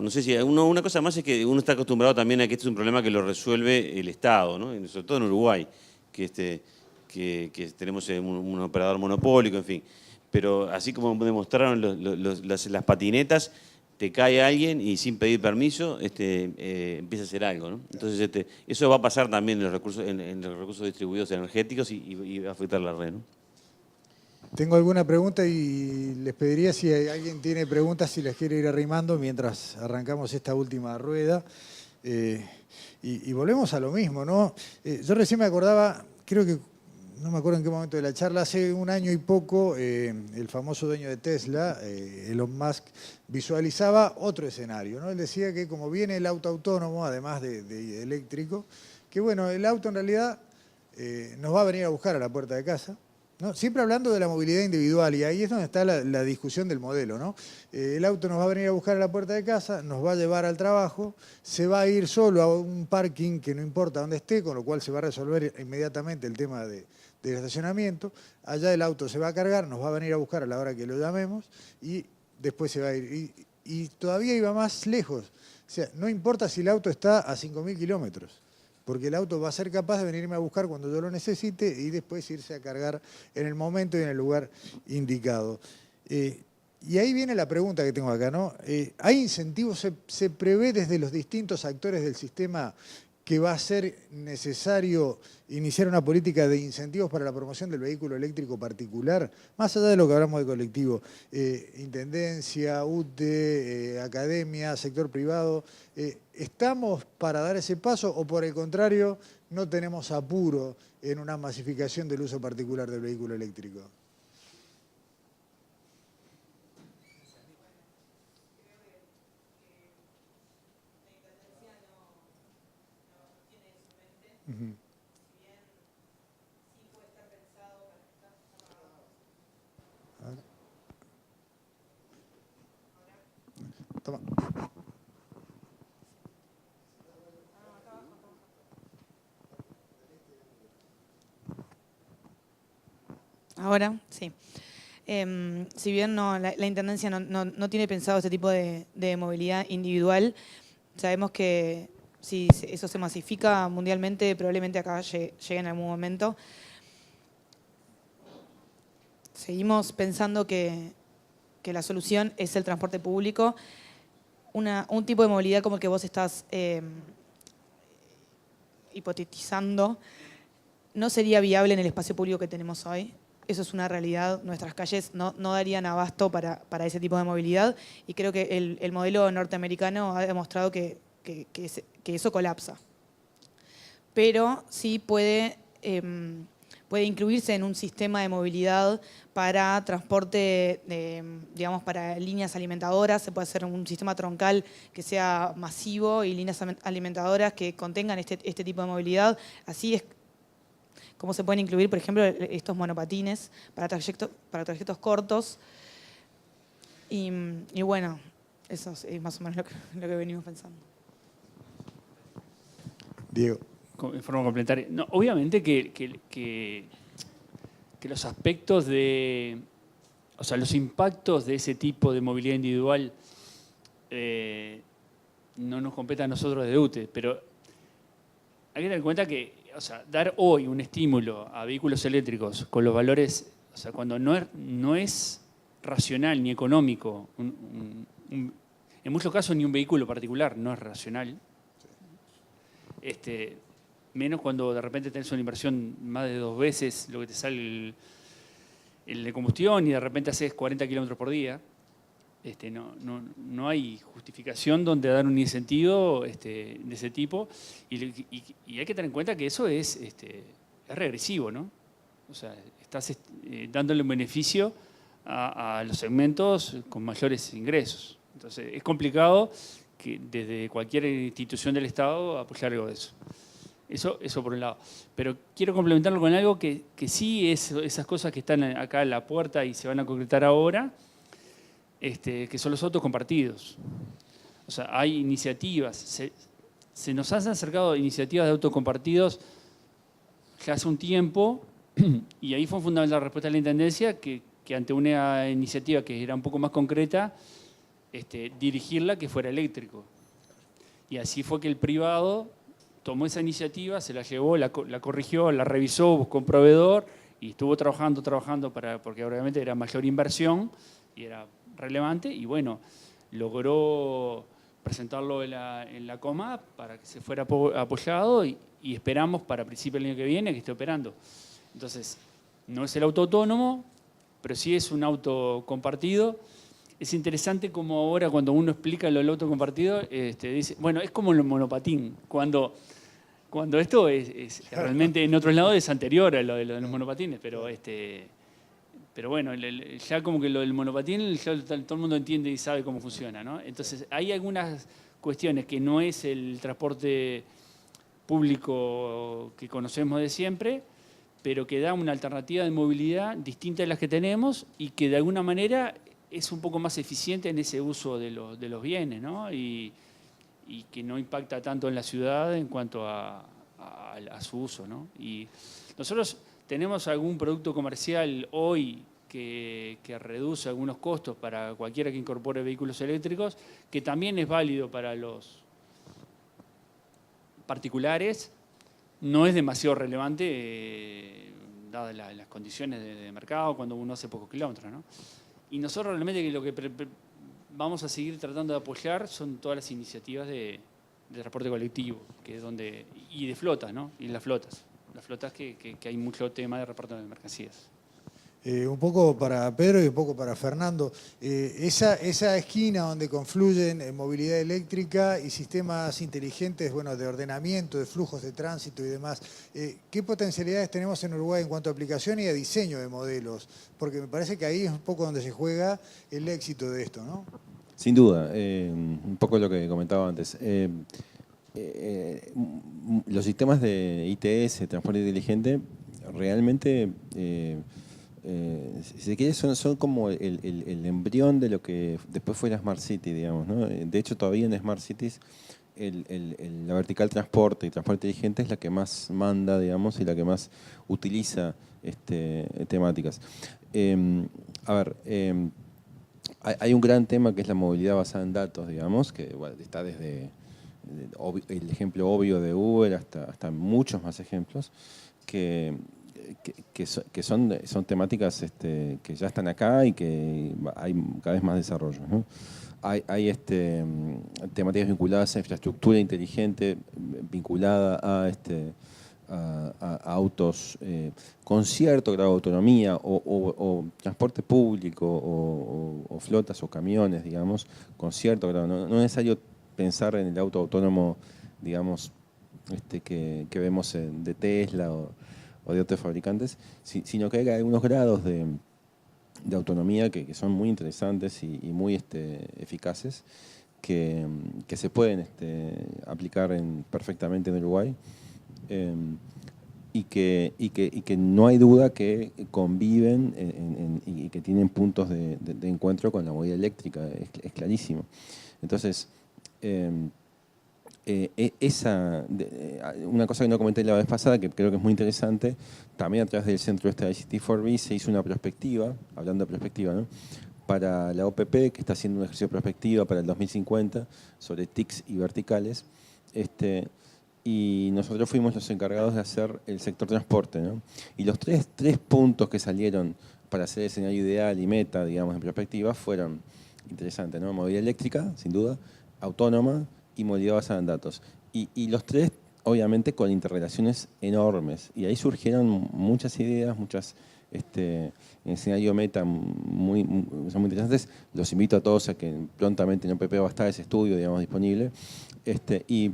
No sé si una cosa más es que uno está acostumbrado también a que este es un problema que lo resuelve el Estado, ¿no? Sobre todo en Uruguay, que tenemos un operador monopólico, en fin. Pero así como demostraron las patinetas, te cae alguien y sin pedir permiso empieza a hacer algo, ¿no? Entonces eso va a pasar también en los recursos distribuidos energéticos y va a afectar la red, ¿no? Tengo alguna pregunta y les pediría si alguien tiene preguntas, si les quiere ir arrimando mientras arrancamos esta última rueda. Y volvemos a lo mismo, ¿no? Yo recién me acordaba, creo que, no me acuerdo en qué momento de la charla, hace un año y poco, el famoso dueño de Tesla, Elon Musk, visualizaba otro escenario, ¿no? Él decía que como viene el auto autónomo, además de eléctrico, que bueno, el auto en realidad nos va a venir a buscar a la puerta de casa, ¿no? Siempre hablando de la movilidad individual, y ahí es donde está la discusión del modelo, ¿no? El auto nos va a venir a buscar a la puerta de casa, nos va a llevar al trabajo, se va a ir solo a un parking que no importa dónde esté, con lo cual se va a resolver inmediatamente el tema del estacionamiento. Allá el auto se va a cargar, nos va a venir a buscar a la hora que lo llamemos y después se va a ir. Y todavía iba más lejos. O sea, no importa si el auto está a 5.000 kilómetros, porque el auto va a ser capaz de venirme a buscar cuando yo lo necesite y después irse a cargar en el momento y en el lugar indicado. Y ahí viene la pregunta que tengo acá, ¿no? ¿Hay incentivos? ¿Se prevé desde los distintos actores del sistema que va a ser necesario iniciar una política de incentivos para la promoción del vehículo eléctrico particular? Más allá de lo que hablamos de colectivo, intendencia, UTE, academia, sector privado, ¿estamos para dar ese paso o por el contrario no tenemos apuro en una masificación del uso particular del vehículo eléctrico? Toma. Ahora, sí. Si bien la Intendencia no tiene pensado este tipo de movilidad individual, sabemos que si eso se masifica mundialmente, probablemente acá llegue en algún momento. Seguimos pensando que la solución es el transporte público. Un tipo de movilidad como el que vos estás hipotetizando no sería viable en el espacio público que tenemos hoy. eso es una realidad. Nuestras calles no darían abasto para ese tipo de movilidad y creo que el modelo norteamericano ha demostrado que eso colapsa. Pero sí puede incluirse en un sistema de movilidad para transporte, digamos, para líneas alimentadoras. Se puede hacer un sistema troncal que sea masivo y líneas alimentadoras que contengan este tipo de movilidad. Así es como se pueden incluir, por ejemplo, estos monopatines para trayectos cortos. Y bueno, eso es más o menos lo que venimos pensando. Diego. En forma complementaria. No, obviamente que los aspectos de, o sea, los impactos de ese tipo de movilidad individual no nos compete a nosotros de UTE, pero hay que tener en cuenta que, o sea, dar hoy un estímulo a vehículos eléctricos con los valores, o sea, cuando no es racional ni económico, en muchos casos ni un vehículo particular no es racional, menos cuando de repente tenés una inversión más de 2 veces lo que te sale el de combustión y de repente haces 40 kilómetros por día. No hay justificación donde dar un incentivo de ese tipo y hay que tener en cuenta que eso es regresivo, ¿no? O sea, estás dándole un beneficio a los segmentos con mayores ingresos. Entonces, es complicado que desde cualquier institución del Estado apoyar algo de eso. Eso por un lado. Pero quiero complementarlo con algo que sí es esas cosas que están acá en la puerta y se van a concretar ahora, que son los autos compartidos. O sea, hay iniciativas, se nos han acercado iniciativas de autos compartidos ya hace un tiempo y ahí fue fundamental la respuesta de la Intendencia que ante una iniciativa que era un poco más concreta, dirigirla que fuera eléctrico. Y así fue que el privado tomó esa iniciativa, se la llevó, la corrigió, la revisó, buscó un proveedor y estuvo trabajando porque obviamente era mayor inversión y era relevante y bueno, logró presentarlo en la COMAP para que se fuera apoyado y esperamos para principios del año que viene que esté operando. Entonces, no es el auto autónomo, pero sí es un auto compartido. Es interesante como ahora cuando uno explica lo del auto compartido, dice, bueno, es como el monopatín, cuando esto es realmente en otros lados es anterior a lo de los monopatines, pero bueno, ya como que lo del monopatín ya todo el mundo entiende y sabe cómo funciona, ¿no? Entonces, hay algunas cuestiones que no es el transporte público que conocemos de siempre, pero que da una alternativa de movilidad distinta a las que tenemos y que de alguna manera es un poco más eficiente en ese uso de los bienes, ¿no? Y que no impacta tanto en la ciudad en cuanto a su uso, ¿no? Y nosotros tenemos algún producto comercial hoy que reduce algunos costos para cualquiera que incorpore vehículos eléctricos, que también es válido para los particulares. No es demasiado relevante, dadas las condiciones de mercado, cuando uno hace pocos kilómetros, ¿no? Y nosotros realmente lo que vamos a seguir tratando de apoyar son todas las iniciativas de transporte colectivo, que es y de flotas, ¿no? Y las flotas que hay mucho tema de reparto de mercancías. Un poco para Pedro y un poco para Fernando. Esa esquina donde confluyen movilidad eléctrica y sistemas inteligentes, bueno, de ordenamiento, de flujos de tránsito y demás, ¿qué potencialidades tenemos en Uruguay en cuanto a aplicación y a diseño de modelos? Porque me parece que ahí es un poco donde se juega el éxito de esto, ¿no? Sin duda, un poco lo que comentaba antes. Los sistemas de ITS, transporte inteligente, realmente, si se quiere, son como el embrión de lo que después fue la Smart City, digamos, ¿no? De hecho, todavía en Smart Cities la vertical transporte y transporte inteligente es la que más manda, digamos, y la que más utiliza temáticas. Hay un gran tema que es la movilidad basada en datos, digamos, que bueno, está desde el ejemplo obvio de Uber hasta muchos más ejemplos, que son temáticas que ya están acá y que hay cada vez más desarrollo, ¿no? Hay temáticas vinculadas a infraestructura inteligente, vinculada a autos con cierto grado de autonomía o transporte público o flotas o camiones, digamos, con cierto grado. No es necesario pensar en el auto autónomo, digamos, que vemos de Tesla o de otros fabricantes, sino que hay algunos grados de autonomía que son muy interesantes y muy eficaces que se pueden aplicar perfectamente en Uruguay. Y que no hay duda que conviven y que tienen puntos de encuentro con la movilidad eléctrica, es clarísimo. Entonces, una cosa que no comenté la vez pasada, que creo que es muy interesante, también a través del centro de ICT4B se hizo una perspectiva, hablando de perspectiva, ¿no?, para la OPP, que está haciendo un ejercicio de perspectiva para el 2050 sobre TICs y verticales. Y nosotros fuimos los encargados de hacer el sector transporte, ¿no? Y los tres puntos que salieron para hacer el escenario ideal y meta, digamos, en perspectiva, fueron interesantes, ¿no? Movilidad eléctrica, sin duda, autónoma y movilidad basada en datos. Y los tres, obviamente, con interrelaciones enormes. Y ahí surgieron muchas ideas, muchas en escenario meta son muy interesantes. Los invito a todos a que prontamente en OPP va a estar ese estudio, digamos, disponible. Y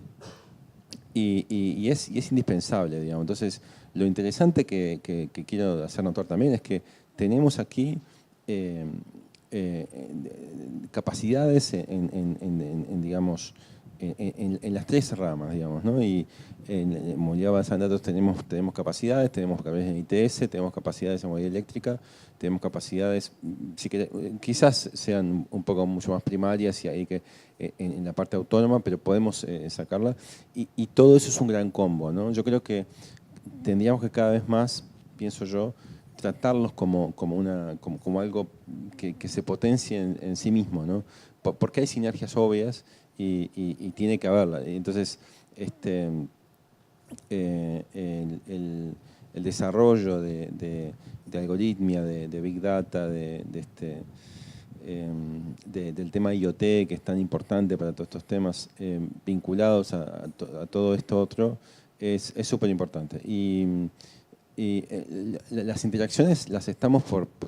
es indispensable, digamos. Entonces, lo interesante que quiero hacer notar también es que tenemos aquí capacidades digamos, en las tres ramas, digamos, ¿no? Y en movilidad basada en datos tenemos capacidades, tenemos capacidades en ITS, tenemos capacidades en movilidad eléctrica, tenemos capacidades, quizás sean un poco mucho más primarias y ahí que en la parte autónoma, pero podemos sacarla. Y todo eso es un gran combo, ¿no? Yo creo que tendríamos que cada vez más, pienso yo, tratarlos como algo que se potencie en sí mismo, ¿no? Porque hay sinergias obvias y tiene que haberla. Entonces, el desarrollo de algoritmia, de Big Data, del tema IoT, que es tan importante para todos estos temas vinculados a todo esto otro, es súper importante. Y las interacciones las estamos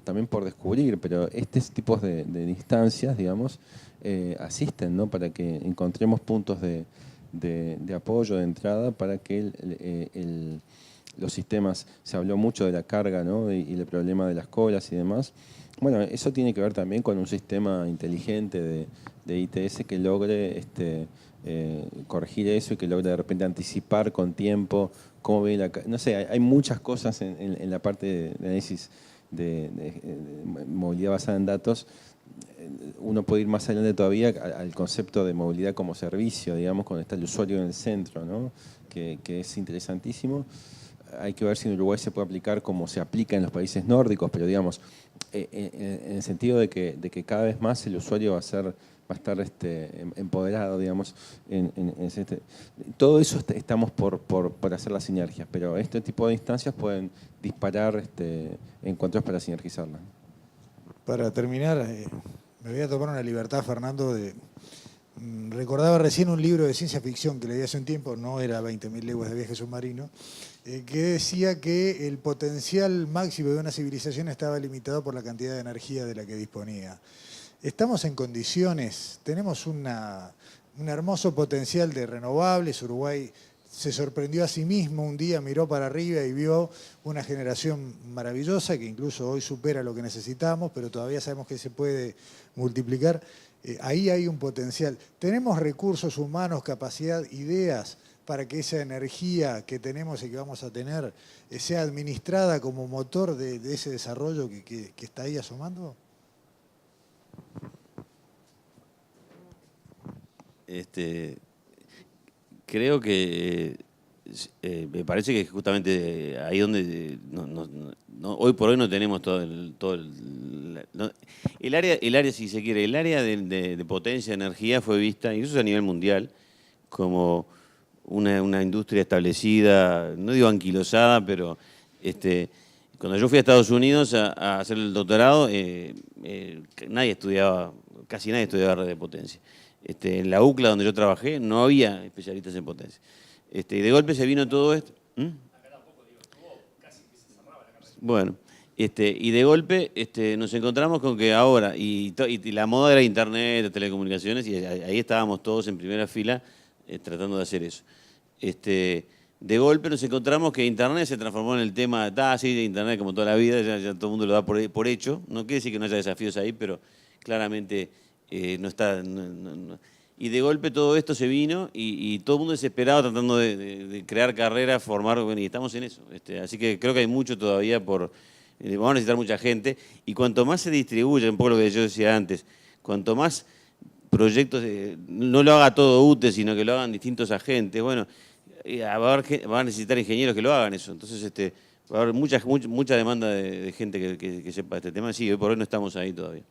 también por descubrir, pero estos tipos de instancias, digamos, asisten, ¿no?, para que encontremos puntos de apoyo, de entrada, para que los sistemas, se habló mucho de la carga, ¿no?, y el problema de las colas y demás. Bueno, eso tiene que ver también con un sistema inteligente de ITS que logre corregir eso y que logre de repente anticipar con tiempo cómo viene no sé, hay muchas cosas en la parte de análisis de movilidad basada en datos. Uno puede ir más adelante todavía al concepto de movilidad como servicio, digamos, cuando está el usuario en el centro, ¿no?, que es interesantísimo. Hay que ver si en Uruguay se puede aplicar como se aplica en los países nórdicos, pero digamos, en el sentido de que cada vez más el usuario va a estar empoderado, digamos. Todo eso estamos por hacer las sinergias, pero este tipo de instancias pueden disparar encuentros para sinergizarlas. Para terminar, me voy a tomar una libertad, Fernando, recordaba recién un libro de ciencia ficción que leí hace un tiempo, no era 20.000 leguas de viaje submarino, que decía que el potencial máximo de una civilización estaba limitado por la cantidad de energía de la que disponía. Estamos en condiciones, tenemos un hermoso potencial de renovables. Uruguay se sorprendió a sí mismo un día, miró para arriba y vio una generación maravillosa que incluso hoy supera lo que necesitamos, pero todavía sabemos que se puede multiplicar. Ahí hay un potencial. Tenemos recursos humanos, capacidad, ideas para que esa energía que tenemos y que vamos a tener sea administrada como motor de ese desarrollo que está ahí asomando. Creo que me parece que justamente ahí donde hoy por hoy no tenemos el área, si se quiere, el área de potencia de energía fue vista, incluso a nivel mundial, como una industria establecida, no digo anquilosada, pero cuando yo fui a Estados Unidos a hacer el doctorado, casi nadie estudiaba red de potencia. En la UCLA, donde yo trabajé, no había especialistas en potencia. Y de golpe se vino todo esto. Bueno, y de golpe nos encontramos con que ahora, y la moda era internet, telecomunicaciones, y ahí estábamos todos en primera fila tratando de hacer eso. De golpe nos encontramos que internet se transformó en el tema, sí, de internet como toda la vida, ya todo el mundo lo da por hecho. No quiere decir que no haya desafíos ahí, pero claramente no está... Y de golpe todo esto se vino y todo el mundo desesperado tratando de crear carreras, formar, bueno, y estamos en eso. Así que creo que hay mucho todavía por... vamos a necesitar mucha gente y cuanto más se distribuya, un poco lo que yo decía antes, cuanto más proyectos, no lo haga todo UTE, sino que lo hagan distintos agentes, bueno, va a necesitar ingenieros que lo hagan eso. Entonces va a haber mucha demanda de gente que sepa este tema. Sí, hoy por hoy no estamos ahí todavía.